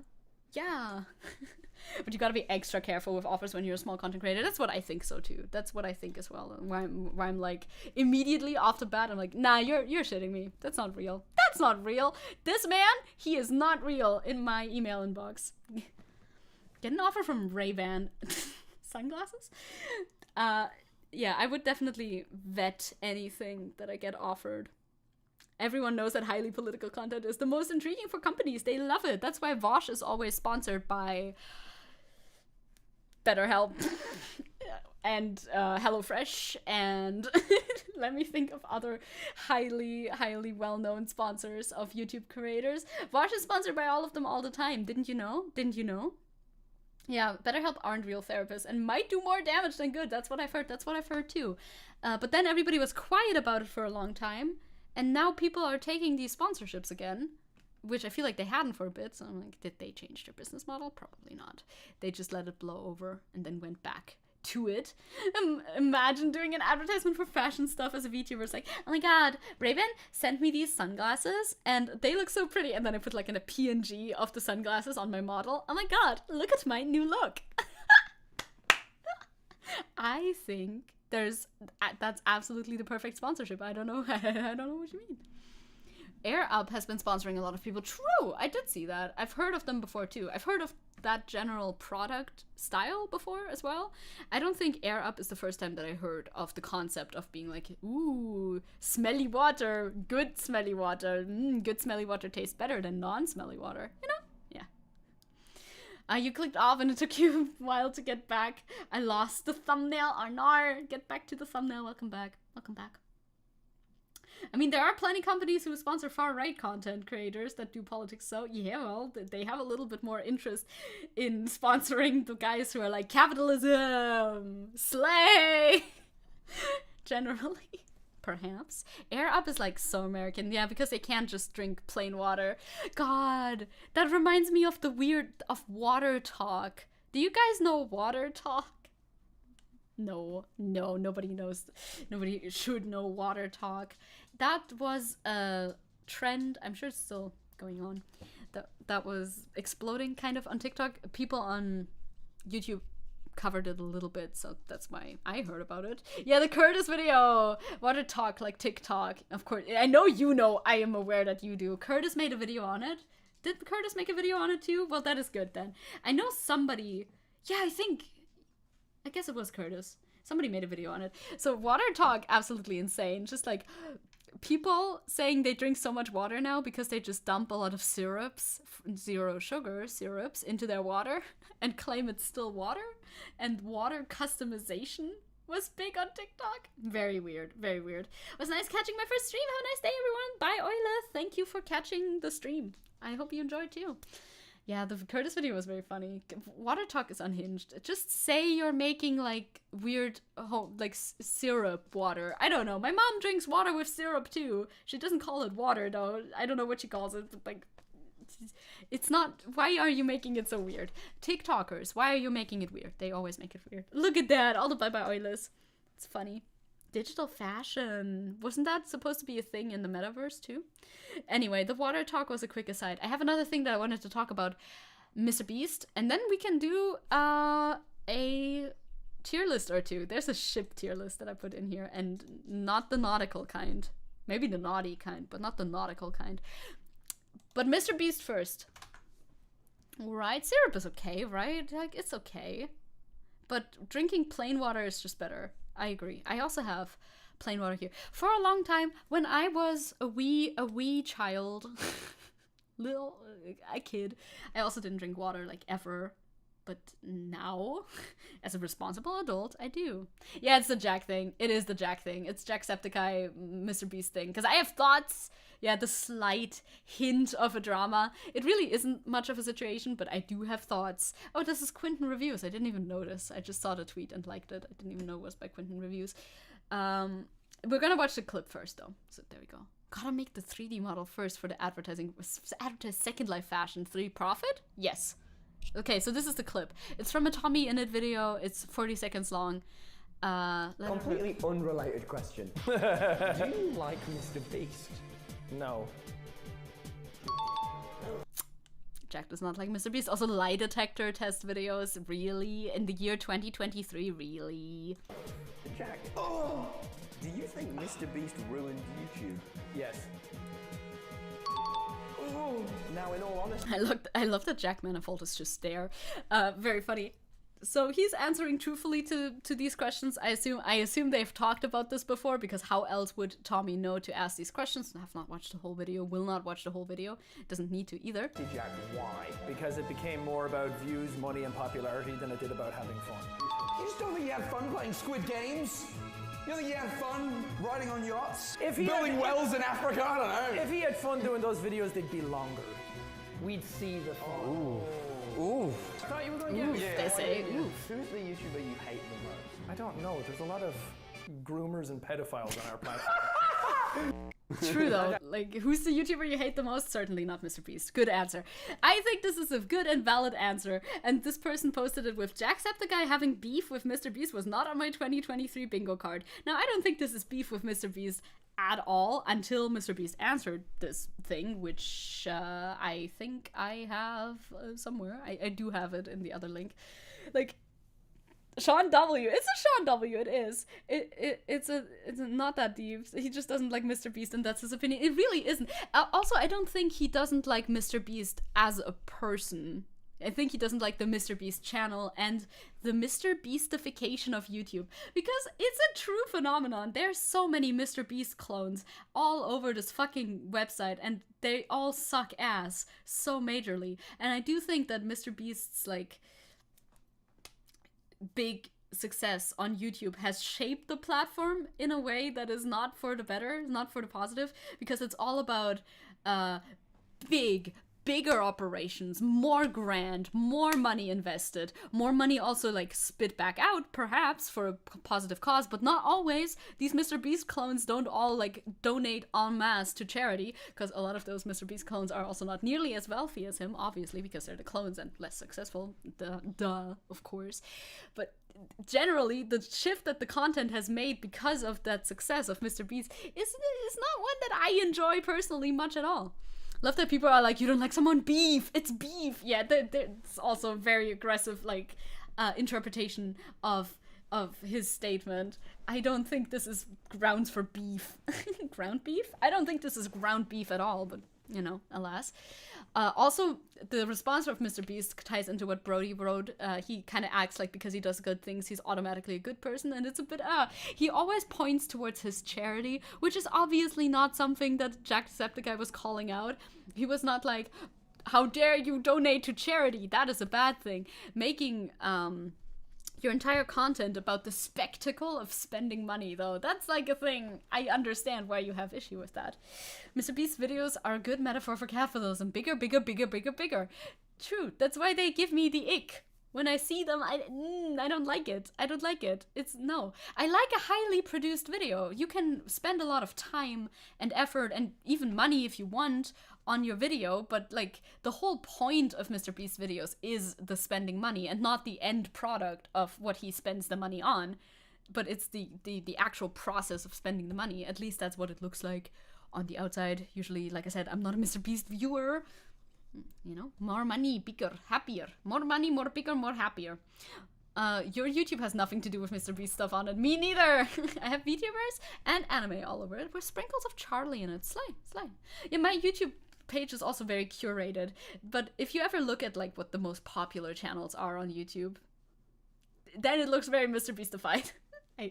But you gotta be extra careful with offers when you're a small content creator. That's what I think so too. That's what I think as well. Where I'm like, immediately off the bat, I'm like, nah, you're shitting me. That's not real. That's not real. This man, he is not real in my email inbox. Get an offer from Ray-Ban. Sunglasses? Yeah, I would definitely vet anything that I get offered. Everyone knows that highly political content is the most intriguing for companies. They love it. That's why Vosh is always sponsored by BetterHelp and HelloFresh and let me think of other highly well-known sponsors of YouTube creators. Vosh is sponsored by all of them all the time. Didn't you know? Yeah, BetterHelp aren't real therapists and might do more damage than good. That's what I've heard too. But then everybody was quiet about it for a long time. And now people are taking these sponsorships again, which I feel like they hadn't for a bit. So I'm like, did they change their business model? Probably not. They just let it blow over and then went back to it. Imagine doing an advertisement for fashion stuff as a VTuber. It's like, oh my god, Ray-Ban sent me these sunglasses and they look so pretty. And then I put like in a PNG of the sunglasses on my model. Oh my god, look at my new look. I think that's absolutely the perfect sponsorship. I don't know what you mean. Air Up has been sponsoring a lot of people. True, I did see that. I've heard of them before too. I've heard of that general product style before as well. I don't think Air Up is the first time that I heard of the concept of being like, ooh, smelly water, good smelly water. Good smelly water tastes better than non-smelly water. You know? You clicked off and it took you a while to get back. I lost the thumbnail. Arnar, get back to the thumbnail. Welcome back. I mean, there are plenty of companies who sponsor far-right content creators that do politics. So, yeah, well, they have a little bit more interest in sponsoring the guys who are like, capitalism, slay, generally. Perhaps. Air Up is like so American. Yeah, because they can't just drink plain water. God, that reminds me of water talk. Do you guys know water talk? No, nobody knows. Nobody should know water talk. That was a trend. I'm sure it's still going on. That was exploding kind of on TikTok. People on YouTube covered it a little bit, so that's why I heard about it. Yeah, the Curtis video! Water talk like TikTok. Of course, I know you know, I am aware that you do. Curtis made a video on it. Did Curtis make a video on it too? Well, that is good then. I know somebody, yeah, I guess it was Curtis. Somebody made a video on it. So water talk, absolutely insane. Just like people saying they drink so much water now because they just dump a lot of syrups, zero sugar syrups into their water and claim it's still water. And water customization was big on TikTok. Very weird, very weird. It was nice catching my first stream. Have a nice day, everyone. Bye, Oila. Thank you for catching the stream. I hope you enjoyed too. Yeah, the Curtis video was very funny. Water talk is unhinged. Just say you're making like weird, syrup water. I don't know. My mom drinks water with syrup too. She doesn't call it water though. I don't know what she calls it, but like, it's not. Why are you making it so weird? TikTokers, why are you making it weird? They always make it weird. Look at that. All the bye-bye oilers. It's funny. Digital fashion. Wasn't that supposed to be a thing in the metaverse too? Anyway, the water talk was a quick aside. I have another thing that I wanted to talk about, Mr. Beast, and then we can do a tier list or two. There's a ship tier list that I put in here, and not the nautical kind. Maybe the naughty kind, but not the nautical kind. But Mr. Beast first. Right, syrup is okay, right? Like, it's okay. But drinking plain water is just better. I agree. I also have plain water here. For a long time, when I was a wee child, a kid, I also didn't drink water, like, ever. But now, as a responsible adult, I do. Yeah, it's the Jack thing. It is the Jack thing. It's Jacksepticeye, Mr. Beast thing. Because I have thoughts. Yeah, the slight hint of a drama. It really isn't much of a situation, but I do have thoughts. Oh, this is Quentin Reviews. I didn't even notice. I just saw the tweet and liked it. I didn't even know it was by Quentin Reviews. We're gonna watch the clip first, though. So there we go. Gotta make the 3D model first for the advertising. Advertise Second Life Fashion 3 profit? Yes. Okay, so this is the clip. It's from a Tommy Innit video. It's 40 seconds long. Completely unrelated question. Do you like Mr. Beast? No. Jack does not like Mr. Beast. Also, lie detector test videos. Really? In the year 2023? Really? Jack, do you think Mr. Beast ruined YouTube? Yes. Now, in all honesty, I love that Jack Manifold is just there. Very funny. So he's answering truthfully to these questions. I assume they've talked about this before, because how else would Tommy know to ask these questions? I have not watched the whole video, will not watch the whole video. Doesn't need to either. Jack, why? Because it became more about views, money, and popularity than it did about having fun. You just don't think you have fun playing Squid Games? You don't think you have fun riding on yachts? Building wells in Africa? I don't know. If he had fun doing those videos, they'd be longer. We'd see the fun. Ooh. I thought you were going to get They say, oof. who's the YouTuber you hate the most? I don't know. There's a lot of groomers and pedophiles on our platform. True though. Like, who's the YouTuber you hate the most? Certainly not Mr. Beast. Good answer. I think this is a good and valid answer. And this person posted it with Jacksepticeye having beef with Mr. Beast was not on my 2023 bingo card. Now, I don't think this is beef with Mr. Beast at all until Mr. Beast answered this thing, which I think I have somewhere. I do have it in the other link. Like, Sean W. It's a Sean W. It is. It's not that deep. He just doesn't like Mr. Beast, and that's his opinion. It really isn't. Also, I don't think he doesn't like Mr. Beast as a person. I think he doesn't like the Mr. Beast channel and the Mr. Beastification of YouTube, because it's a true phenomenon. There's so many Mr. Beast clones all over this fucking website, and they all suck ass so majorly. And I do think that Mr. Beast's like big success on YouTube has shaped the platform in a way that is not for the better, not for the positive, because it's all about bigger operations, more grand, more money invested, more money also like spit back out perhaps for a positive cause, but not always. These Mr. Beast clones don't all like donate en masse to charity, because a lot of those Mr. Beast clones are also not nearly as wealthy as him, obviously, because they're the clones and less successful, duh, of course. But generally, the shift that the content has made because of that success of Mr. Beast is not one that I enjoy personally much at all. Love that people are like, you don't like someone, beef, it's beef. Yeah, it's also a very aggressive like interpretation of his statement. I don't think this is grounds for beef. Ground beef? I don't think this is ground beef at all, but you know, alas. Also, the response of Mr. Beast ties into what Brody wrote. He kind of acts like because he does good things, he's automatically a good person, and it's a bit, he always points towards his charity, which is obviously not something that Jacksepticeye was calling out. He was not like, how dare you donate to charity, that is a bad thing. Making, your entire content about the spectacle of spending money, though, that's like a thing. I understand why you have issue with that. Mr. Beast's videos are a good metaphor for capitalism. Bigger, bigger, bigger, bigger, bigger. True. That's why they give me the ick. When I see them, I don't like it. I don't like it. No. I like a highly produced video. You can spend a lot of time and effort and even money if you want on your video, but like the whole point of MrBeast videos is the spending money and not the end product of what he spends the money on, but it's the actual process of spending the money. At least that's what it looks like on the outside. Usually, like I said, I'm not a MrBeast viewer. You know, more money, bigger, happier. More money, more bigger, more happier. Your YouTube has nothing to do with MrBeast stuff on it. Me neither. I have VTubers and anime all over it with sprinkles of Charlie in it. Slay. Yeah, my YouTube page is also very curated. But if you ever look at like what the most popular channels are on YouTube, then it looks very MrBeastified.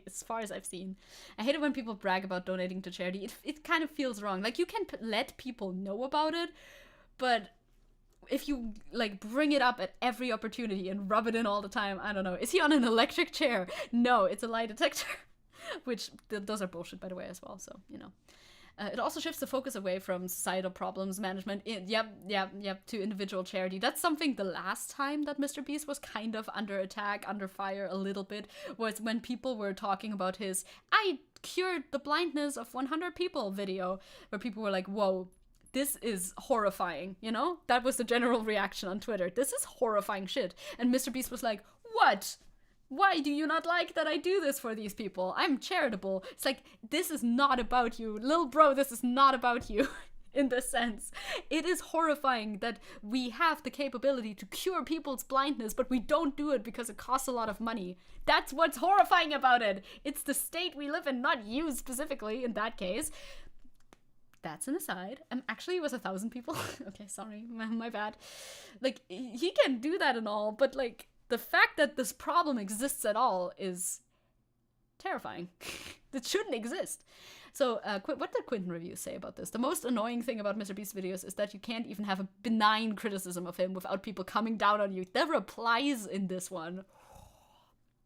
As far as I've seen. I hate it when people brag about donating to charity. It kind of feels wrong. Like, you can let people know about it, but if you like bring it up at every opportunity and rub it in all the time, I don't know. Is he on an electric chair? No, it's a lie detector. Which, those are bullshit, by the way, as well, so, you know. It also shifts the focus away from societal problems management, to individual charity. That's something the last time that MrBeast was kind of under attack, under fire a little bit, was when people were talking about his "I cured the blindness of 100 people" video, where people were like, whoa, this is horrifying, you know? That was the general reaction on Twitter. This is horrifying shit. And MrBeast was like, what? Why do you not like that I do this for these people? I'm charitable. It's like, this is not about you. Lil bro, this is not about you. In this sense. It is horrifying that we have the capability to cure people's blindness, but we don't do it because it costs a lot of money. That's what's horrifying about it. It's the state we live in, not you specifically in that case. That's an aside. Actually, it was 1,000 people. Okay, sorry, my bad. Like, he can do that and all, but like, the fact that this problem exists at all is terrifying. It shouldn't exist. So, what did Quentin Reviews say about this? The most annoying thing about MrBeast videos is that you can't even have a benign criticism of him without people coming down on you. The replies in this one,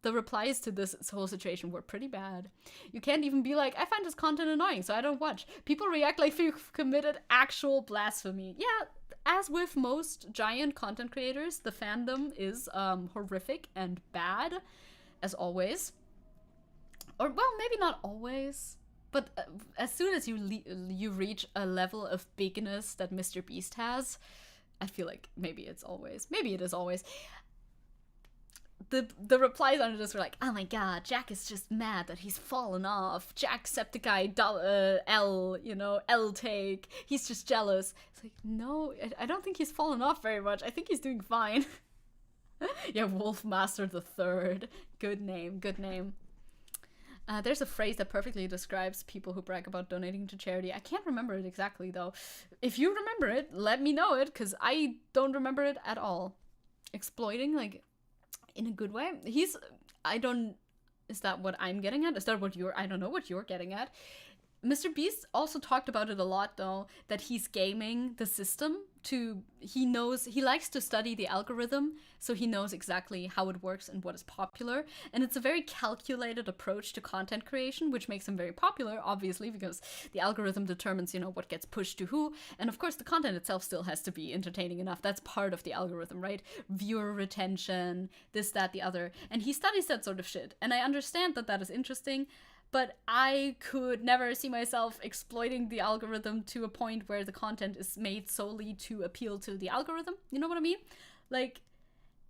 the replies to this whole situation were pretty bad. You can't even be like, I find this content annoying, so I don't watch. People react like you've committed actual blasphemy. Yeah, as with most giant content creators, the fandom is horrific and bad, as always. Or, well, maybe not always. But as soon as you reach a level of bigness that MrBeast has, I feel like maybe it's always. Maybe it is always. The replies under this were like, oh my god, Jack is just mad that he's fallen off. Jacksepticeye, L take. He's just jealous. It's like, no, I don't think he's fallen off very much. I think he's doing fine. Yeah, Wolfmaster the Third. Good name, good name. There's a phrase that perfectly describes people who brag about donating to charity. I can't remember it exactly, though. If you remember it, let me know it, because I don't remember it at all. Exploiting, like, in a good way? Is that what I'm getting at? Is that what I don't know what you're getting at. MrBeast also talked about it a lot, though, that he's gaming the system he likes to study the algorithm, so he knows exactly how it works and what is popular. And it's a very calculated approach to content creation, which makes him very popular, obviously, because the algorithm determines, what gets pushed to who. And of course, the content itself still has to be entertaining enough. That's part of the algorithm, right? Viewer retention, this, that, the other. And he studies that sort of shit. And I understand that that is interesting, but I could never see myself exploiting the algorithm to a point where the content is made solely to appeal to the algorithm. You know what I mean? Like,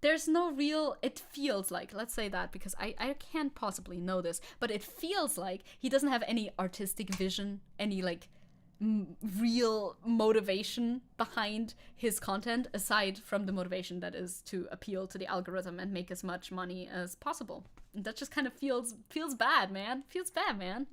there's no real, it feels like, let's say that, because I can't possibly know this, but it feels like he doesn't have any artistic vision, any, like, real motivation behind his content, aside from the motivation that is to appeal to the algorithm and make as much money as possible. And that just kind of feels bad, man. Feels bad, man,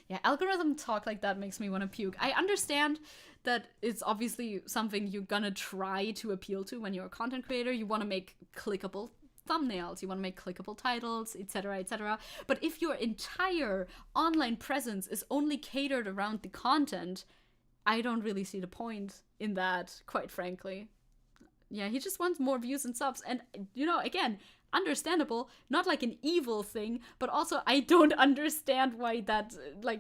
Yeah, algorithm talk like that makes me want to puke. I understand that it's obviously something you're gonna try to appeal to when you're a content creator. You want to make clickable thumbnails, you want to make clickable titles, etc., etc. But if your entire online presence is only catered around the content, I don't really see the point in that, quite frankly. Yeah, he just wants more views and subs. And, again, understandable, not like an evil thing, but also I don't understand why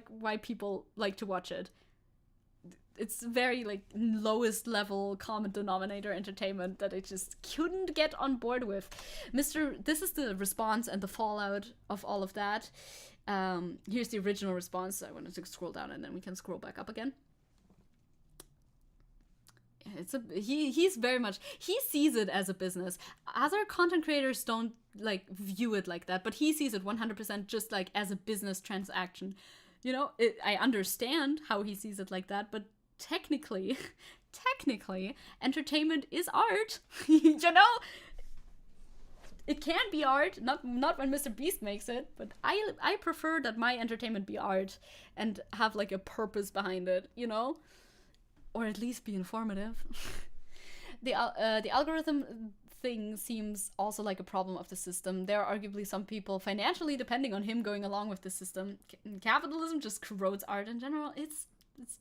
why people like to watch it. it's very like lowest level common denominator entertainment that I just couldn't get on board with. This is the response and the fallout of all of that. Here's the original response. I wanted to scroll down and then we can scroll back up again. He's very much, he sees it as a business. Other content creators don't like view it like that, but he sees it 100% just like as a business transaction. You know, I understand how he sees it like that, but technically, entertainment is art. You know, it can be art, not when Mr. Beast makes it, but I prefer that my entertainment be art and have like a purpose behind it, you know, or at least be informative. The algorithm thing seems also like a problem of the system. There are arguably some people financially depending on him going along with the system. Capitalism just corrodes art in general. It's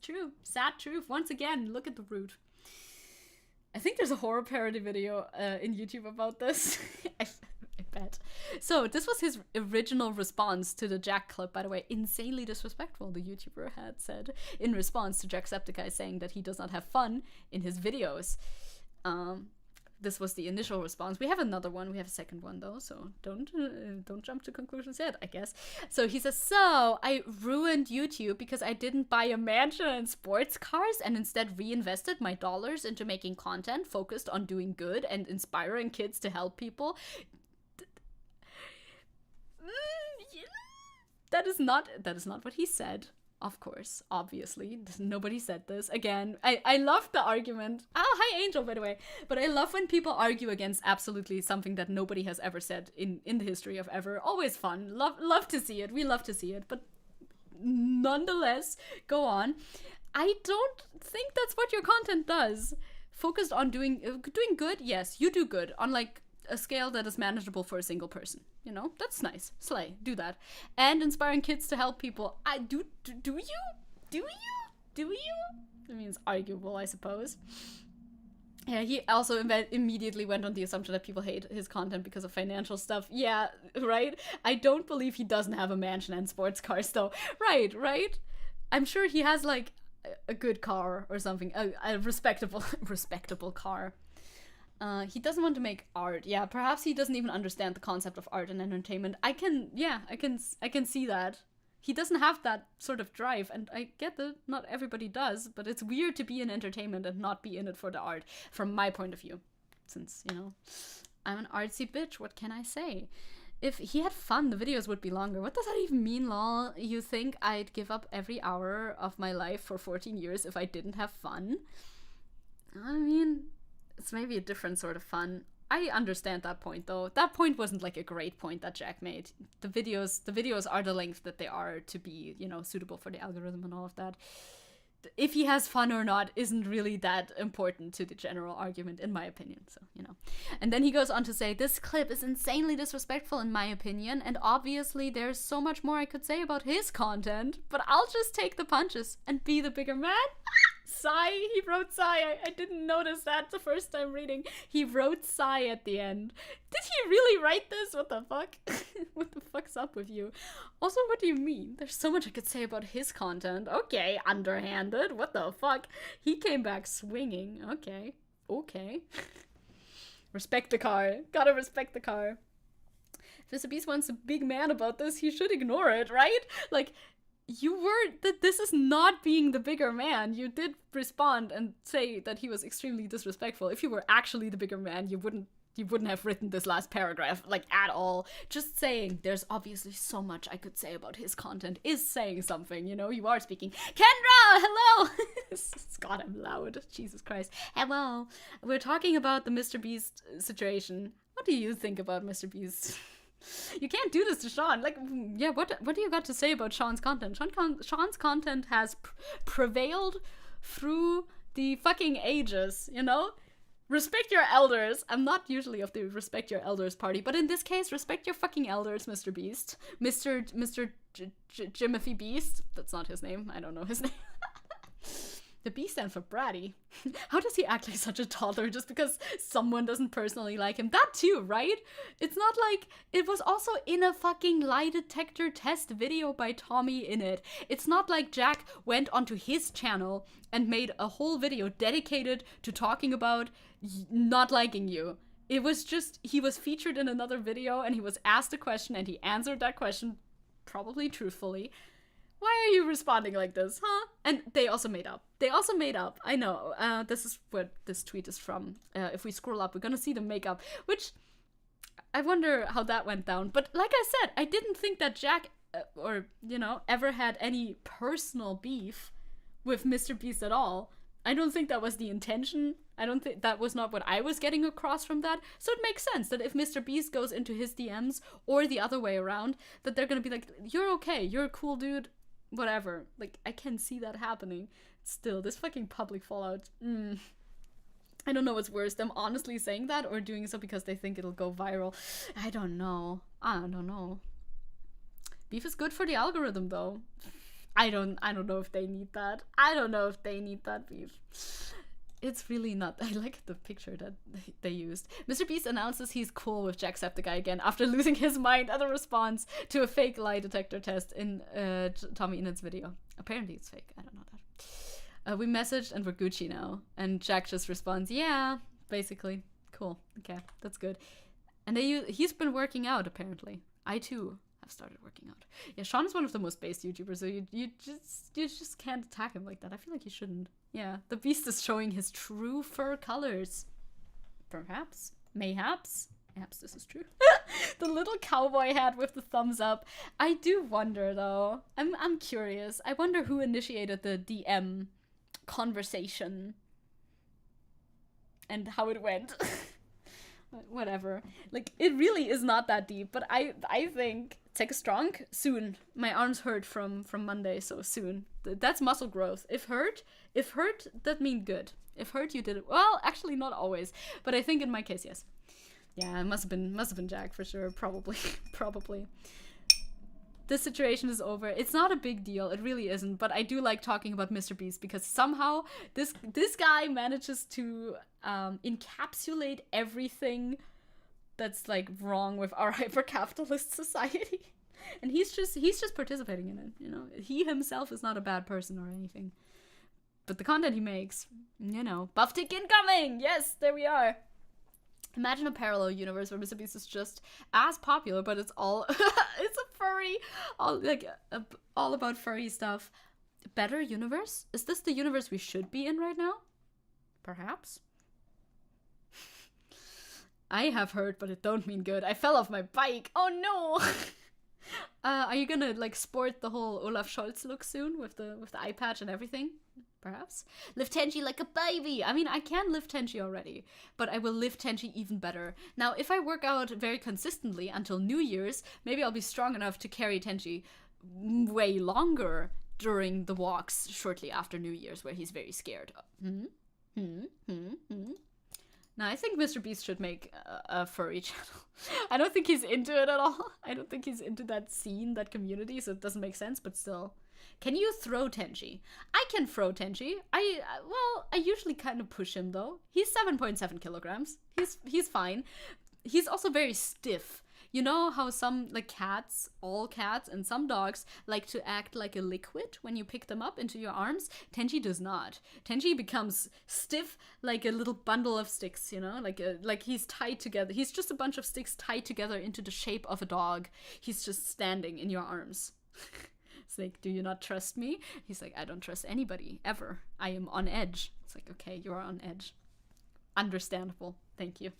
true. Sad truth. Once again, look at the root. I think there's a horror parody video in YouTube about this. I bet. So this was his original response to the Jack clip, by the way. Insanely disrespectful, the YouTuber had said in response to Jacksepticeye saying that he does not have fun in his videos. This was the initial response. We have another one. We have a second one though, so don't jump to conclusions yet, I guess. So he says, so I ruined YouTube because I didn't buy a mansion and sports cars and instead reinvested my dollars into making content focused on doing good and inspiring kids to help people. That is not what he said. Of course, obviously. Nobody said this. Again, I love the argument. Oh, hi, Angel, by the way. But I love when people argue against absolutely something that nobody has ever said in the history of ever. Always fun. Love to see it. We love to see it. But nonetheless, go on. I don't think that's what your content does. Focused on doing good, yes, you do good. On, like, a scale that is manageable for a single person. You know, that's nice. Slay, do that. And inspiring kids to help people. Do you? I mean, it's arguable, I suppose. Yeah, he also immediately went on the assumption that people hate his content because of financial stuff. Yeah, right? I don't believe he doesn't have a mansion and sports cars, though. Right? I'm sure he has, like, a good car or something. A respectable car. He doesn't want to make art. Yeah, perhaps he doesn't even understand the concept of art and entertainment. I can see that. He doesn't have that sort of drive, and I get that not everybody does, but it's weird to be in entertainment and not be in it for the art, from my point of view. Since, you know, I'm an artsy bitch, what can I say? If he had fun, the videos would be longer. What does that even mean, lol? You think I'd give up every hour of my life for 14 years if I didn't have fun? I mean, it's maybe a different sort of fun. I understand that point, though. That point wasn't like a great point that Jack made. The videos are the length that they are to be, you know, suitable for the algorithm and all of that. If he has fun or not isn't really that important to the general argument, in my opinion. So, you know. And then he goes on to say, this clip is insanely disrespectful in my opinion, and obviously there's so much more I could say about his content, but I'll just take the punches and be the bigger man. Sigh. He wrote sigh. I didn't notice that the first time reading. He wrote sigh at the end. Did he really write this? What the fuck? What the fuck's up with you? Also, what do you mean? There's so much I could say about his content. Okay, underhanded. What the fuck? He came back swinging. Okay. Respect the car. Gotta respect the car. If Mr. Beast wants a big man about this, he should ignore it, right? Like, this is not being the bigger man. You did respond and say that he was extremely disrespectful. If you were actually the bigger man, you wouldn't have written this last paragraph, like, at all. Just saying there's obviously so much I could say about his content is saying something, you know? You are speaking. Kendra, hello! God, I'm loud. Jesus Christ. Hello. We're talking about the Mr. Beast situation. What do you think about Mr. Beast? You can't do this to Sean. Like, yeah, what do you got to say about Sean's content? Sean's content has prevailed through the fucking ages, you know? Respect your elders. I'm not usually of the respect your elders party, but in this case, respect your fucking elders, Mr. Beast. Mr. Jimothy Beast. That's not his name. I don't know his name. The B stands for bratty. How does he act like such a toddler just because someone doesn't personally like him? That too, right? It's not like it was also in a fucking lie detector test video by Tommy in it. It's not like Jack went onto his channel and made a whole video dedicated to talking about not liking you. It was just, he was featured in another video and he was asked a question and he answered that question probably truthfully. Why are you responding like this, huh? And they also made up. I know. This is what this tweet is from. If we scroll up, we're gonna see them make up, which I wonder how that went down. But like I said, I didn't think that Jack, ever had any personal beef with Mr. Beast at all. I don't think that was the intention. I don't think that was not what I was getting across from that. So it makes sense that if Mr. Beast goes into his DMs or the other way around, that they're gonna be like, you're okay, you're a cool dude, whatever. Like, I can see that happening. Still, this fucking public fallout. I don't know what's worse, them honestly saying that or doing so because they think it'll go viral. I don't know. Beef is good for the algorithm, though. I don't know if they need that. I don't know if they need that beef. It's really not. I like the picture that they used. Mr. Beast announces he's cool with Jacksepticeye again after losing his mind as a response to a fake lie detector test in Tommy Innit's video. Apparently it's fake. I don't know that. We messaged and we're Gucci now. And Jack just responds, yeah, basically. Cool. Okay, that's good. And he's been working out, apparently. I too have started working out. Yeah, Sean is one of the most based YouTubers, so you just can't attack him like that. I feel like you shouldn't. Yeah, the Beast is showing his true fur colors. Perhaps. Mayhaps. Perhaps this is true. The little cowboy hat with the thumbs up. I do wonder, though. I'm curious. I wonder who initiated the DM conversation. And how it went. Whatever. Like, it really is not that deep, but I think Zecke strong soon. My arms hurt from Monday, so soon. That's muscle growth. If hurt, that means good. If hurt, you did it. Well, actually not always, but I think in my case, yes. Yeah, it must have been Jack for sure. Probably. This situation is over. It's not a big deal. It really isn't. But I do like talking about Mr. Beast because somehow this guy manages to encapsulate everything that's like wrong with our hyper-capitalist society. And he's just participating in it, you know. He himself is not a bad person or anything. But the content he makes, you know. Buff tick incoming! Yes, there we are. Imagine a parallel universe where Mr. Beast is just as popular, but it's all it's a furry, all about furry stuff. Better universe? Is this the universe we should be in right now? Perhaps. I have heard, but it don't mean good. I fell off my bike. Oh no! Are you gonna like sport the whole Olaf Scholz look soon with the eye patch and everything? Perhaps. Lift Tenchi like a baby. I mean, I can lift Tenchi already, but I will lift Tenchi even better. Now, if I work out very consistently until New Year's, maybe I'll be strong enough to carry Tenchi way longer during the walks shortly after New Year's, where he's very scared. Now, I think Mr. Beast should make a furry channel. I don't think he's into it at all. I don't think he's into that scene, that community, so it doesn't make sense, but still. Can you throw Tenchi? I can throw Tenchi. I usually kind of push him, though. He's 7.7 kilograms. He's fine. He's also very stiff. You know how some, like, cats, all cats, and some dogs like to act like a liquid when you pick them up into your arms? Tenchi does not. Tenchi becomes stiff like a little bundle of sticks, you know? Like he's tied together. He's just a bunch of sticks tied together into the shape of a dog. He's just standing in your arms. It's like, do you not trust me? He's like, I don't trust anybody, ever. I am on edge. It's like, okay, you are on edge. Understandable. Thank you.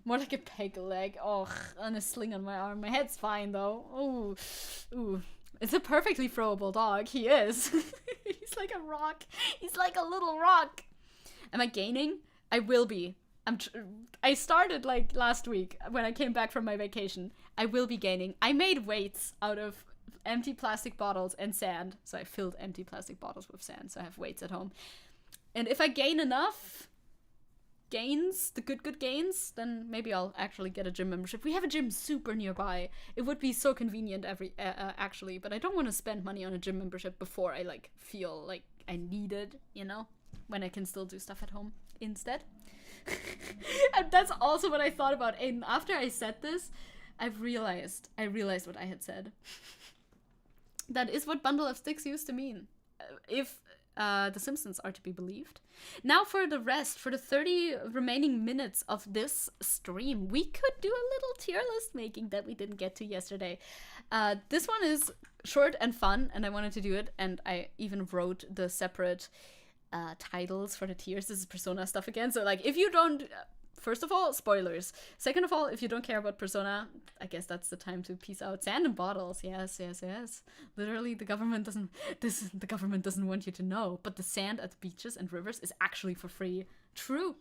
More like a peg leg. Oh, and a sling on my arm. My head's fine, though. Ooh. It's a perfectly throwable dog. He is. He's like a rock. He's like a little rock. Am I gaining? I will be. I started, like, last week when I came back from my vacation. I will be gaining. I made weights out of empty plastic bottles and sand. So I filled empty plastic bottles with sand, so I have weights at home. And if I gain enough gains, the good gains, then maybe I'll actually get a gym membership. We have a gym super nearby. It would be so convenient actually, but I don't want to spend money on a gym membership before I like feel like I need it, you know? when I can still do stuff at home instead. And that's also what I thought about Aiden. After I said this, I realized what I had said. That is what bundle of sticks used to mean, if The Simpsons are to be believed. Now for the rest, for the 30 remaining minutes of this stream, we could do a little tier list making that we didn't get to yesterday. This one is short and fun, and I wanted to do it, and I even wrote the separate titles for the tiers. This is Persona stuff again, so like if you don't... First of all, spoilers. Second of all, if you don't care about Persona, I guess that's the time to peace out. Sand and bottles, yes. Literally, the government doesn't want you to know, but the sand at the beaches and rivers is actually for free. True.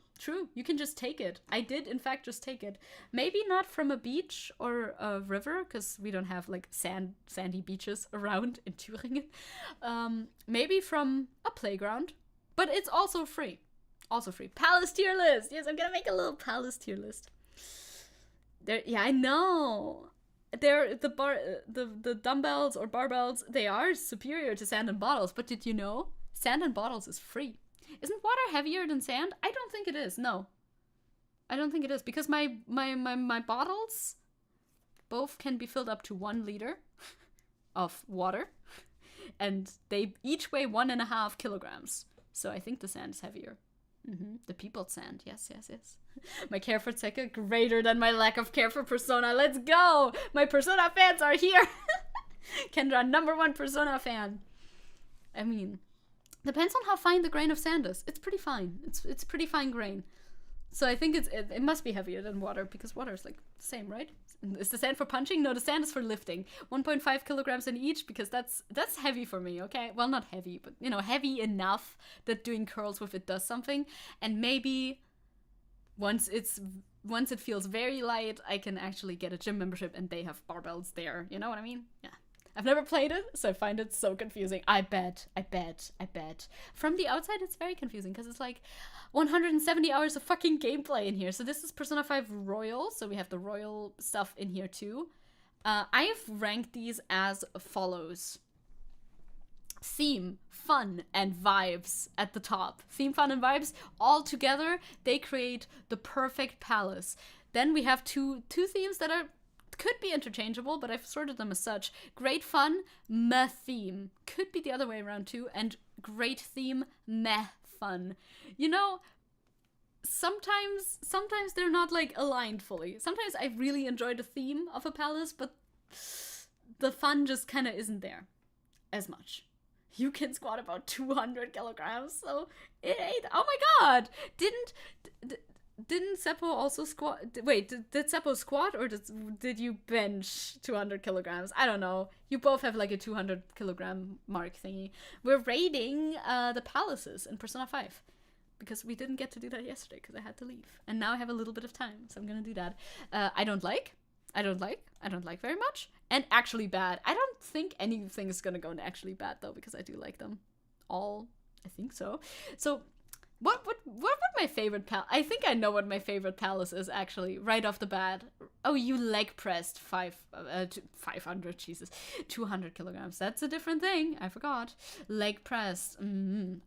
You can just take it. I did, in fact, just take it. Maybe not from a beach or a river, because we don't have like sandy beaches around in Thüringen. Maybe from a playground, but it's also free. Also free. Palace tier list. Yes, I'm gonna make a little palace tier list. There, yeah, I know. The dumbbells or barbells, they are superior to sand and bottles. But did you know sand and bottles is free? Isn't water heavier than sand? I don't think it is. No, I don't think it is, because my bottles both can be filled up to 1 liter of water, and they each weigh 1.5 kilograms. So I think the sand is heavier. The people's sand, yes. My care for Zecke greater than my lack of care for Persona. Let's go! My Persona fans are here! Kendra, #1 Persona fan. I mean, depends on how fine the grain of sand is. It's pretty fine. It's pretty fine grain. So I think it must be heavier than water, because water is like the same, right? Is the sand for punching? No, the sand is for lifting. 1.5 kilograms in each, because that's heavy for me, okay? Well, not heavy, but, you know, heavy enough that doing curls with it does something. And maybe once it feels very light, I can actually get a gym membership and they have barbells there. You know what I mean? Yeah. I've never played it, so I find it so confusing. I bet. From the outside, it's very confusing, because it's like 170 hours of fucking gameplay in here. So this is Persona 5 Royal, so we have the Royal stuff in here too. I've ranked these as follows. Theme, fun, and vibes at the top. Theme, fun, and vibes, all together, they create the perfect palace. Then we have two themes that could be interchangeable, but I've sorted them as such. Great fun, meh theme. Could be the other way around too. And great theme, meh fun. You know, sometimes they're not like aligned fully. Sometimes I really enjoy the theme of a palace, but the fun just kind of isn't there as much. You can squat about 200 kilograms, so it ain't. Oh my god! Didn't Seppo also squat? Wait, did Seppo squat, or did you bench 200 kilograms? I don't know. You both have like a 200 kilogram mark thingy. We're raiding the palaces in Persona 5. Because we didn't get to do that yesterday, because I had to leave. And now I have a little bit of time, so I'm gonna do that. I don't like very much. And actually bad. I don't think anything is gonna go into actually bad, though, because I do like them all. I think so. So... What would my favorite palace? I think I know what my favorite palace is, actually, right off the bat. Oh, you leg pressed 500, Jesus, 200 kilograms. That's a different thing. I forgot. Leg pressed.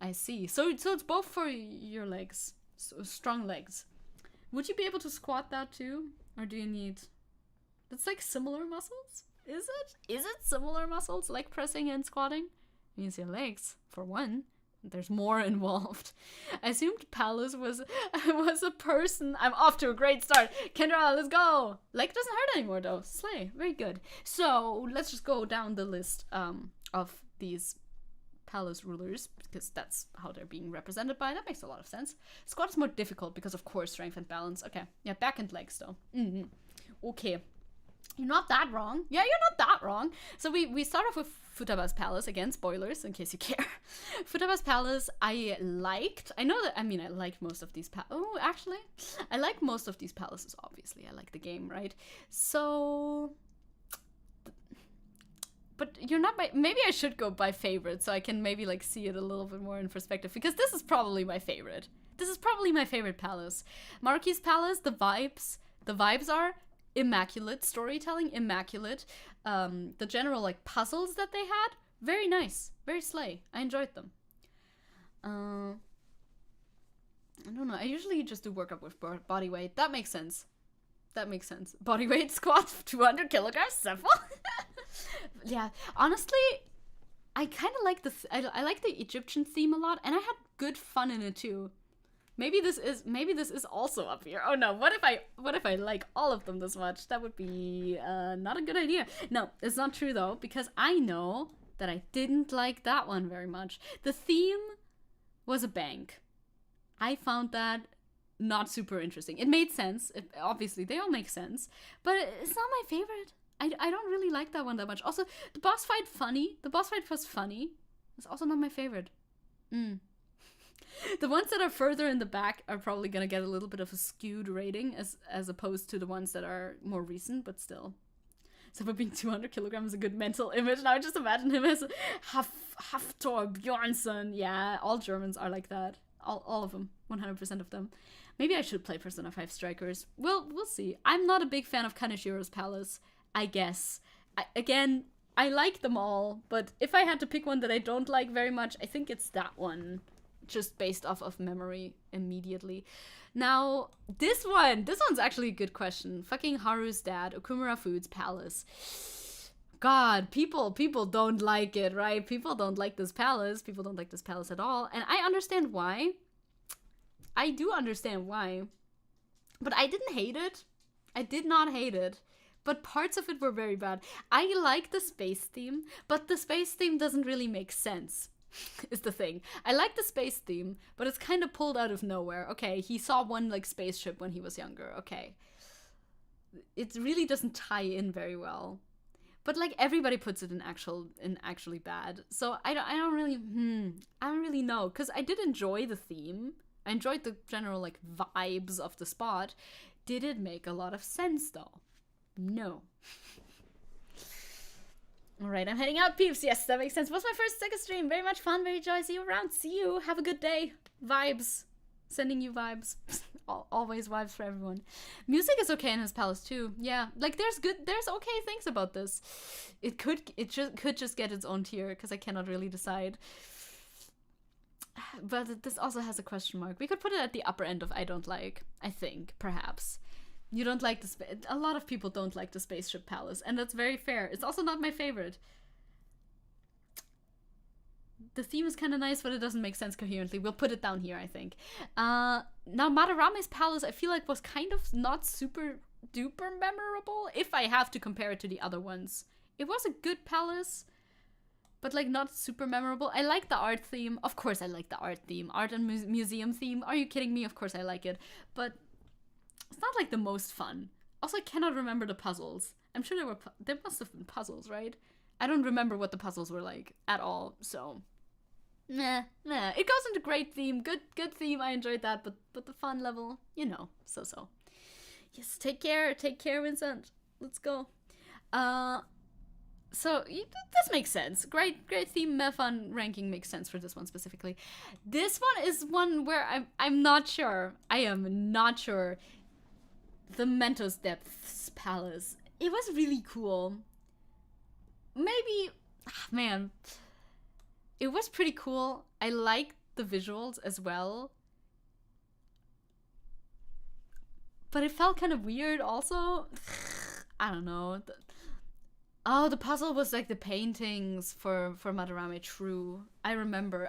I see. So it's both for your legs, so strong legs. Would you be able to squat that too, or do you need? It's like similar muscles. Is it? Is it similar muscles, leg pressing and squatting? You use your legs for one. There's more involved. I assumed Palace was a person. I'm off to a great start. Kendra, let's go. Leg doesn't hurt anymore, though. Slay. Very good. So let's just go down the list of these Palace rulers, because that's how they're being represented by. That makes a lot of sense. Squat is more difficult because, of course, strength and balance. Okay. Yeah, back and legs, though. Okay. You're not that wrong. Yeah, you're not that wrong. So we start off with Futaba's Palace. Again, spoilers, in case you care. Futaba's Palace, I liked. I liked most of these Oh, actually, I like most of these palaces, obviously. I like the game, right? So... But you're not by... Maybe I should go by favorite, so I can maybe, like, see it a little bit more in perspective. Because this is probably my favorite. This is probably my favorite palace. Maruki's Palace, the vibes are... immaculate storytelling, immaculate. The general like puzzles that they had, very nice, very slay. I enjoyed them. I don't know. I usually just do workup with body weight. That makes sense. That makes sense. Body weight squat, 200 kilograms, simple. Yeah, honestly, I kind of like I like the Egyptian theme a lot, and I had good fun in it too. Maybe this is also up here. Oh no, what if I like all of them this much? That would be not a good idea. No, it's not true though, because I know that I didn't like that one very much. The theme was a bank. I found that not super interesting. It made sense. Obviously, they all make sense, but it's not my favorite. I don't really like that one that much. Also, the boss fight funny. The boss fight was funny. It's also not my favorite. The ones that are further in the back are probably gonna get a little bit of a skewed rating as opposed to the ones that are more recent, but still. So for being 200 kilograms is a good mental image. Now I just imagine him as Haftor Bjornsson. Yeah, all Germans are like that. All of them. 100% of them. Maybe I should play Persona 5 Strikers. Well, we'll see. I'm not a big fan of Kaneshiro's Palace, I guess. I like them all, but if I had to pick one that I don't like very much, I think it's that one. Just based off of memory immediately. Now, this one's actually a good question. Fucking Haru's dad, Okumura Foods Palace. God, people don't like it, right? People don't like this palace. People don't like this palace at all. And I understand why. I do understand why. But I didn't hate it. I did not hate it. But parts of it were very bad. I like the space theme, but the space theme doesn't really make sense. Is the thing. I like the space theme, but it's kind of pulled out of nowhere. Okay, he saw one like spaceship when he was younger. Okay. It really doesn't tie in very well. But like everybody puts it in actually bad. So I don't really know, cuz I did enjoy the theme. I enjoyed the general like vibes of the spot. Did it make a lot of sense though? No. Alright, I'm heading out, peeps. Yes, that makes sense. What's my first Zecke stream? Very much fun, very joy. See you around. See you. Have a good day. Vibes. Sending you vibes. Always vibes for everyone. Music is okay in his palace too. Yeah, like there's okay things about this. It could just get its own tier, because I cannot really decide. But this also has a question mark. We could put it at the upper end of I don't like, I think, perhaps. You don't like a lot of people don't like the Spaceship Palace, and that's very fair. It's also not my favorite. The theme is kind of nice, but it doesn't make sense coherently. We'll put it down here, I think. Now, Madarame's Palace, I feel like was kind of not super duper memorable, if I have to compare it to the other ones. It was a good palace, but like not super memorable. I like the art theme. Of course I like the art theme. Art and museum theme. Are you kidding me? Of course I like it. But it's not like the most fun. Also, I cannot remember the puzzles. I'm sure there must have been puzzles, right? I don't remember what the puzzles were like at all, so nah. It goes into great theme, good theme. I enjoyed that, but the fun level, you know, so. Yes, take care, Vincent. Let's go. So this makes sense. Great theme, fun ranking makes sense for this one specifically. This one is one where I'm not sure. I am not sure. The Mentos Depths Palace. It was really cool. Maybe, man, it was pretty cool. I liked the visuals as well. But it felt kind of weird also. I don't know. The puzzle was like the paintings for Madarame. True. I remember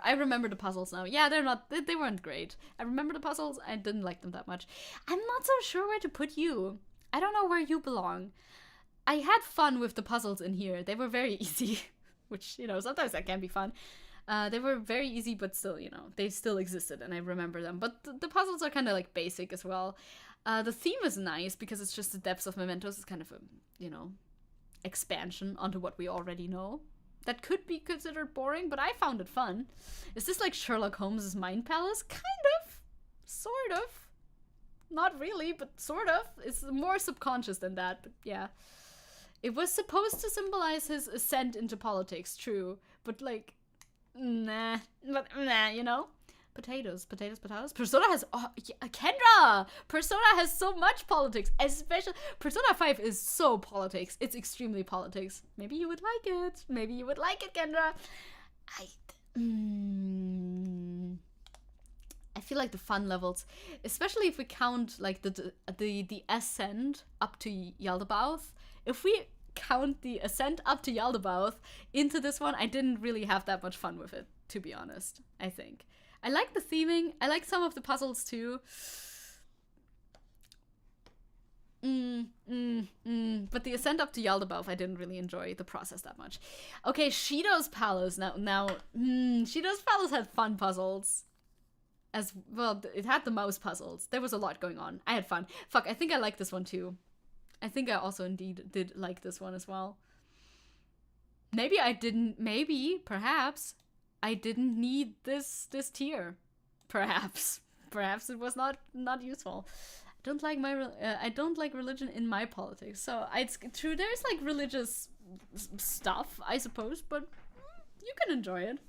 the puzzles now. Yeah, they weren't great. I remember the puzzles. I didn't like them that much. I'm not so sure where to put you. I don't know where you belong. I had fun with the puzzles in here. They were very easy, which, you know, sometimes that can be fun. They were very easy, but still, you know, they still existed and I remember them. But the puzzles are kind of like basic as well. The theme is nice because it's just the depths of Mementos. It's kind of a, you know, expansion onto what we already know. That could be considered boring, but I found it fun. Is this like Sherlock Holmes' Mind Palace? Kind of. Sort of. Not really, but sort of. It's more subconscious than that, but yeah. It was supposed to symbolize his ascent into politics, true. But like, nah, you know? Potatoes. Persona has, Kendra! Persona has so much politics, especially, Persona 5 is so politics. It's extremely politics. Maybe you would like it. Kendra. I feel like the fun levels, especially if we count like the ascent up to Yaldabaoth, if we count the ascent up to Yaldabaoth into this one, I didn't really have that much fun with it, to be honest. I think I like the theming. I like some of the puzzles too. But the ascent up to Yaldabaoth, I didn't really enjoy the process that much. Okay, Shido's Palace. Now, Shido's Palace had fun puzzles. As well, it had the mouse puzzles. There was a lot going on. I had fun. Fuck, I think I like this one too. I think I also indeed did like this one as well. Maybe I didn't, perhaps, I didn't need this tier. Perhaps it was not useful. I don't like religion in my politics. So it's true, there's like religious stuff, I suppose, but you can enjoy it.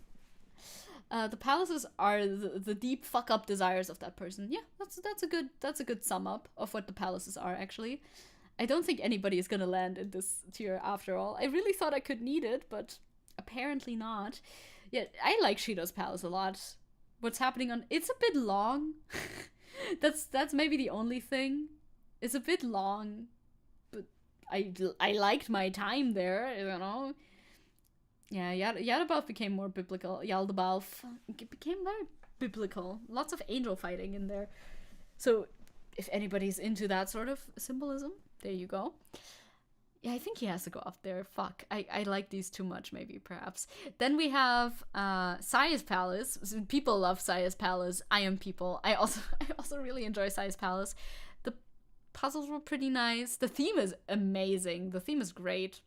The palaces are the deep fuck up desires of that person. Yeah, that's a good sum up of what the palaces are, actually. I don't think anybody is gonna land in this tier after all. I really thought I could need it, but apparently not. Yeah, I like Shido's Palace a lot. What's happening on... It's a bit long. That's maybe the only thing. It's a bit long, but I liked my time there, you know. Yeah, Yaldabaoth became more biblical. Yaldabaoth became very biblical. Lots of angel fighting in there. So if anybody's into that sort of symbolism, there you go. Yeah, I think he has to go up there. Fuck. I like these too much, maybe, perhaps. Then we have Saya's Palace. People love Saya's Palace. I am people. I also really enjoy Saya's Palace. The puzzles were pretty nice. The theme is amazing. The theme is great.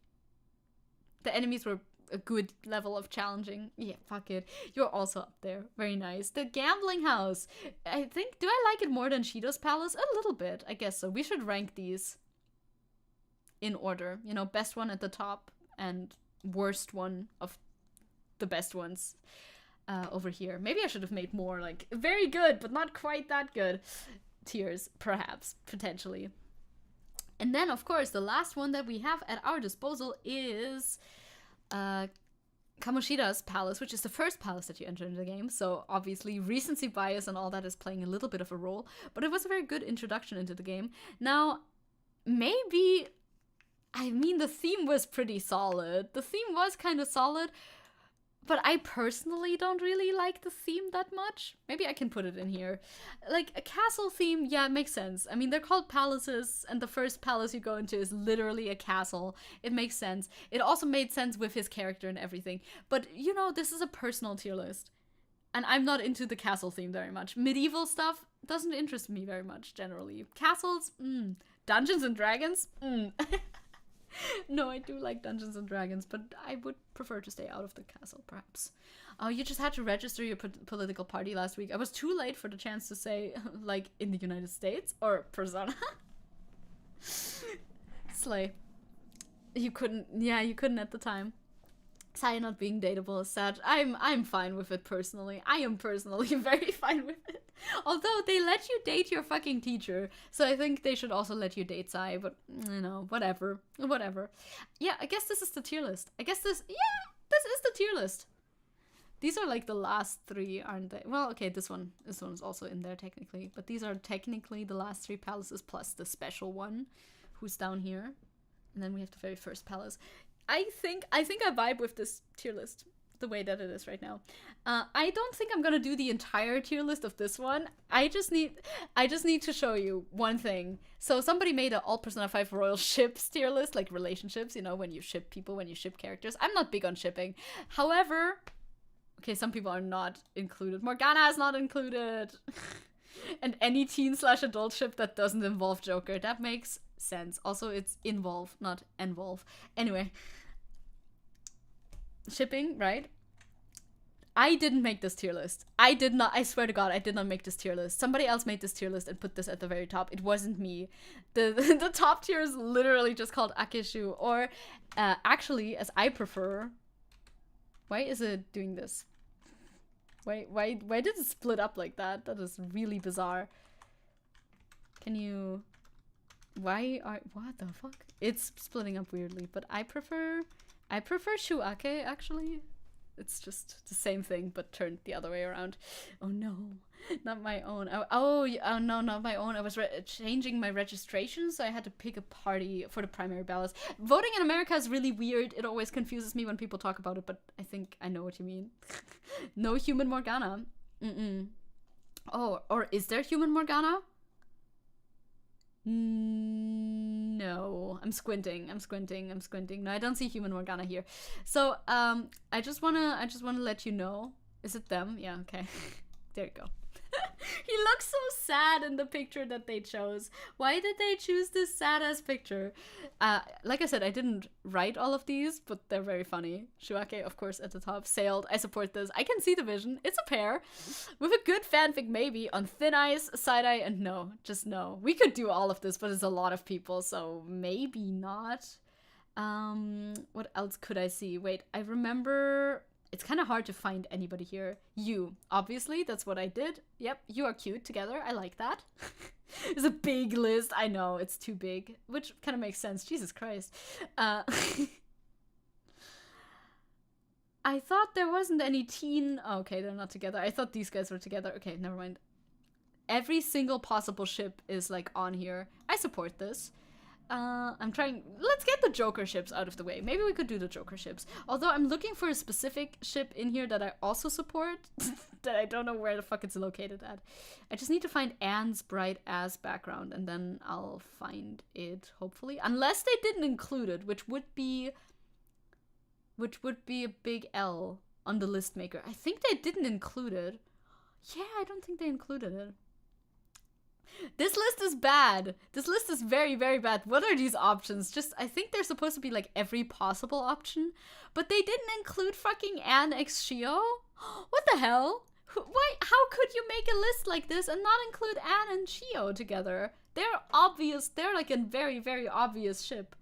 The enemies were a good level of challenging. Yeah, fuck it. You're also up there. Very nice. The gambling house. I think, do I like it more than Shido's Palace? A little bit, I guess so. We should rank these in order. You know, best one at the top and worst one of the best ones over here. Maybe I should have made more like very good, but not quite that good tiers, perhaps, potentially. And then, of course, the last one that we have at our disposal is Kamoshida's Palace, which is the first palace that you enter into the game, so obviously recency bias and all that is playing a little bit of a role, but it was a very good introduction into the game. Now, maybe, I mean, the theme was pretty solid. The theme was kind of solid, but I personally don't really like the theme that much. Maybe I can put it in here. Like, a castle theme, yeah, it makes sense. I mean, they're called palaces, and the first palace you go into is literally a castle. It makes sense. It also made sense with his character and everything. But, you know, this is a personal tier list. And I'm not into the castle theme very much. Medieval stuff doesn't interest me very much, generally. Castles, Dungeons and Dragons, No, I do like Dungeons and Dragons, but I would prefer to stay out of the castle, perhaps. Oh, you just had to register your political party last week. I was too late for the chance to say, like, in the United States or Persona. Slay. You couldn't at the time. Saya not being dateable is sad. I'm fine with it personally. I am personally very fine with it. Although they let you date your fucking teacher, so I think they should also let you date Sai, but, you know, whatever. Yeah, I guess this is the tier list. This is the tier list. These are like the last three, aren't they? Well, okay, this one is also in there technically, but these are technically the last three palaces plus the special one, who's down here. And then we have the very first palace. I think I vibe with this tier list the way that it is right now. I don't think I'm gonna do the entire tier list of this one. I just need to show you one thing. So somebody made an all Persona 5 royal ships tier list, like relationships, you know, when you ship people, when you ship characters. I'm not big on shipping. However, okay, some people are not included. Morgana is not included. And any teen/adult ship that doesn't involve Joker. That makes sense. Also, it's involve, not involve. Anyway. Shipping, right? I didn't make this tier list. I swear to God, I did not make this tier list. Somebody else made this tier list and put this at the very top. It wasn't me. The top tier is literally just called Akeshu, or actually, as I prefer. Why is it doing this? Why did it split up like that? That is really bizarre. Can you... what the fuck? It's splitting up weirdly, but I prefer Shuake, actually. It's just the same thing, but turned the other way around. Oh no. Not my own. Oh, no, not my own. I was changing my registration, so I had to pick a party for the primary ballots. Voting in America is really weird. It always confuses me when people talk about it, but I think I know what you mean. No human Morgana. Oh, or is there human Morgana? No. I'm squinting. No, I don't see human Morgana here. So, I just wanna let you know. Is it them? Yeah, okay. There you go. He looks so sad in the picture that they chose. Why did they choose this sad-ass picture? Like I said, I didn't write all of these, but they're very funny. Shuake, of course, at the top. Sailed. I support this. I can see the vision. It's a pair. With a good fanfic, maybe. On thin ice, side-eye, and no. Just no. We could do all of this, but it's a lot of people, so maybe not. What else could I see? Wait, I remember... It's kind of hard to find anybody here. You. Obviously, that's what I did. Yep, you are cute together. I like that. It's a big list. I know, it's too big. Which kind of makes sense. Jesus Christ. I thought there wasn't any teen... Oh, okay, they're not together. I thought these guys were together. Okay, never mind. Every single possible ship is, like, on here. I support this. I'm trying... Let's get the Joker ships out of the way. Maybe we could do the Joker ships. Although I'm looking for a specific ship in here that I also support. That I don't know where the fuck it's located at. I just need to find Anne's bright-ass background. And then I'll find it, hopefully. Unless they didn't include it, which would be a big L on the list maker. I think they didn't include it. Yeah, I don't think they included it. This list is bad. This list is very, very bad. What are these options? Just, I think they're supposed to be like every possible option. But they didn't include fucking Anne x Shio? What the hell? Why? How could you make a list like this and not include Anne and Shio together? They're obvious. They're like a very, very obvious ship.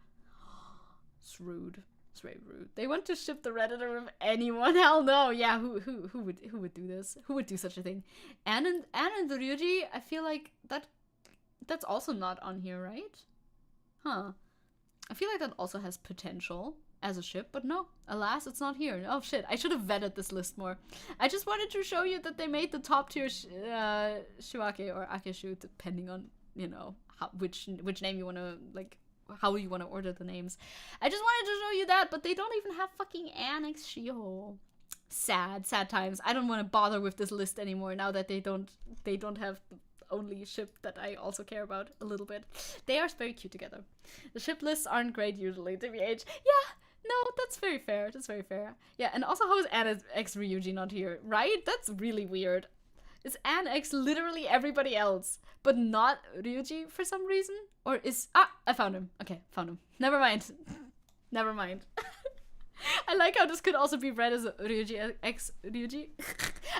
It's rude. It's very rude. They want to ship the Redditor with anyone? Hell no. Yeah, who would do this? Who would do such a thing? Anne and Ryuji, I feel like that's also not on here, right? Huh. I feel like that also has potential as a ship, but no. Alas, it's not here. Oh shit, I should have vetted this list more. I just wanted to show you that they made the top tier Shuake or Akeshu, depending on, you know, which name you want to, like, how you want to order the names. I just wanted to show you that, but they don't even have fucking Annex Shio. Sad times. I don't want to bother with this list anymore now that they don't have the only ship that I also care about a little bit. They are very cute together. The ship lists aren't great usually, TBH. Yeah, no, that's very fair. That's very fair. Yeah, and also how is Anne X Ryuji not here, right? That's really weird. Is Anne X literally everybody else, but not Ryuji for some reason? Or is... Ah, I found him. Okay, found him. Never mind. Never mind. I like how this could also be read as Ryuji X Ryuji.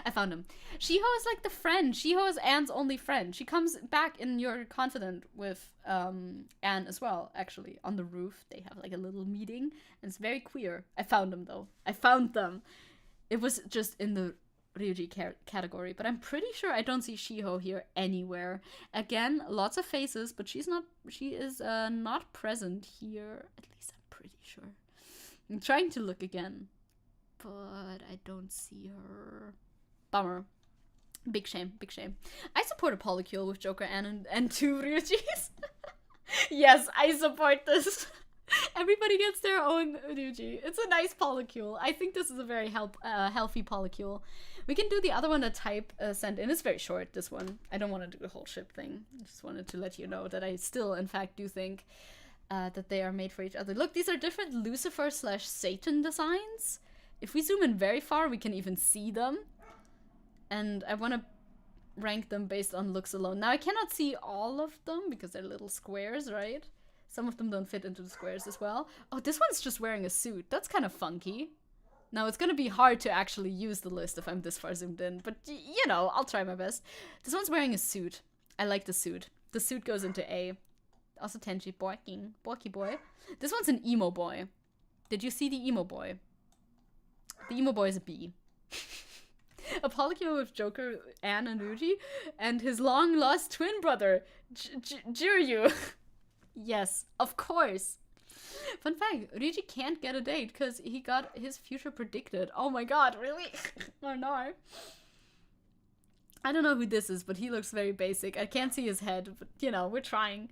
I found him. Shiho is like the friend. Shiho is Anne's only friend. She comes back in You're Confident with Anne as well, actually. On the roof, they have like a little meeting, and it's very queer. I found them, though. I found them. It was just in the Ryuji category, but I'm pretty sure I don't see Shiho here anywhere. Again, lots of faces, but she is not present here. At least I'm pretty sure. I'm trying to look again, but I don't see her. Bummer. Big shame, big shame. I support a polycule with Joker and two Ryujis. Yes, I support this. Everybody gets their own Ryuji. It's a nice polycule. I think this is a very healthy polycule. We can do the other one that Type sent in. It's very short, this one. I don't want to do the whole ship thing. I just wanted to let you know that I still, in fact, do think that they are made for each other. Look, these are different Lucifer/Satan designs. If we zoom in very far, we can even see them. And I want to rank them based on looks alone. Now, I cannot see all of them because they're little squares, right? Some of them don't fit into the squares as well. Oh, this one's just wearing a suit. That's kind of funky. Now, it's going to be hard to actually use the list if I'm this far zoomed in. But, you know, I'll try my best. This one's wearing a suit. I like the suit. The suit goes into A. Also Tenchi, Borky boy. This one's an emo boy. Did you see the emo boy? The emo boy is a B. A polycule with Joker, Anne, and Ryuji, and his long-lost twin brother, Jiryu. Yes, of course. Fun fact, Ryuji can't get a date because he got his future predicted. Oh my god, really? Oh no. I don't know who this is, but he looks very basic. I can't see his head, but you know, we're trying.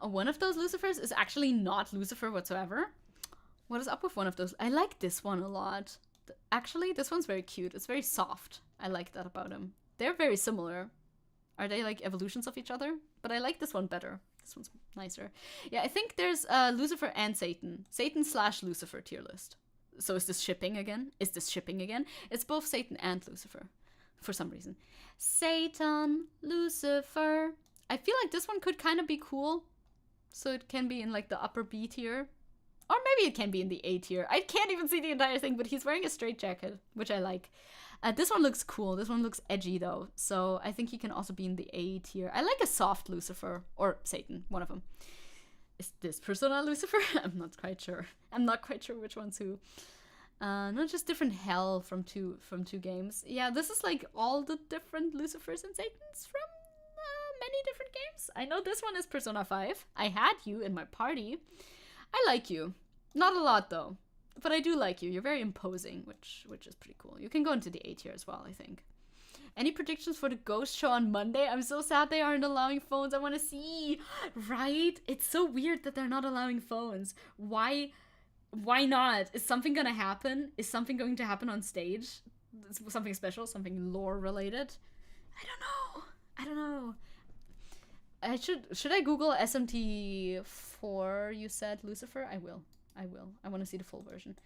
One of those Lucifers is actually not Lucifer whatsoever. What is up with one of those? I like this one a lot. Actually, this one's very cute. It's very soft. I like that about him. They're very similar. Are they like evolutions of each other? But I like this one better. This one's nicer. Yeah, I think there's Lucifer and Satan. Satan/Lucifer tier list. So is this shipping again? Is this shipping again? It's both Satan and Lucifer. For some reason. Satan, Lucifer. I feel like this one could kind of be cool. So it can be in like the upper B tier. Or maybe it can be in the A tier. I can't even see the entire thing, but he's wearing a straitjacket, which I like. This one looks cool. This one looks edgy though. So I think he can also be in the A tier. I like a soft Lucifer. Or Satan, one of them. Is this Persona Lucifer? I'm not quite sure. I'm not quite sure which one's who. Not just different hell from two games. Yeah, this is like all the different Lucifers and Satans from many different games. I know this one is Persona 5. I had you in my party. I like you. Not a lot though, but I do like you. You're very imposing, which is pretty cool. You can go into the A tier as well, I think. Any predictions for the Ghost Show on Monday? I'm so sad they aren't allowing phones. I want to see. Right? It's so weird that they're not allowing phones. Why not? Is something gonna happen? Is something going to happen on stage? Something special? Something lore related? I don't know. Should I Google SMT4? You said Lucifer? I will. I want to see the full version.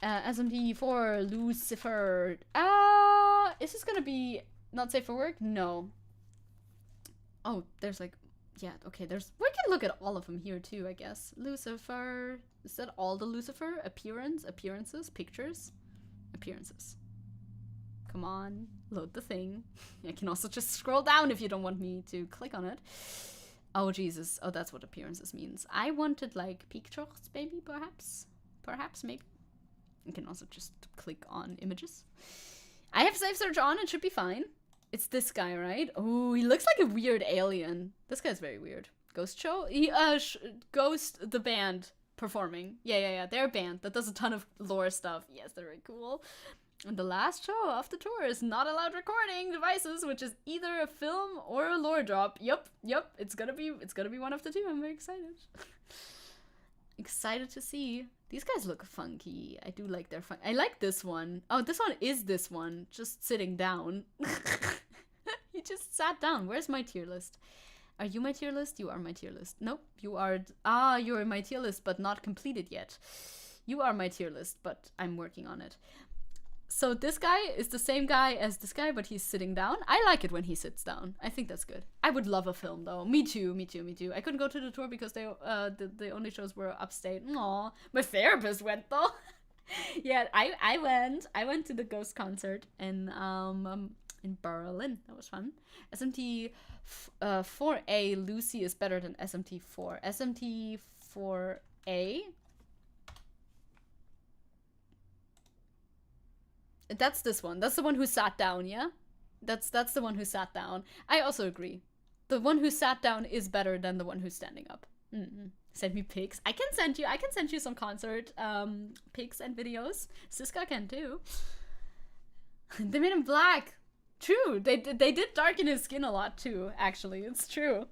SMT4 Lucifer. Is this gonna be not safe for work? No. Oh, there's like, yeah, okay, we can look at all of them here too, I guess. Lucifer. Is that all the Lucifer? Appearances, pictures, appearances. Come on, load the thing. I can also just scroll down if you don't want me to click on it. Oh, Jesus. Oh, that's what appearances means. I wanted, like, pictures, maybe, perhaps? Perhaps, maybe. You can also just click on images. I have safe search on. It should be fine. It's this guy, right? Oh, he looks like a weird alien. This guy's very weird. Ghost Show? Ghost, the band, performing. Yeah. They're a band that does a ton of lore stuff. Yes, they're very cool. And the last show of the tour is not allowed recording devices, which is either a film or a lore drop. Yep. It's gonna be one of the two. I'm very excited. Excited to see. These guys look funky. I do like their fun. I like this one. Oh, this one is this one. Just sitting down. He just sat down. Where's my tier list? Are you my tier list? You are my tier list. Nope. You are. You're in my tier list, but not completed yet. You are my tier list, but I'm working on it. So this guy is the same guy as this guy, but he's sitting down. I like it when he sits down. I think that's good. I would love a film though. Me too. I couldn't go to the tour because the only shows were upstate. Aw, my therapist went though. Yeah, I went to the Ghost concert in Berlin. That was fun. SMT 4A Lucy is better than SMT4. SMT 4A. That's this one. That's the one who sat down, yeah? That's the one who sat down. I also agree. The one who sat down is better than the one who's standing up. Send me pics. I can send you some concert pics and videos. Siska can too. They made him black. True. They did darken his skin a lot too, actually. It's true.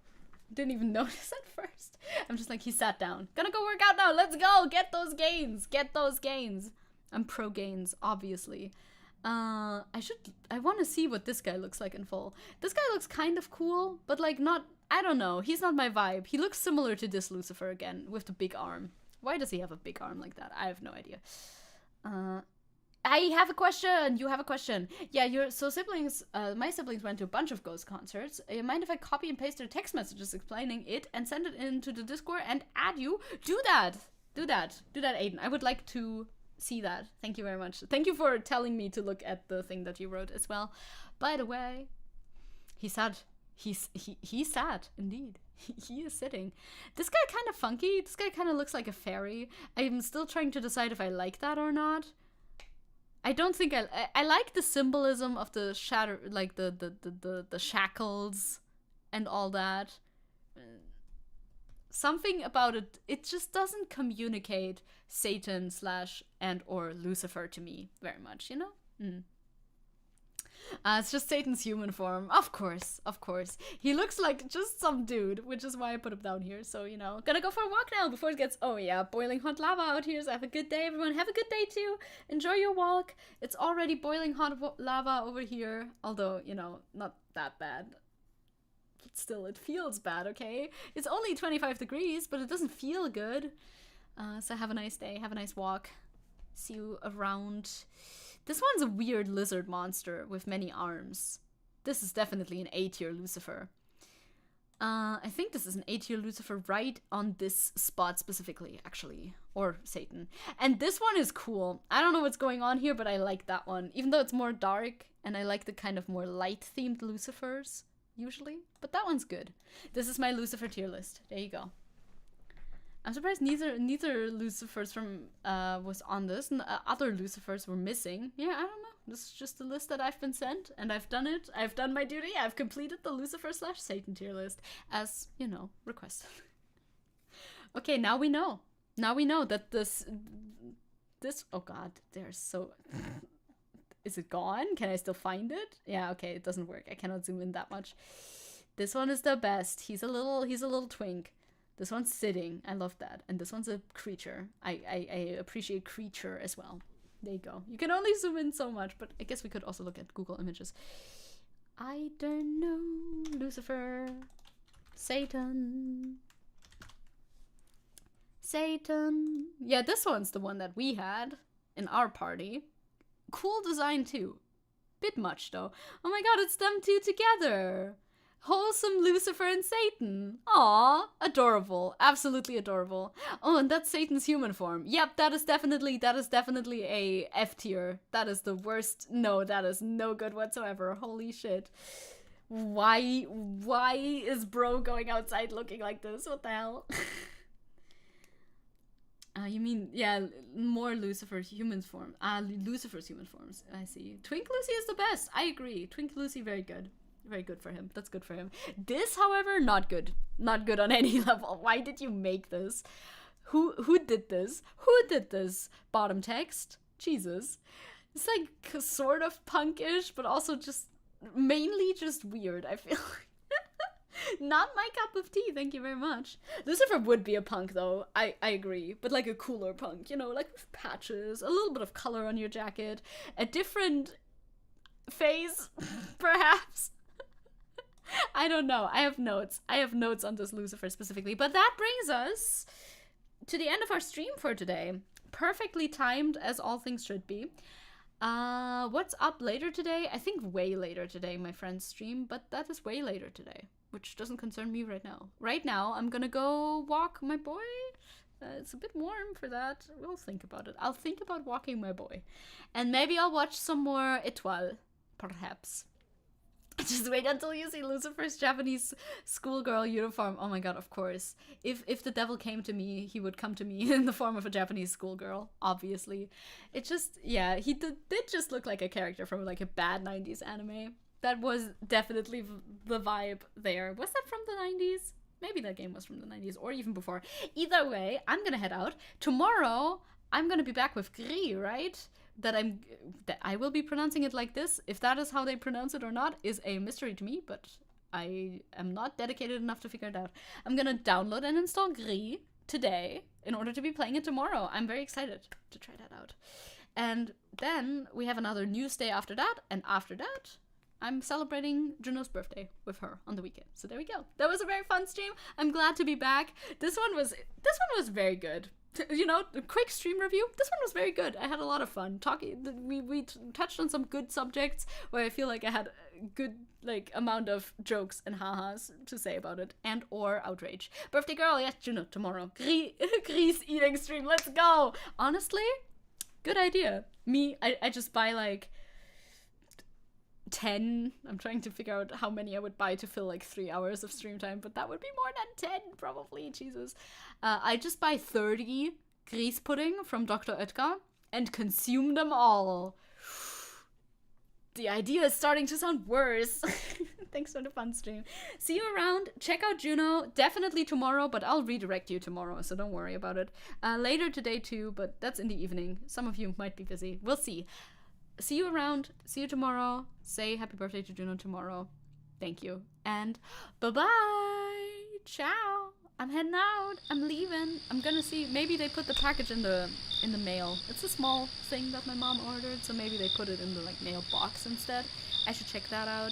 Didn't even notice at first. I'm just like, he sat down. Gonna go work out now. Let's go. Get those gains. I'm pro gains, obviously. I want to see what this guy looks like in full. This guy looks kind of cool, but like not, I don't know. He's not my vibe. He looks similar to this Lucifer again, with the big arm. Why does he have a big arm like that? I have no idea. I have a question. You have a question. Yeah, my siblings went to a bunch of Ghost concerts. You mind if I copy and paste their text messages explaining it and send it into the Discord and add you? Do that, Aiden. I would like to see that. Thank you very much. Thank you for telling me to look at the thing that you wrote as well. By the way, he sat indeed. He is sitting. This guy kind of funky. This guy kind of looks like a fairy. I'm still trying to decide if I like that or not. I don't think I like the symbolism of the shadow, like the shackles and all that. Something about it just doesn't communicate Satan / and or Lucifer to me very much, you know? It's just Satan's human form. Of course, of course. He looks like just some dude, which is why I put him down here. So, you know, gonna go for a walk now before it gets, oh yeah, boiling hot lava out here. So have a good day, everyone. Have a good day too. Enjoy your walk. It's already boiling hot lava over here. Although, you know, not that bad. But still, it feels bad, okay? It's only 25 degrees, but it doesn't feel good. So have a nice day. Have a nice walk. See you around. This one's a weird lizard monster with many arms. This is definitely an A-tier Lucifer. I think this is an A-tier Lucifer right on this spot specifically, actually. Or Satan. And this one is cool. I don't know what's going on here, but I like that one. Even though it's more dark, and I like the kind of more light-themed Lucifers, usually. But that one's good. This is my Lucifer tier list. There you go. I'm surprised neither Lucifers from was on this, and other Lucifers were missing. Yeah, I don't know. This is just the list that I've been sent, and I've done it. I've done my duty. I've completed the Lucifer/Satan tier list, as, you know, requested. Okay, now we know. Now we know that this, oh god, they're so... Is it gone? Can I still find it? Yeah, okay, it doesn't work. I cannot zoom in that much. This one is the best. He's a little twink. This one's sitting. I love that. And this one's a creature. I appreciate creature as well. There you go. You can only zoom in so much, but I guess we could also look at Google Images. I don't know. Lucifer. Satan. Satan. Yeah, this one's the one that we had in our party. Cool design too. Bit much though. Oh my god, it's them two together. Wholesome Lucifer and Satan. Aw, adorable. Absolutely adorable. Oh, and that's Satan's human form. Yep, that is definitely a F tier. That is the worst. No, that is no good whatsoever. Holy shit. Why is bro going outside looking like this? What the hell? You mean, yeah, more Lucifer's human form. Lucifer's human forms. I see. Twink Lucy is the best. I agree. Twink Lucy, very good. Very good for him. That's good for him. This, however, not good. Not good on any level. Why did you make this? Who did this? Who did this? Bottom text? Jesus. It's like sort of punkish, but also just mainly just weird, I feel like. Not my cup of tea, thank you very much. Lucifer would be a punk though, I agree. But like a cooler punk, you know, like with patches, a little bit of color on your jacket, a different face, perhaps. I don't know. I have notes. I have notes on this Lucifer specifically. But that brings us to the end of our stream for today. Perfectly timed, as all things should be. What's up later today? I think way later today, my friend's stream. But that is way later today, which doesn't concern me right now. Right now, I'm gonna go walk my boy. It's a bit warm for that. We'll think about it. I'll think about walking my boy. And maybe I'll watch some more Étoile, perhaps. Just wait until you see Lucifer's Japanese schoolgirl uniform. Oh my god, of course. If the devil came to me, he would come to me in the form of a Japanese schoolgirl, obviously. It just, yeah, he did just look like a character from like a bad 90s anime. That was definitely the vibe there. Was that from the 90s? Maybe that game was from the 90s or even before. Either way, I'm gonna head out. Tomorrow, I'm gonna be back with Gris, right? That I will be pronouncing it like this. If that is how they pronounce it or not is a mystery to me, but I am not dedicated enough to figure it out. I'm gonna download and install Gris today in order to be playing it tomorrow. I'm very excited to try that out. And then we have another news day after that, and after that, I'm celebrating Juno's birthday with her on the weekend. So there we go. That was a very fun stream. I'm glad to be back. This one was very good. You know, a quick stream review. This one was very good. I had a lot of fun talking. We touched on some good subjects where I feel like I had a good like amount of jokes and ha-has to say about it and or outrage. Birthday girl, yes, Juno tomorrow. Gris eating stream. Let's go. Honestly, good idea. I just buy like 10. I'm trying to figure out how many I would buy to fill like 3 hours of stream time, but that would be more than 10 probably. Jesus. I just buy 30 Gris pudding from Dr. Oetker and consume them all. The idea is starting to sound worse. Thanks for the fun stream. See you around. Check out Juno. Definitely tomorrow, but I'll redirect you tomorrow, so don't worry about it. Later today too, but that's in the evening. Some of you might be busy. We'll see. see you around. See you tomorrow. Say happy birthday to Juno tomorrow. Thank you. And bye-bye. Ciao. I'm heading out. I'm leaving. I'm gonna see. Maybe they put the package in the mail. It's a small thing that my mom ordered, so maybe they put it in the like mail box instead. I should check that out.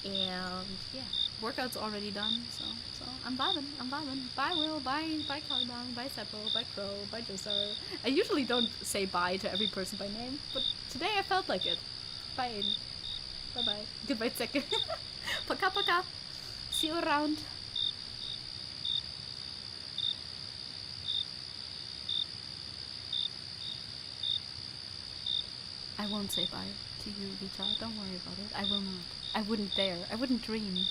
And yeah, workout's already done. So I'm vibing. Bye Will. Bye Caliban. Bye Seppo. Bye Crow. Bye Joever. I usually don't say bye to every person by name, but today I felt like it. Bye Aiden. Bye bye. Goodbye Zecke. Paka paka. See you around. I won't say bye to you, Vita. Don't worry about it. I will not. I wouldn't dare. I wouldn't dream.